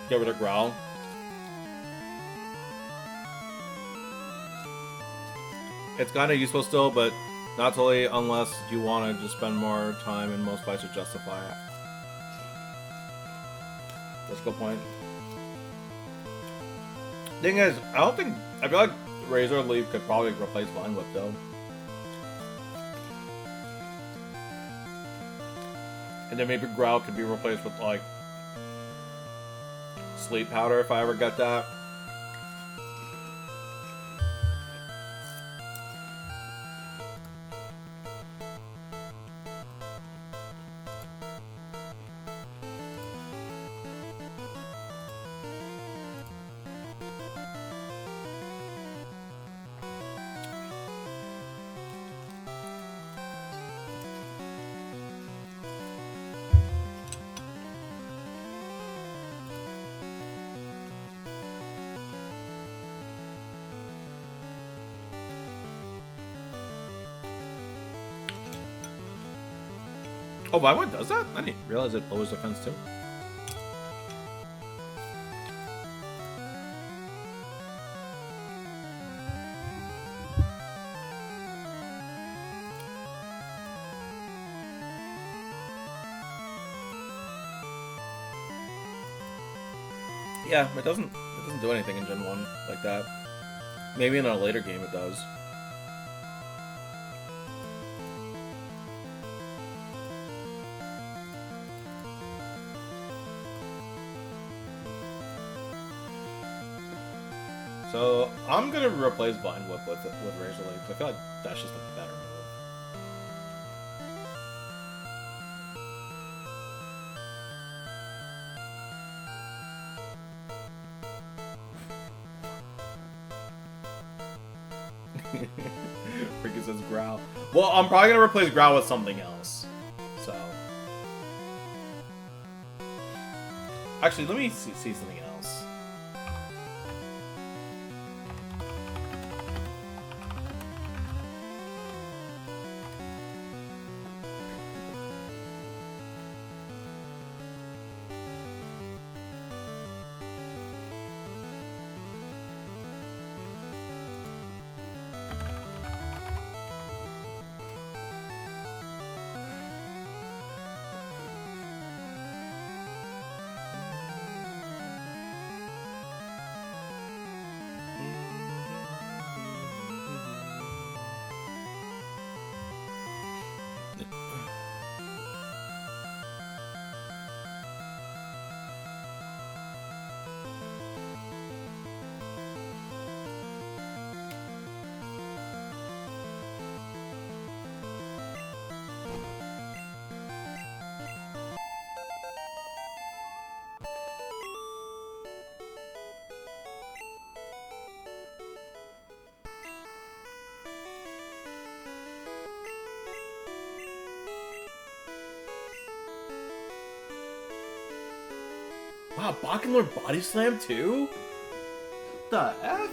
Get rid of Growl. It's kind of useful still, but not totally unless you want to just spend more time in most fights to justify it. That's a good point. Thing is, I feel like Razor Leaf could probably replace Vine Whip though. And then maybe Growl could be replaced with like Sleep Powder if I ever get that. Oh, Vine does that? I didn't realize it lowers defense too. Yeah, it doesn't do anything in Gen 1 like that. Maybe in a later game it does. So I'm gonna replace Vine Whip with Razor Leaf. I feel like that's just a better move. Freaking says Growl. Well, I'm probably gonna replace Growl with something else. So actually, let me see something else. Wow, Bach can learn Body Slam too? What the F?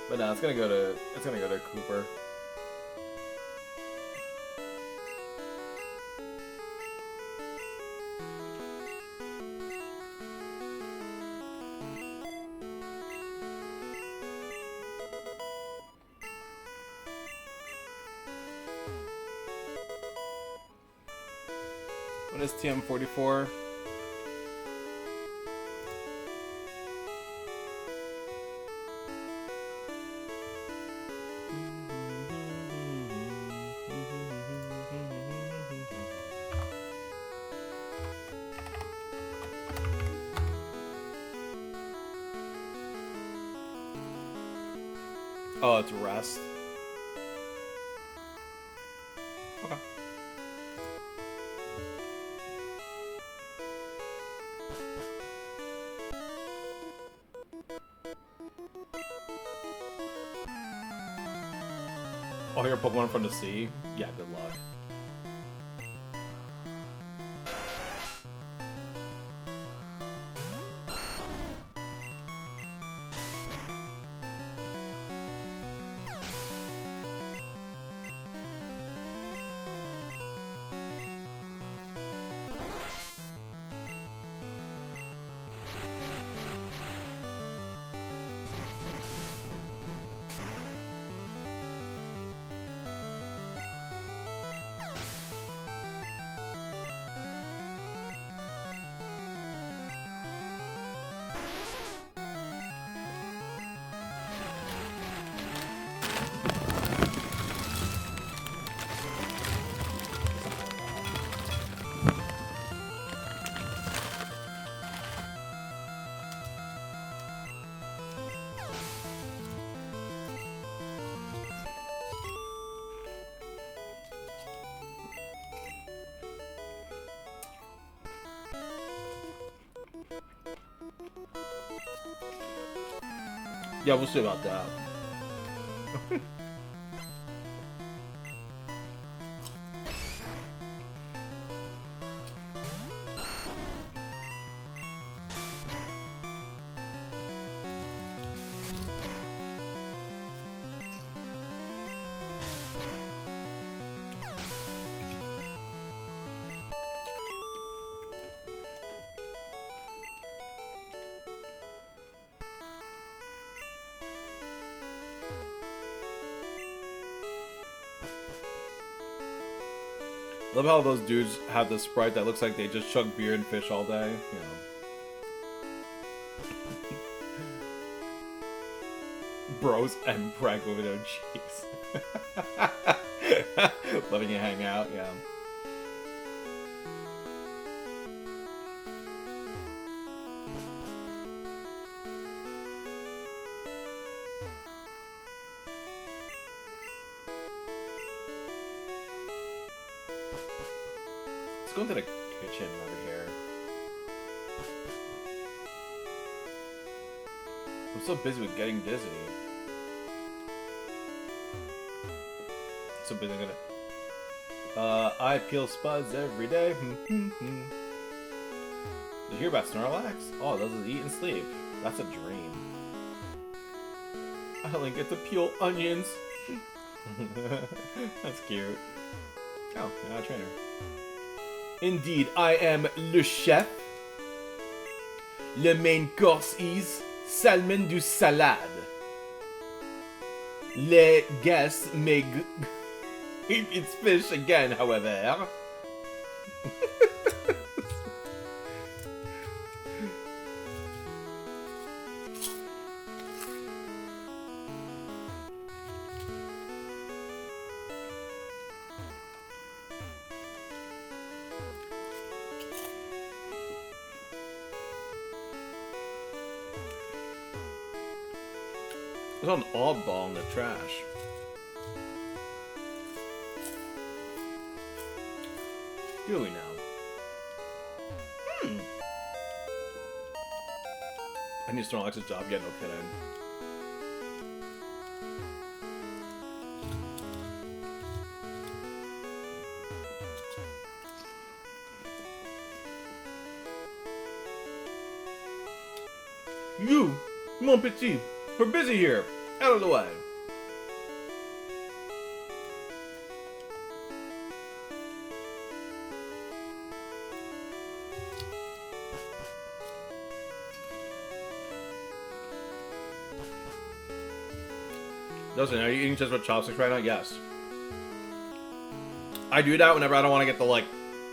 But no, it's gonna go to Cooper. What is TM44? Oh, it's Rest. Okay. Oh, you're Pokemon from the sea? Yeah, good luck. Yeah, we'll see about that. Love how those dudes have the sprite that looks like they just chug beer and fish all day, you know. Bros and brag over their cheeks. Letting you hang out, yeah. Let's go into the kitchen over here. I'm so busy with getting dizzy. So busy, I'm gonna... I peel spuds every day. Did you hear about Snorlax? Oh, those is eat and sleep. That's a dream. I only get to peel onions. That's cute. Oh, you're not a trainer. Indeed, I am le chef. Le main course is salmon du salade. Les guests may eat its fish again, however. There's an oddball in the trash. Do we now? I need to start Alexa's job. Yeah, no kidding. You, mon petit, we're busy here. Out of the way. Dustin, are you eating just with chopsticks right now? Yes. I do that whenever I don't want to get the, like,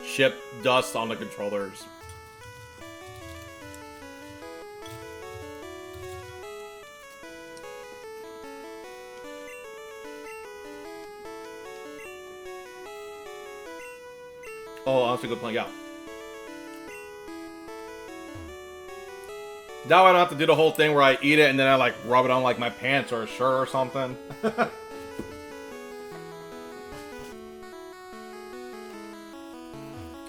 chip dust on the controllers. Oh, honestly, good plan, yeah. Now I don't have to do the whole thing where I eat it and then I, like, rub it on, like, my pants or a shirt or something.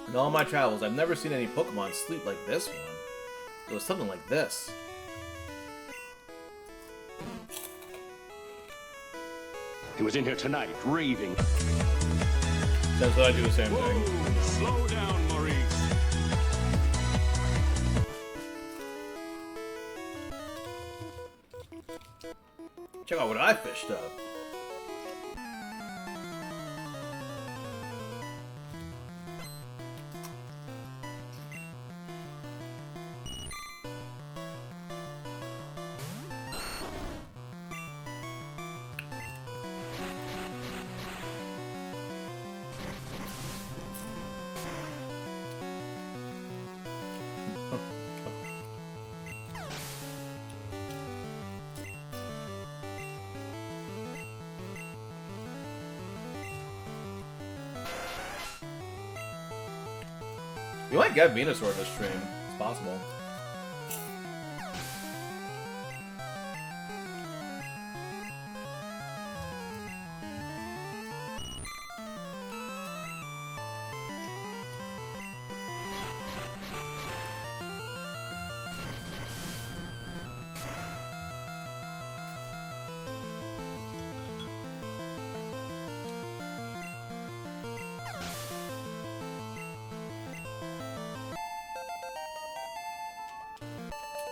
In all my travels, I've never seen any Pokemon sleep like this one. It was something like this. He was in here tonight, raving. That's what I do the same thing. Slow down, Maurice. Check out what I fished up. You might get Venusaur this stream. It's possible.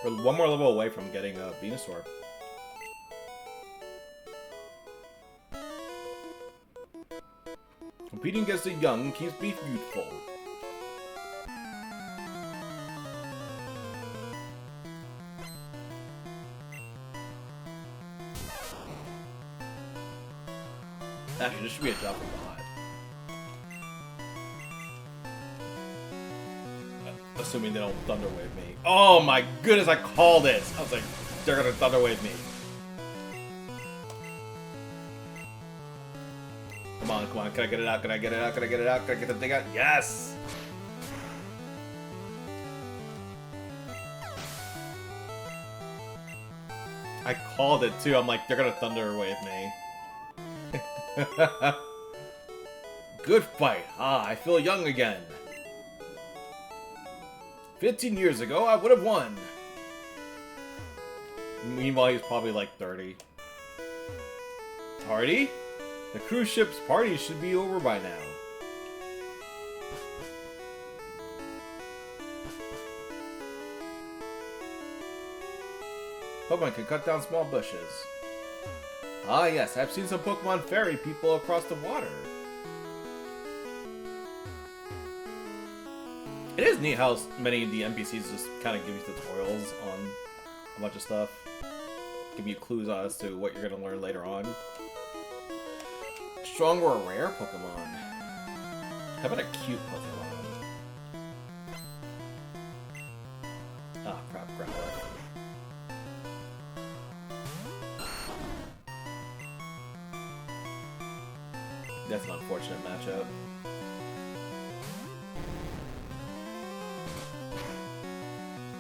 We're one more level away from getting a Venusaur. Competing against the young keeps beef youthful. Actually, this should be a job for bot. Assuming they don't Thunder Wave me. Oh my goodness, I called it! I was like, they're gonna Thunder Wave me. Come on, come on, can I get it out? Can I get it out? Can I get it out? Can I get the thing out? Yes! I called it too. I'm like, they're gonna Thunder Wave me. Good fight. Ah, I feel young again. 15 years ago, I would have won. Meanwhile, he's probably like 30. Party? The cruise ship's party should be over by now. Pokemon can cut down small bushes. Ah yes, I've seen some Pokemon ferry people across the water. It is neat how many of the NPCs just kind of give you tutorials on a bunch of stuff. Give you clues as to what you're going to learn later on. Strong or rare Pokemon? How about a cute Pokemon? Ah, crap, Growlithe. That's an unfortunate matchup.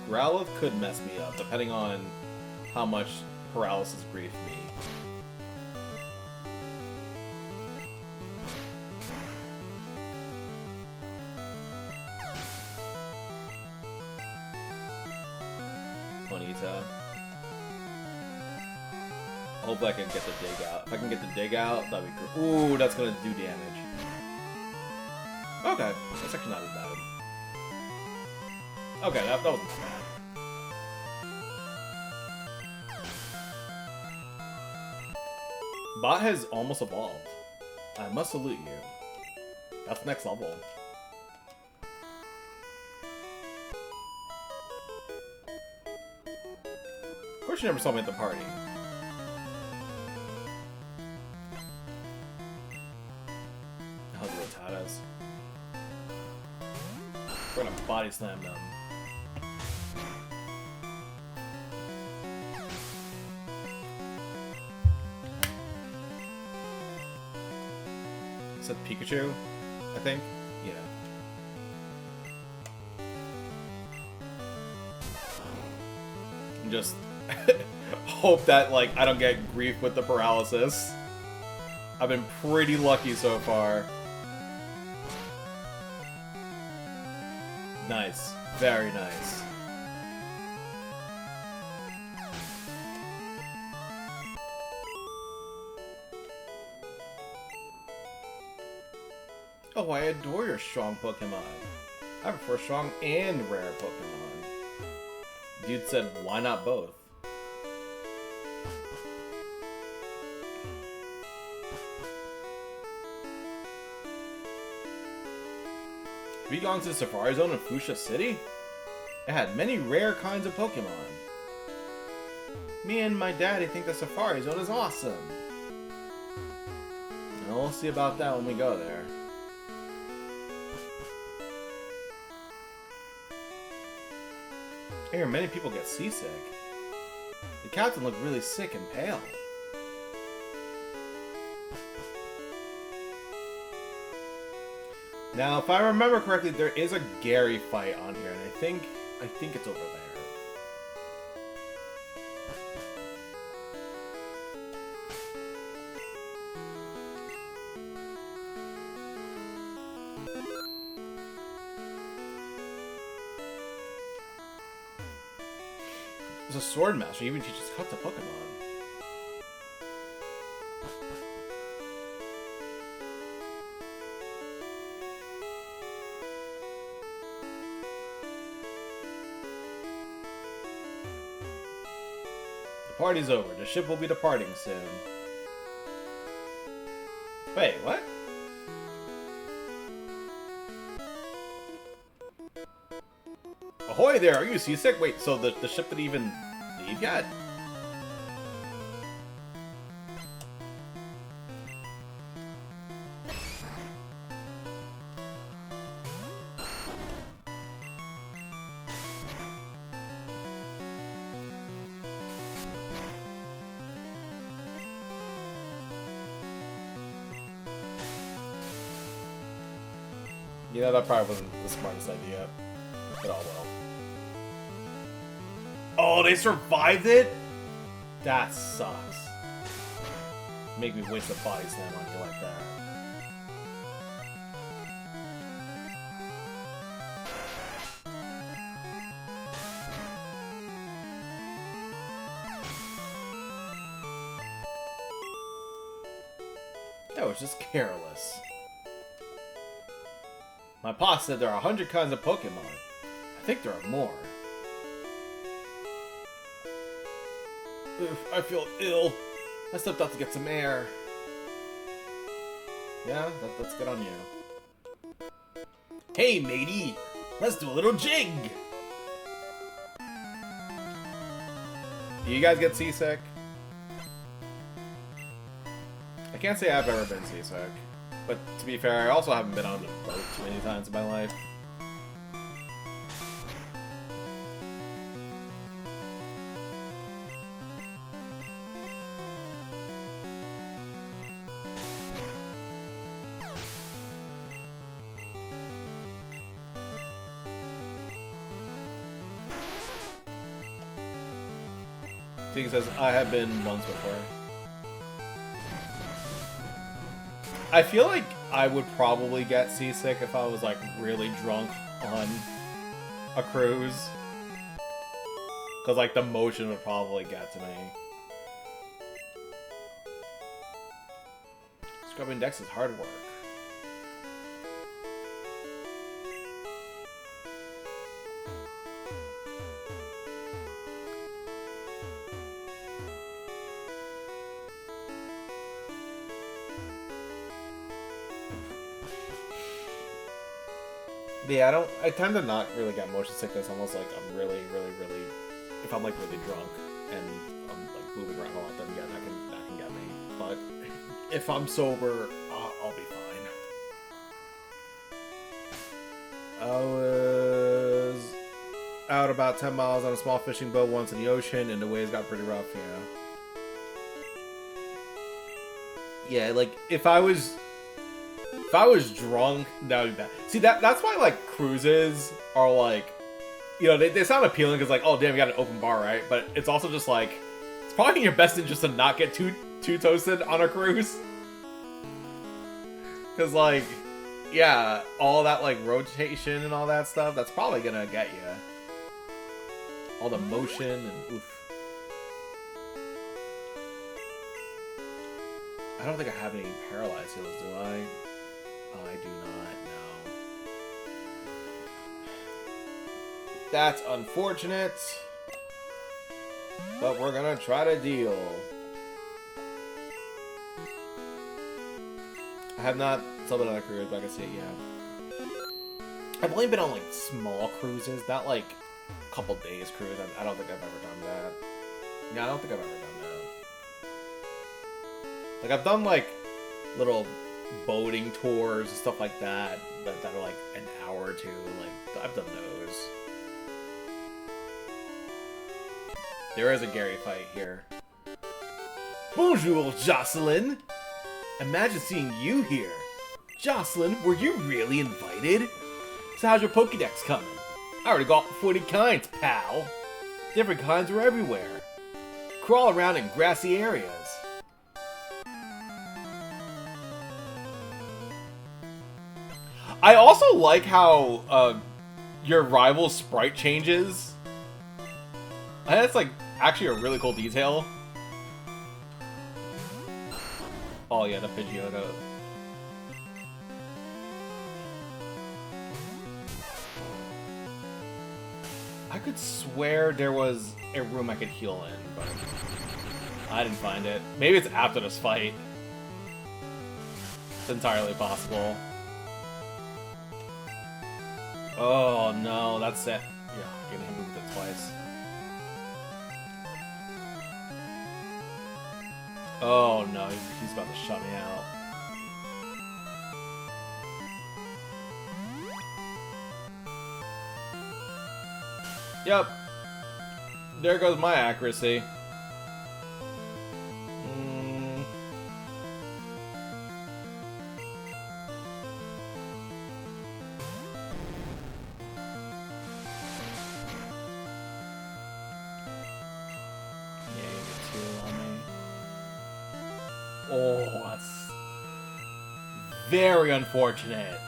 Growlithe could mess me up, depending on how much paralysis grief me. Ponyta. Hopefully I can get the dig out. If I can get the dig out, that'd be great. Ooh, that's gonna do damage. Okay, that's actually not as bad. Okay, that wasn't bad. Bot has almost evolved. I must salute you. That's next level. Of course you never saw me at the party. Oh, the Rattatas. We're gonna body slam them. Is that Pikachu? I think? Yeah. And just hope that, like, I don't get grief with the paralysis. I've been pretty lucky so far. Nice. Very nice. Oh, I adore your strong Pokemon. I prefer strong and rare Pokemon. Dude said, why not both? Have you gone to the Safari Zone in Fuchsia City? It had many rare kinds of Pokemon. Me and my daddy think the Safari Zone is awesome. And we'll see about that when we go there. I hear many people get seasick. The captain looked really sick and pale. Now, if I remember correctly, there is a Gary fight on here, and I think it's over there. There's a sword master, he even teaches cut to Pokemon. Party's over. The ship will be departing soon. Wait, what? Ahoy there! Are you seasick? Wait, so the ship didn't even leave yet? You know, that probably wasn't the smartest idea. But oh well. Oh, they survived it? That sucks. Make me waste a body slam on you like that. That was just careless. My pa said there are 100 kinds of Pokemon. I think there are more. Oof, I feel ill. I stepped out to get some air. Yeah, that's good on you. Hey, matey! Let's do a little jig! Do you guys get seasick? I can't say I've ever been seasick. But to be fair, I also haven't been on a boat too many times in my life. Tegan says, I have been once before. I feel like I would probably get seasick if I was like really drunk on a cruise. Cause like the motion would probably get to me. Scrubbing decks is hard work. Yeah, I tend to not really get motion sickness unless like I'm really, if I'm like really drunk and I'm like moving around a lot, then yeah, that can get me. But if I'm sober, I'll be fine. I was out about 10 miles on a small fishing boat once in the ocean, and the waves got pretty rough, yeah. Yeah, like if I was drunk, that would be bad. See, that's why, like, cruises are, like, you know, they sound appealing because, like, oh, damn, you got an open bar, right? But it's also just, like, it's probably in your best interest to not get too toasted on a cruise. Because, like, yeah, all that, like, rotation and all that stuff, that's probably gonna get you. All the motion and oof. I don't think I have any paralyzed heals, do I? I do not know. That's unfortunate. But we're gonna try to deal. I have not sailed on a cruise, but I can see it, yeah. I've only been on like small cruises, not like a couple days cruise. I don't think I've ever done that. Yeah, I don't think I've ever done that. Like I've done like little boating tours and stuff like that are like an hour or two. Like I've done those. There is a Gary fight here. Bonjour, Jocelyn. Imagine seeing you here. Jocelyn, were you really invited? So how's your Pokédex coming? I already got 40 kinds, pal. Different kinds are everywhere. Crawl around in grassy areas. I also like how your rival's sprite changes. I think that's like actually a really cool detail. Oh yeah, the Pidgeotto. I could swear there was a room I could heal in, but I didn't find it. Maybe it's after this fight. It's entirely possible. Oh no, that's it. Yeah, you're gonna hit me with it twice. Oh no, he's about to shut me out. Yep. There goes my accuracy. Oh, that's very unfortunate.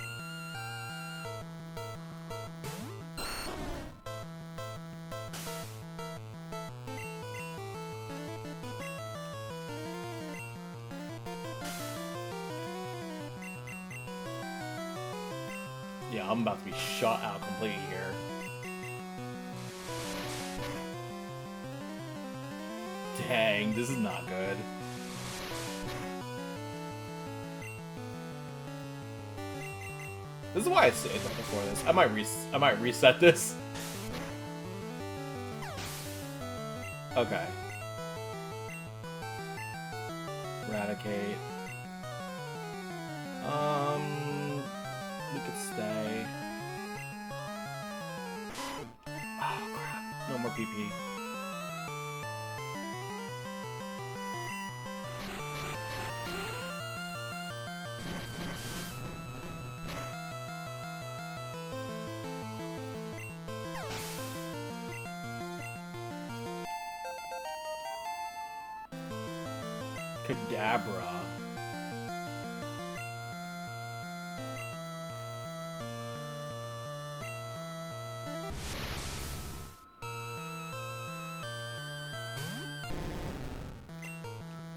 Yeah, I'm about to be shot out completely here. Dang, this is not good. This is why I saved it before this. I might reset this. Okay. Eradicate. We could stay. Oh crap! No more PP. Kadabra.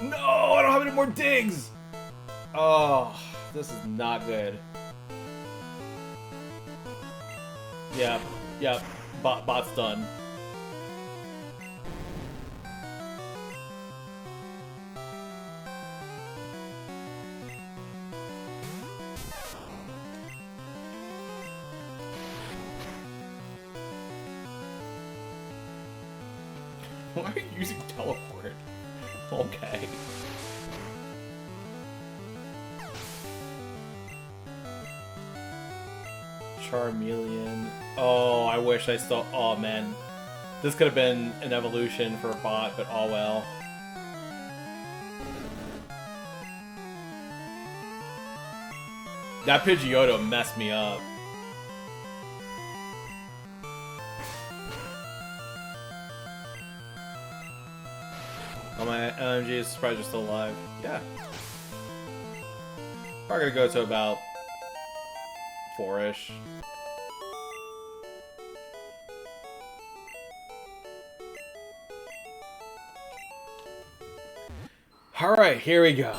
No, I don't have any more digs. Oh, this is not good. Yep. Bot's done. Why are you using teleport? Okay. Charmeleon. Oh, I wish I still... Oh, man. This could have been an evolution for a bot, but oh well. That Pidgeotto messed me up. Oh, my MG is surprised you're still alive. Yeah. Probably gonna go to about 4-ish. Alright, here we go.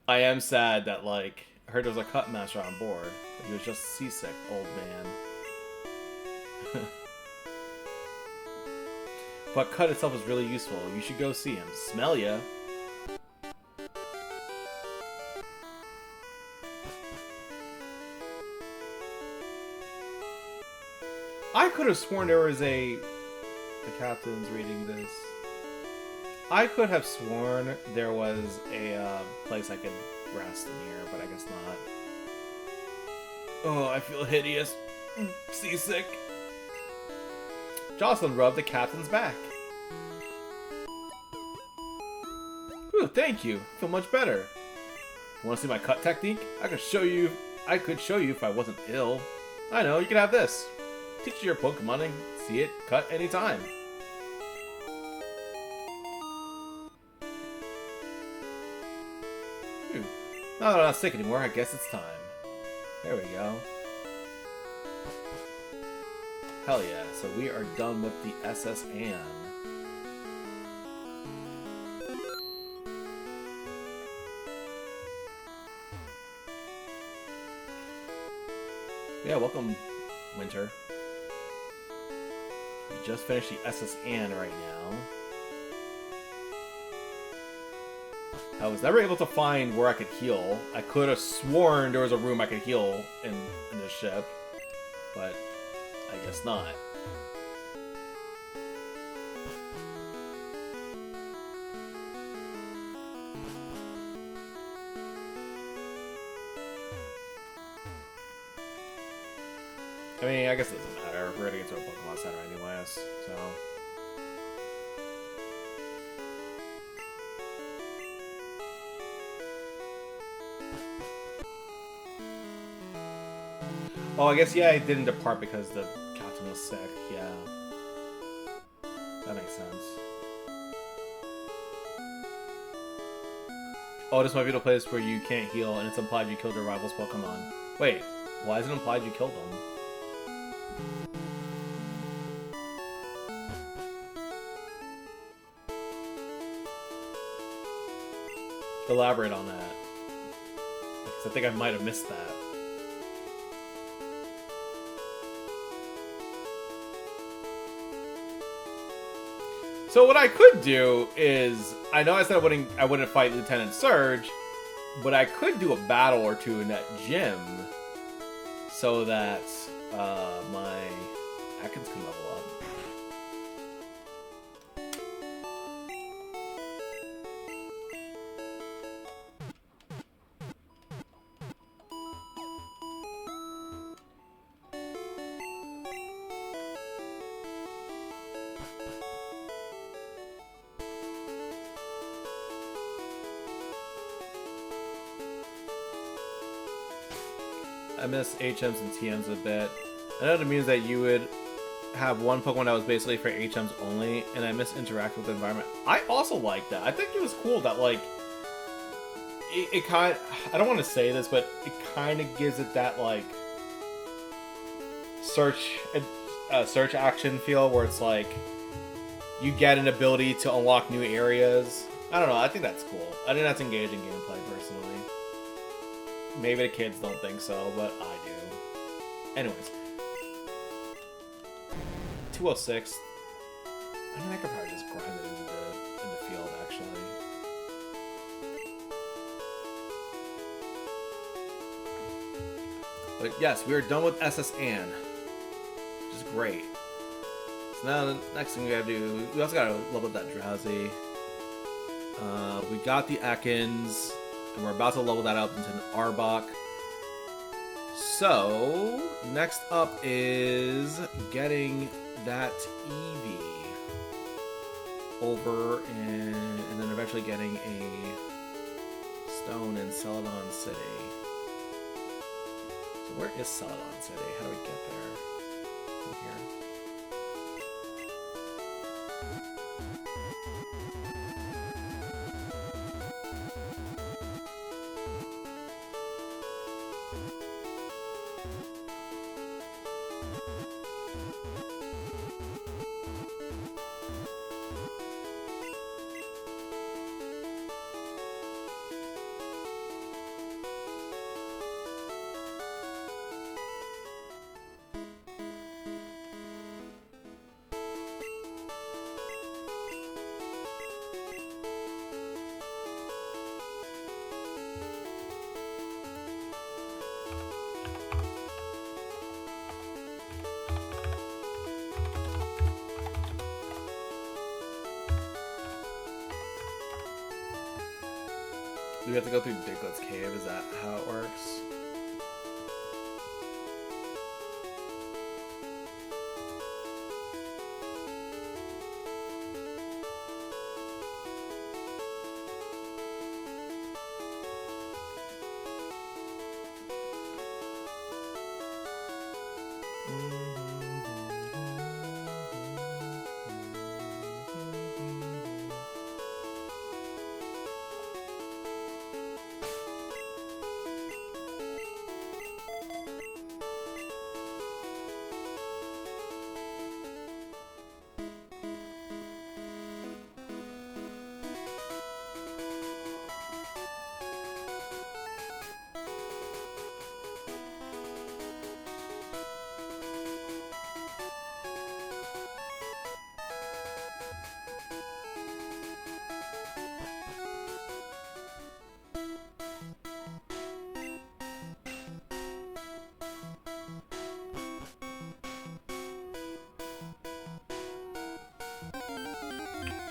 I am sad that, like, I heard there was a cut master on board, but he was just seasick, old man. But cut itself is really useful. You should go see him. Smell ya. I could have sworn there was a... The captain's reading this. I could have sworn there was a place I could rest in here, but I guess not. Oh, I feel hideous. Seasick. Jocelyn rubbed the captain's back. Ooh, thank you. I feel much better. Want to see my cut technique? I could show you if I wasn't ill. I know, you can have this. Teach your Pokemon and see it cut anytime. Now that I'm not sick anymore, I guess it's time. There we go. Hell yeah, so we are done with the SS Anne. Yeah, welcome, Winter. We just finished the SS Anne right now. I was never able to find where I could heal. I could have sworn there was a room I could heal in the ship, but I guess not. I mean, I guess it doesn't matter. We're gonna get to a Pokemon Center anyways, so... Oh, I guess, yeah, I didn't depart because the captain was sick, yeah. That makes sense. Oh, this might be the place where you can't heal and it's implied you killed your rival's Pokemon. Wait, why is it implied you killed them? Elaborate on that. Because I think I might have missed that. So what I could do is, I know I said I wouldn't fight Lieutenant Surge, but I could do a battle or two in that gym so that my Ekans can level up. I miss HMs and TMs a bit. I know it means that you would have one Pokemon that was basically for HMs only, and I miss interacting with the environment. I also like that. I think it was cool that, like, it kind of, I don't want to say this, but it kind of gives it that, like, search action feel where it's like, you get an ability to unlock new areas. I don't know, I think that's cool. I think that's engaging gameplay, personally. Maybe the kids don't think so, but I do. Anyways. 206. I mean, I could probably just grind it in the field, actually. But yes, we are done with SS Anne. Which is great. So now the next thing we gotta do, we also gotta level up that Drowsy. We got the Ekans. And we're about to level that up into an Arbok. So, next up is getting that Eevee over and then eventually getting a stone in Celadon City. So where is Celadon City? How do we get there? From here. Do we have to go through Diglett's Cave? Is that how it works?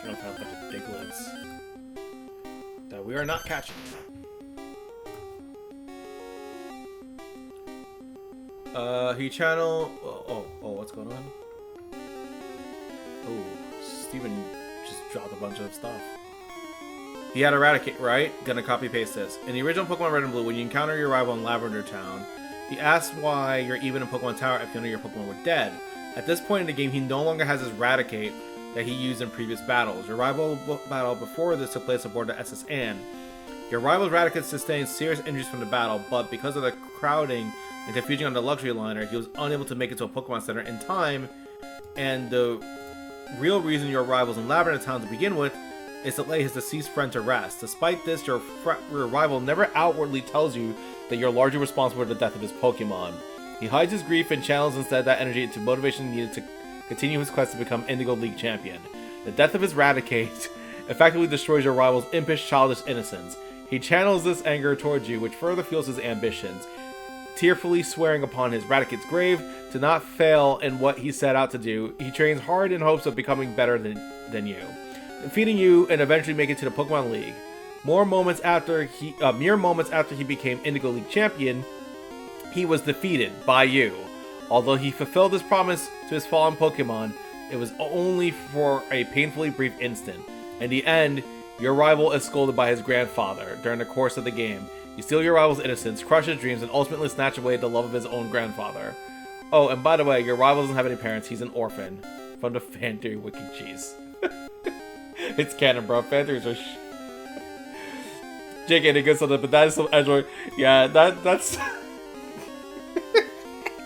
We're gonna find a bunch of Diglets that we are not catching yet. He channel. Oh, what's going on? Oh, Steven just dropped a bunch of stuff. He had Eradicate, right? Gonna copy paste this. In the original Pokemon Red and Blue, when you encounter your rival in Lavender Town, he asks why you're even in Pokemon Tower if none of your Pokemon were dead. At this point in the game, he no longer has his Eradicate that he used in previous battles. Your rival battle before this took place aboard the SS Anne. Your rival's Eradicate sustained serious injuries from the battle, but because of the crowding and confusion on the luxury liner, he was unable to make it to a Pokemon Center in time, and the real reason your rival's in Lavender Town to begin with is to lay his deceased friend to rest. Despite this, your rival never outwardly tells you that you're largely responsible for the death of his Pokemon. He hides his grief and channels instead that energy into motivation needed to continue his quest to become Indigo League champion. The death of his Eradicate effectively destroys your rival's impish, childish innocence. He channels this anger towards you, which further fuels his ambitions, tearfully swearing upon his Eradicate's grave to not fail in what he set out to do. He trains hard in hopes of becoming better than you, defeating you and eventually make it to the Pokemon League. Mere moments after he became Indigo League champion, he was defeated by you. Although he fulfilled his promise to his fallen Pokemon, it was only for a painfully brief instant. In the end, your rival is scolded by his grandfather during the course of the game. You steal your rival's innocence, crush his dreams, and ultimately snatch away the love of his own grandfather. Oh, and by the way, your rival doesn't have any parents. He's an orphan. From the fan theory wiki cheese. It's canon, bro. Fan theories are JK did good something, but that is some edgelord. Yeah, that's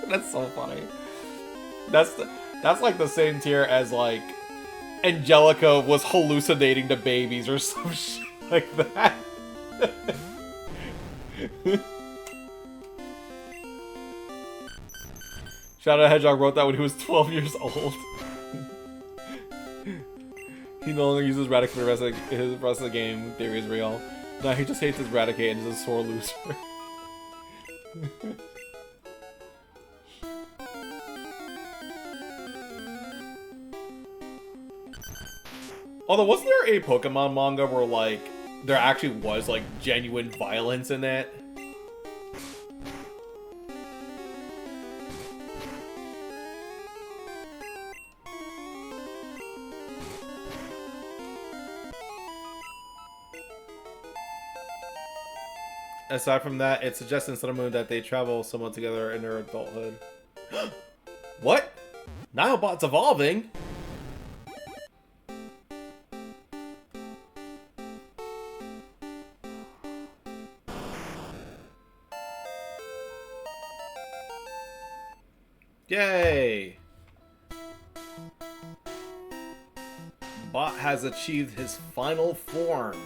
that's so funny. That's like the same tier as like Angelica was hallucinating the babies or some shit like that. Shadow Hedgehog wrote that when he was 12 years old. He no longer uses Eradicate for the rest of the game. Theory is real. No, he just hates his Eradicate and is a sore loser. Although, wasn't there a Pokemon manga where, like, there actually was, like, genuine violence in it? Aside from that, it suggests in Sun and Moon that they travel somewhat together in their adulthood. What? Ninobot's evolving? Yay! Bot has achieved his final form.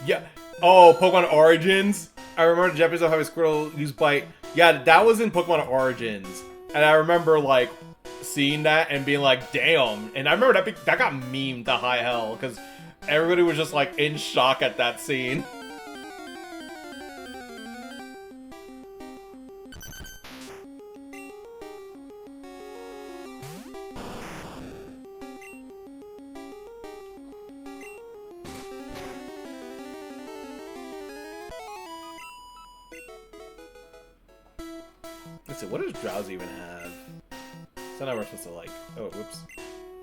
Yeah. Oh, Pokemon Origins? I remember the Japanese of having Squirtle use Bite. Yeah, that was in Pokemon Origins. And I remember, like, seeing that and being like, damn. And I remember that got memed to high hell, because everybody was just, like, in shock at that scene. Let's see, what does Drowsy even have? So now we're supposed to, like... Oh, whoops.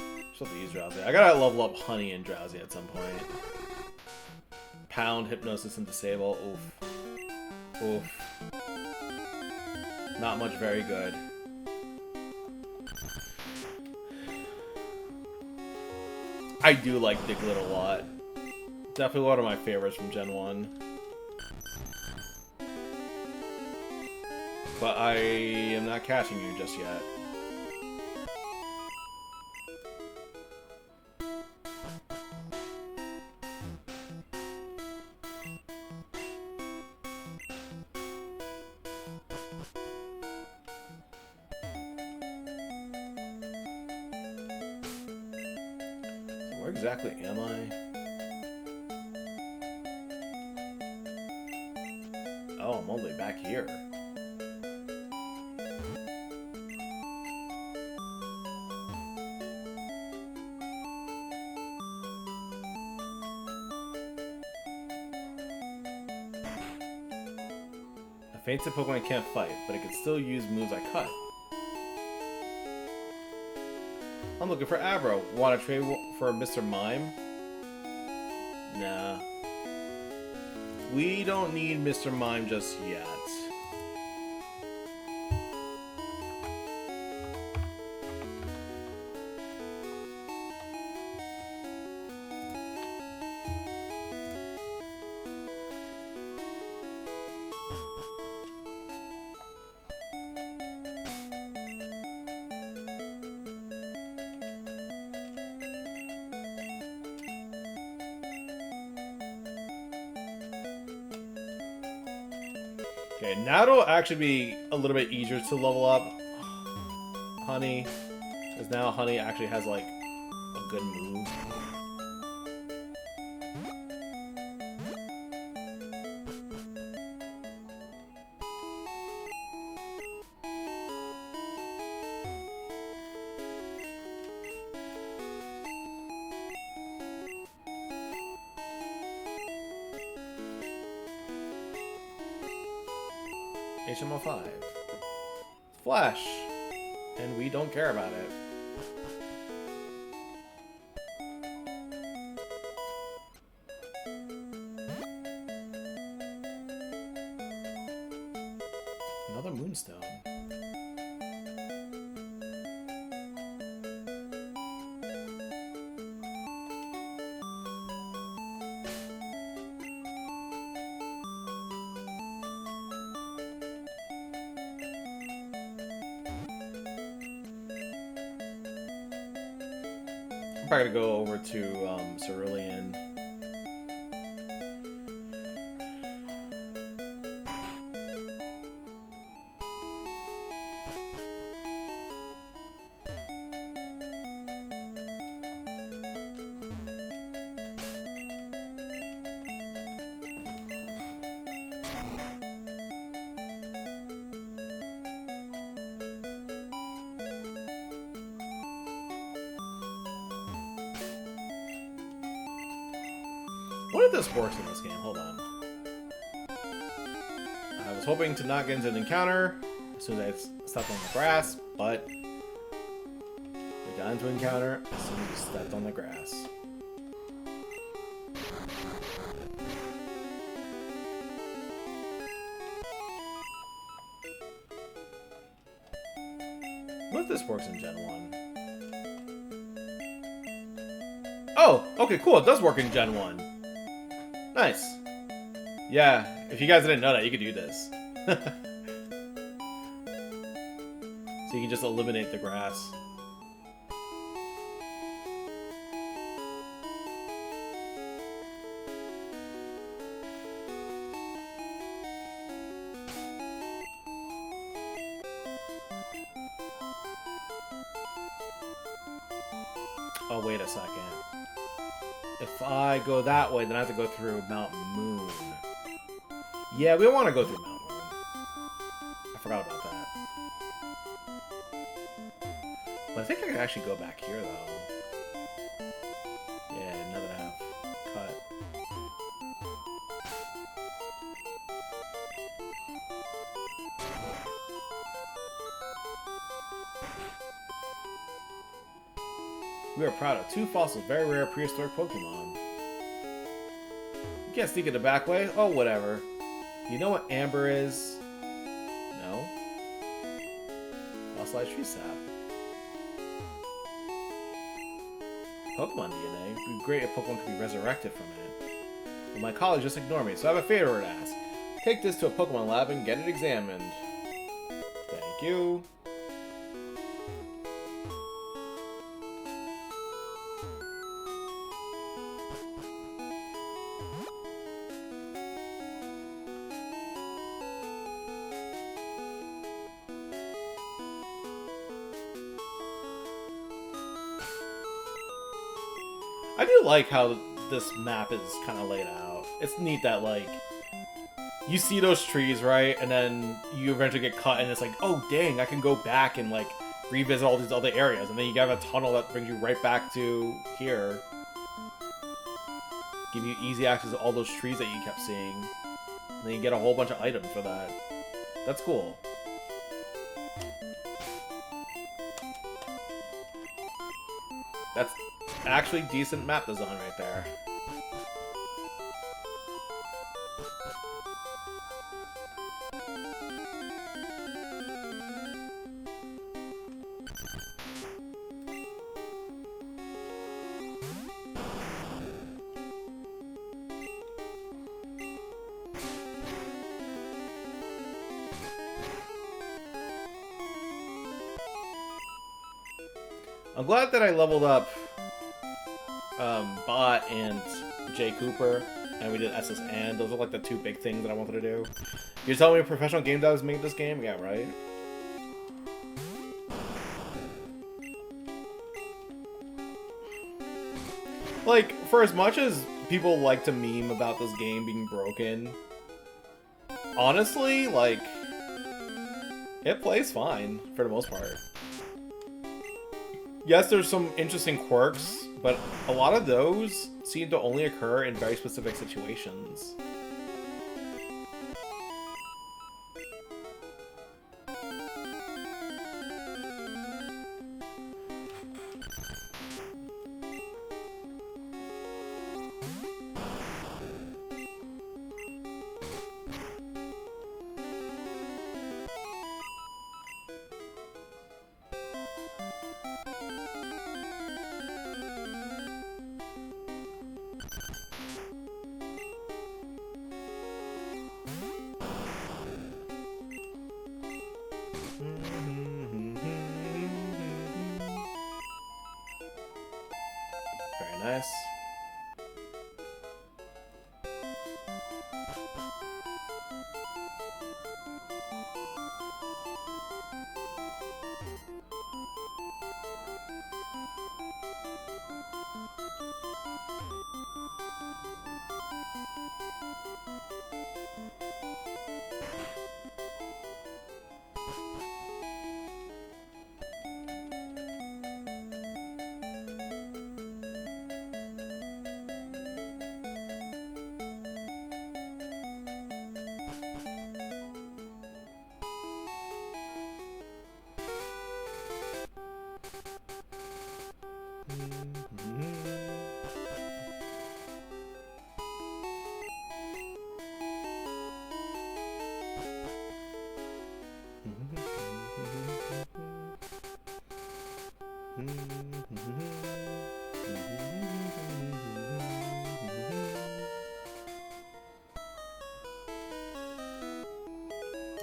I'm supposed to use Drowsy. I gotta level up Honey and Drowsy at some point. Pound, Hypnosis, and Disable. Oof. Oof. Not much very good. I do like Diglett a lot. Definitely one of my favorites from Gen 1. But I am not catching you just yet. Where exactly am I? Oh I'm all the way back here. A fainted Pokemon can't fight, but it can still use moves I cut. I'm looking for Abra. Want to trade for Mr. Mime? Nah. We don't need Mr. Mime just yet. Okay, now it'll actually be a little bit easier to level up Honey, because now Honey actually has like a good move. HM05. Flash! And we don't care about it. Another Moonstone. I'm probably gonna go over to Cerulean. What if this works in this game? Hold on. I was hoping to not get into an encounter as soon as I stepped on the grass, but we got into an encounter as soon as we stepped on the grass. What if this works in Gen 1? Oh, okay, cool. It does work in Gen 1. Nice. Yeah, if you guys didn't know that, you could do this. So you can just eliminate the grass. Oh, wait a second. If I go that way, then I have to go through Mount Moon. Yeah, we don't want to go through Mount Moon. I forgot about that. But I think I can actually go back here, though. Yeah, now that I have cut. We are proud of 2 fossils, very rare prehistoric Pokemon. You can't sneak in the back way? Oh, whatever. You know what amber is? No? Fossilized tree sap. Pokemon DNA? It would be great if Pokemon could be resurrected from it. But my colleagues just ignore me, so I have a favor to ask. Take this to a Pokemon lab and get it examined. Thank you. I do like how this map is kind of laid out. It's neat that, like, you see those trees, right? And then you eventually get cut, and it's like, oh dang, I can go back and like revisit all these other areas, and then you have a tunnel that brings you right back to here. Give you easy access to all those trees that you kept seeing. And then you get a whole bunch of items for that. That's cool. That's actually decent map design right there. I'm glad that I leveled up Bot and Jay Cooper, and we did SS and. Those are like the two big things that I wanted to do. You're telling me professional game devs made this game? Yeah, right? Like, for as much as people like to meme about this game being broken, honestly, like, it plays fine for the most part. Yes, there's some interesting quirks, but a lot of those seem to only occur in very specific situations. Very nice.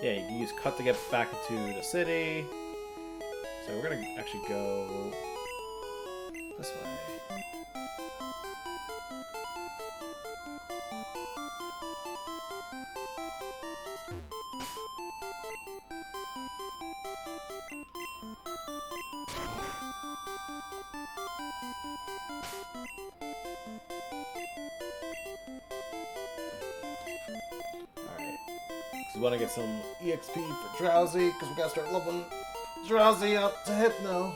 Yeah, you can use cut to get back into the city. So we're gonna actually go this way. We want to get some EXP for Drowsy, because we gotta start leveling Drowsy up to Hypno.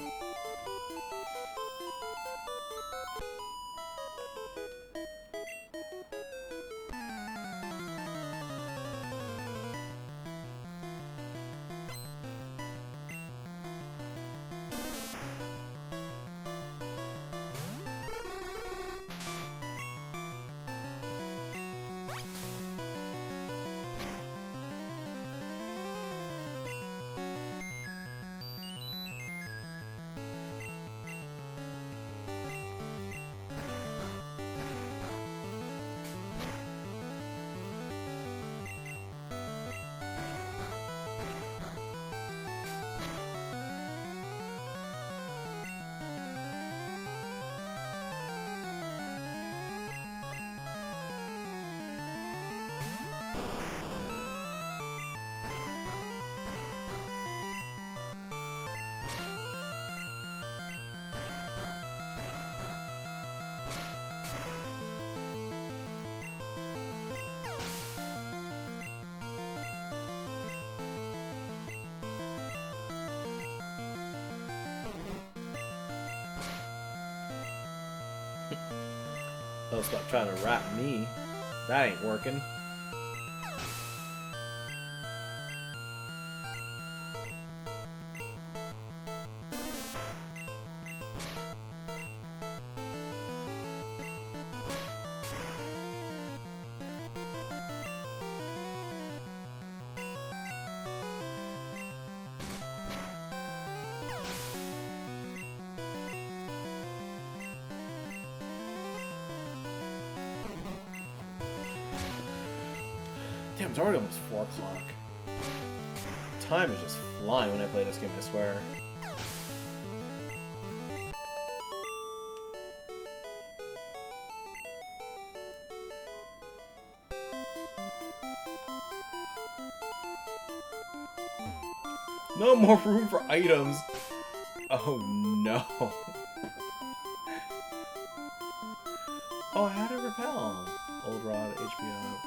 Oh, stop trying to rap me. That ain't working. Damn, it's already almost 4 o'clock. Time is just flying when I play this game, I swear. No more room for items! Oh no. Oh, I had a repel. Old Rod, HP up.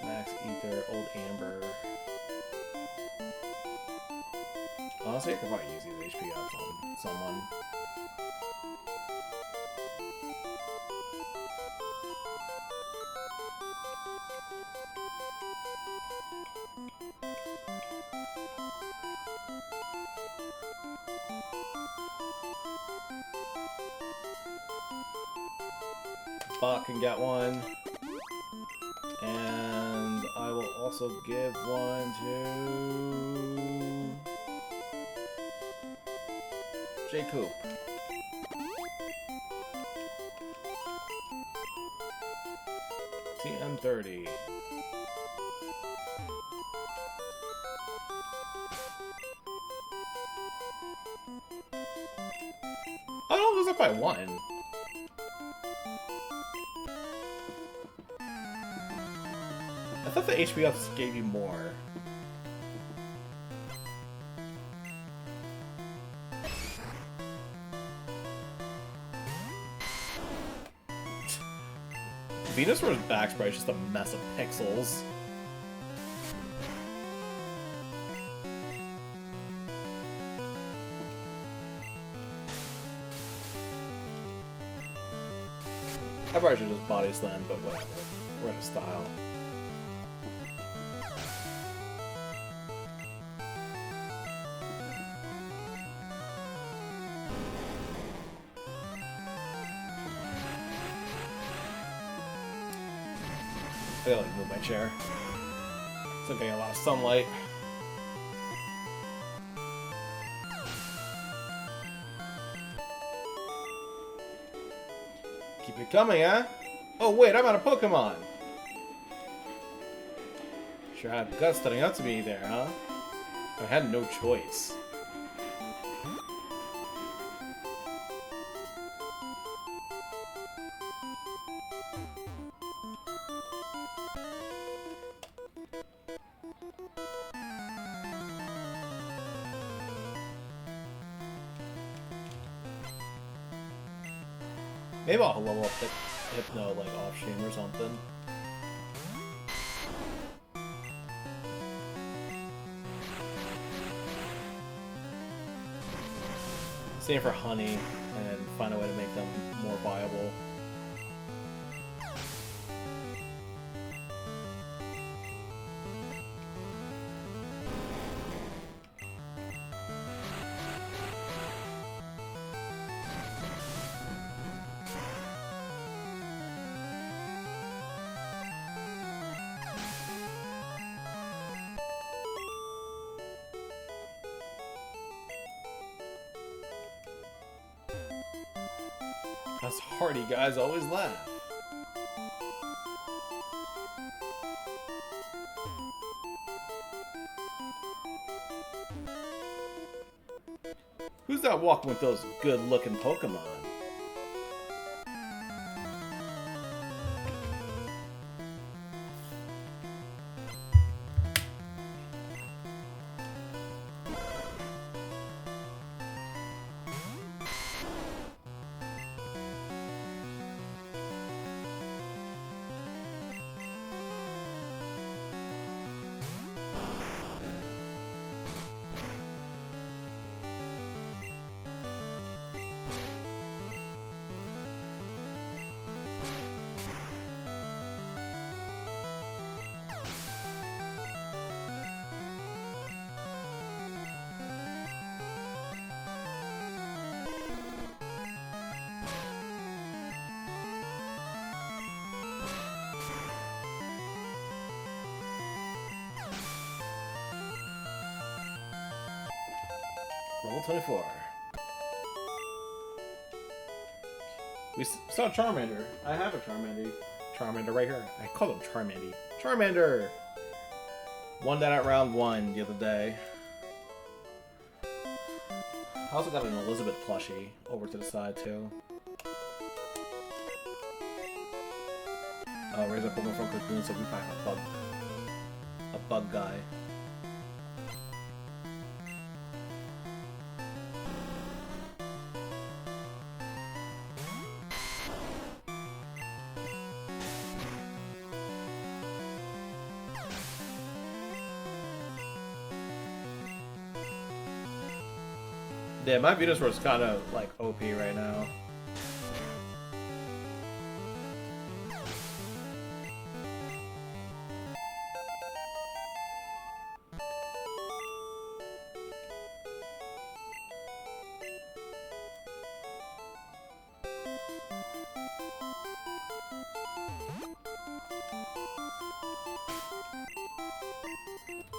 Max Ether, Old Amber. Honestly, I could probably use these HP ups on someone. Bot can get one. And I will also give one to J. Coop. TM30. Oh, no, it was up by 1. I thought the HP ups gave you more. Venusaur's back sprite is just a mess of pixels. I probably should just body slam, but whatever. We're in a style. I gotta like move my chair. It's getting a lot of sunlight. Keep it coming, huh? Oh wait, I'm out of Pokemon! Sure had guts standing up to me there, huh? I had no choice. Maybe I'll level up Hypno like off stream or something. Same for Honey, and find a way to make them more viable. Us hardy guys always laugh. Who's that walking with those good-looking Pokemon? Level 24. We saw Charmander. I have a Charmander. Charmander right here. I called him Charmandy. Charmander! Won that at round 1 the other day. I also got an Elizabeth plushie over to the side too. Raise a Pokemon from Cocoon, so we find a bug guy. Yeah, my Venusaur is kind of like OP right now.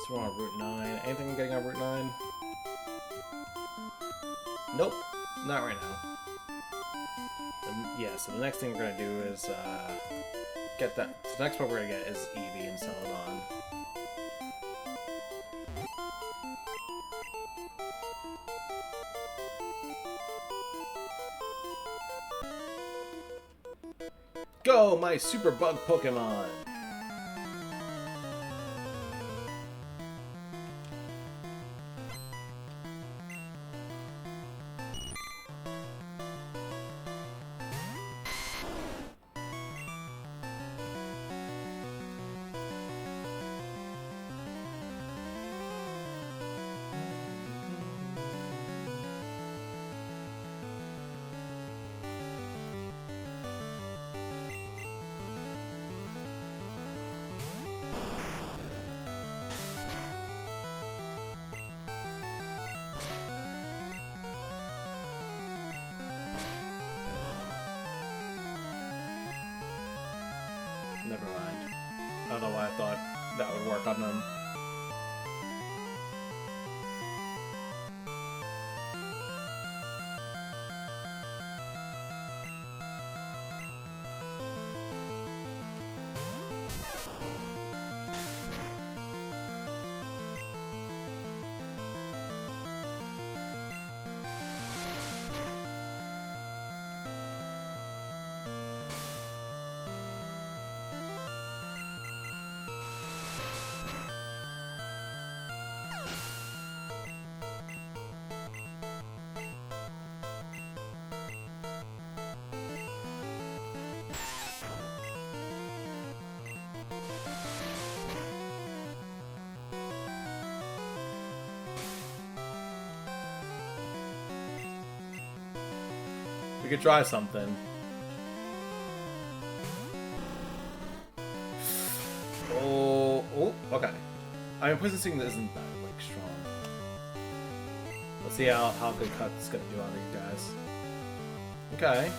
So we're on Route 9. Anything getting on Route 9? Nope, not right now. Yeah, so the next thing we're gonna do is get that. So the next one we're gonna get is Eevee and Celadon. Go, my super bug Pokemon! Never mind. I don't know why I thought that would work on them. We could try something. Oh, okay. I mean, Poison isn't that like strong. Let's see how good Cut's gonna do on these guys. Okay.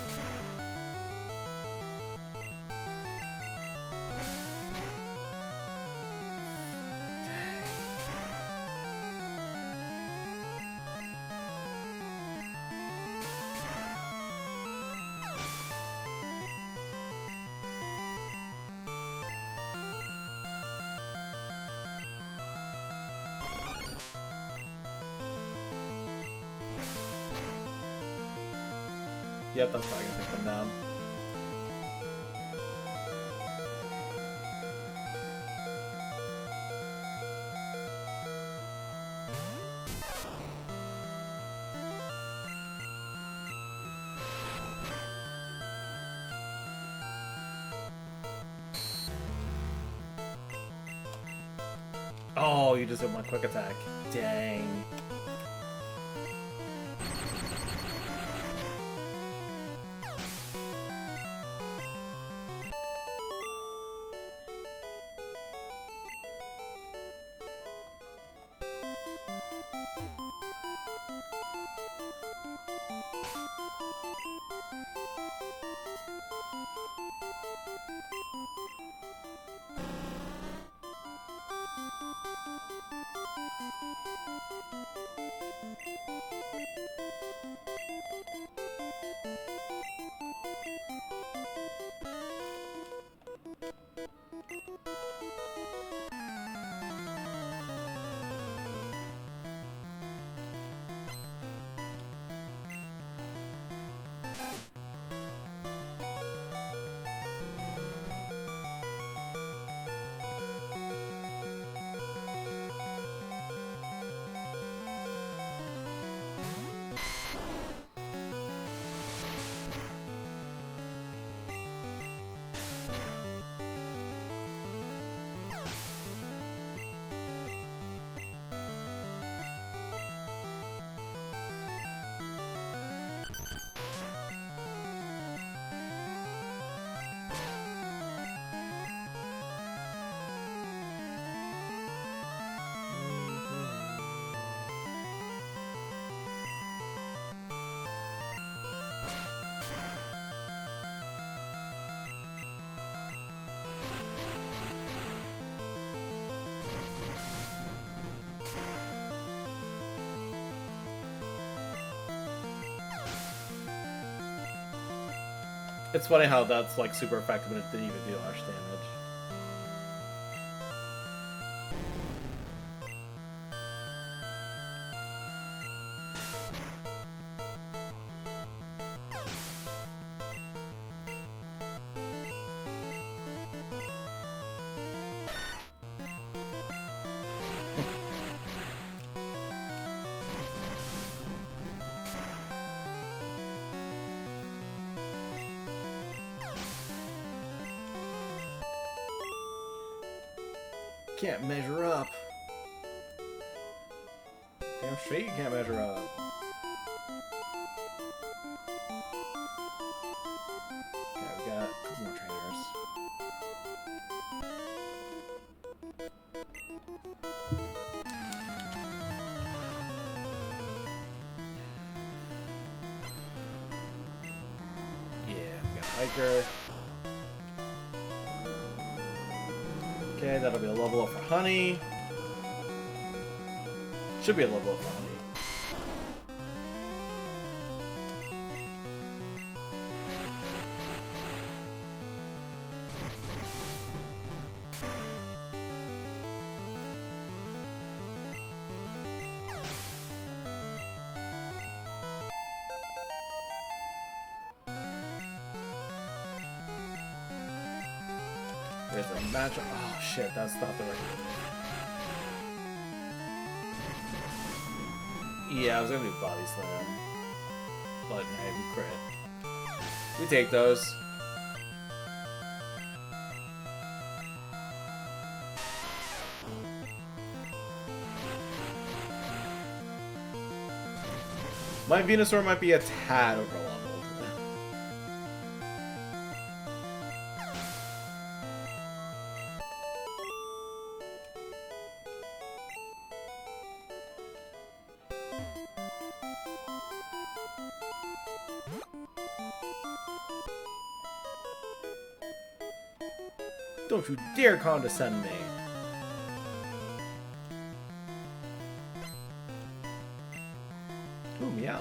Yep, that's probably gonna take them down. Oh, you just hit my quick attack. Dang. It's funny how that's like super effective and it didn't even do much damage. Can't measure up. Damn straight you can't measure up. Okay, we got a couple more trainers. Yeah, we got Hiker. Okay, that'll be a level up for Honey. Should be a level up for Honey. There's a match. Oh shit, that's not the right. Yeah, I was gonna do Body Slam. But hey, we crit. We take those. My Venusaur might be a tad overleveled. Don't you dare condescend me. Ooh, meow.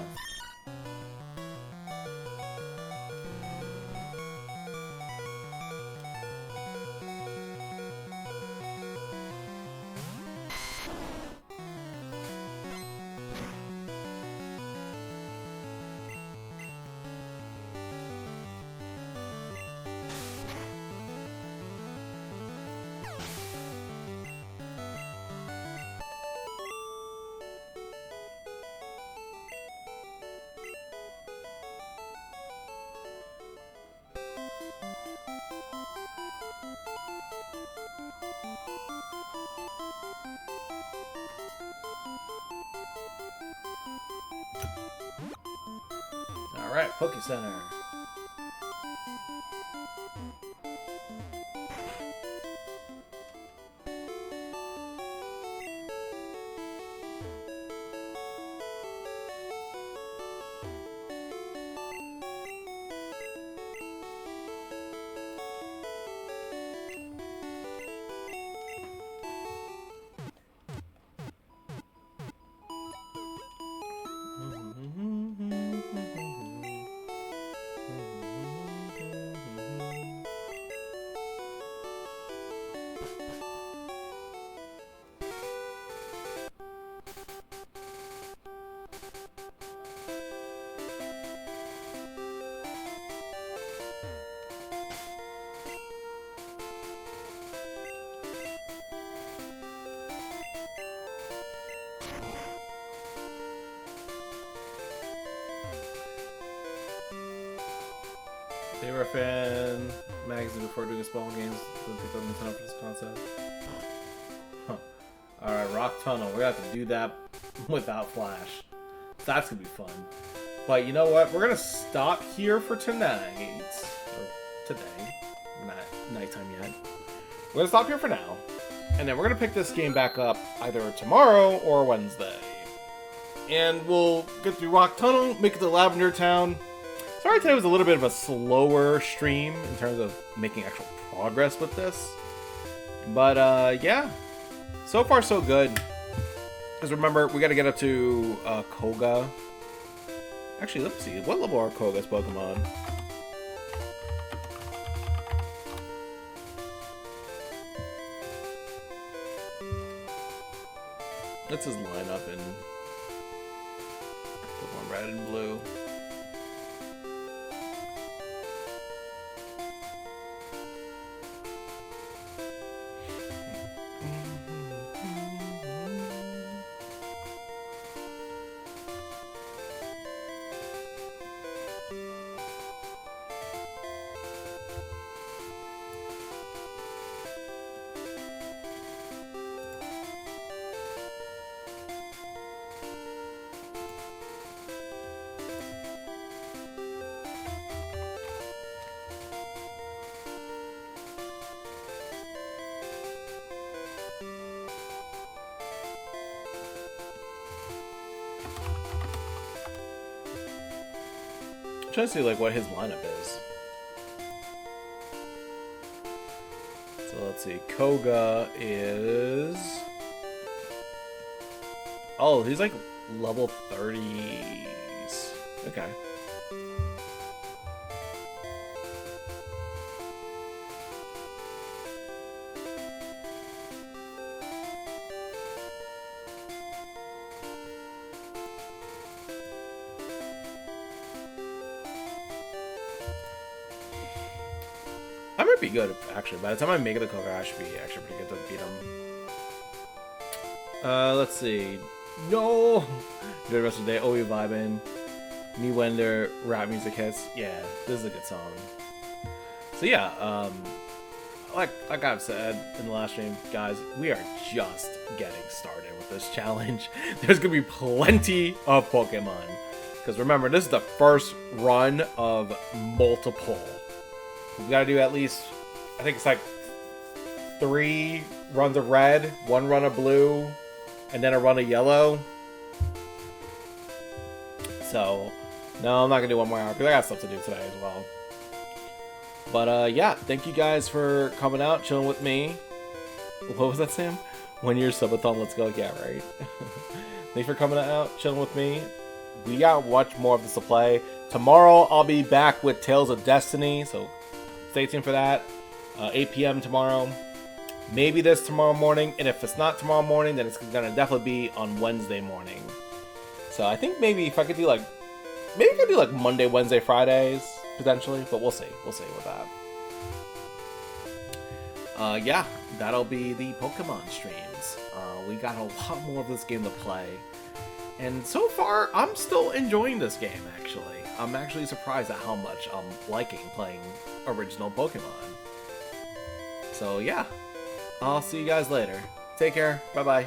Alright, Poke Center. They were a fan magazine before doing small games. Don't think they'll sign up for this concept. Huh. Alright, Rock Tunnel. We're gonna have to do that without Flash. That's gonna be fun. But you know what? We're gonna stop here for tonight. Or today. We're not nighttime yet. We're gonna stop here for now. And then we're gonna pick this game back up either tomorrow or Wednesday. And we'll get through Rock Tunnel, make it to Lavender Town. Sorry today was a little bit of a slower stream in terms of making actual progress with this. But yeah. So far so good. Because remember, we gotta get up to Koga. Actually, let's see. What level are Koga's Pokemon? That's his lineup in Pokemon Red and Blue. I'm trying to see like what his lineup is. So let's see. Koga is... Oh, he's like level 30s. Okay. I might be good, actually. By the time I make it to Koga, I should be actually pretty good to beat him. Let's see. No! Do the rest of the day. Oh, we vibing. Me when their rap music hits. Yeah, this is a good song. So yeah, like I've said in the last stream, guys, we are just getting started with this challenge. There's gonna be plenty of Pokemon. Because remember, this is the first run of multiple. We gotta do at least, I think it's like 3 runs of red, 1 run of blue, and then a run of yellow. So, no, I'm not gonna do 1 more hour because I got stuff to do today as well. But yeah, thank you guys for coming out, chilling with me. What was that, Sam? 1 year subathon, let's go. Yeah, right. Thanks for coming out, chilling with me. We got much more of this to play. Tomorrow, I'll be back with Tales of Destiny, so stay tuned for that. 8 p.m. tomorrow. Maybe this tomorrow morning, and if it's not tomorrow morning, then it's gonna definitely be on Wednesday morning. So I think maybe if I could do like, maybe I could do like Monday, Wednesday, Fridays, potentially, but we'll see. We'll see with that. Yeah, that'll be the Pokemon streams. We got a lot more of this game to play. And so far, I'm still enjoying this game, actually. I'm actually surprised at how much I'm liking playing original Pokemon. So yeah, I'll see you guys later. Take care. Bye-bye.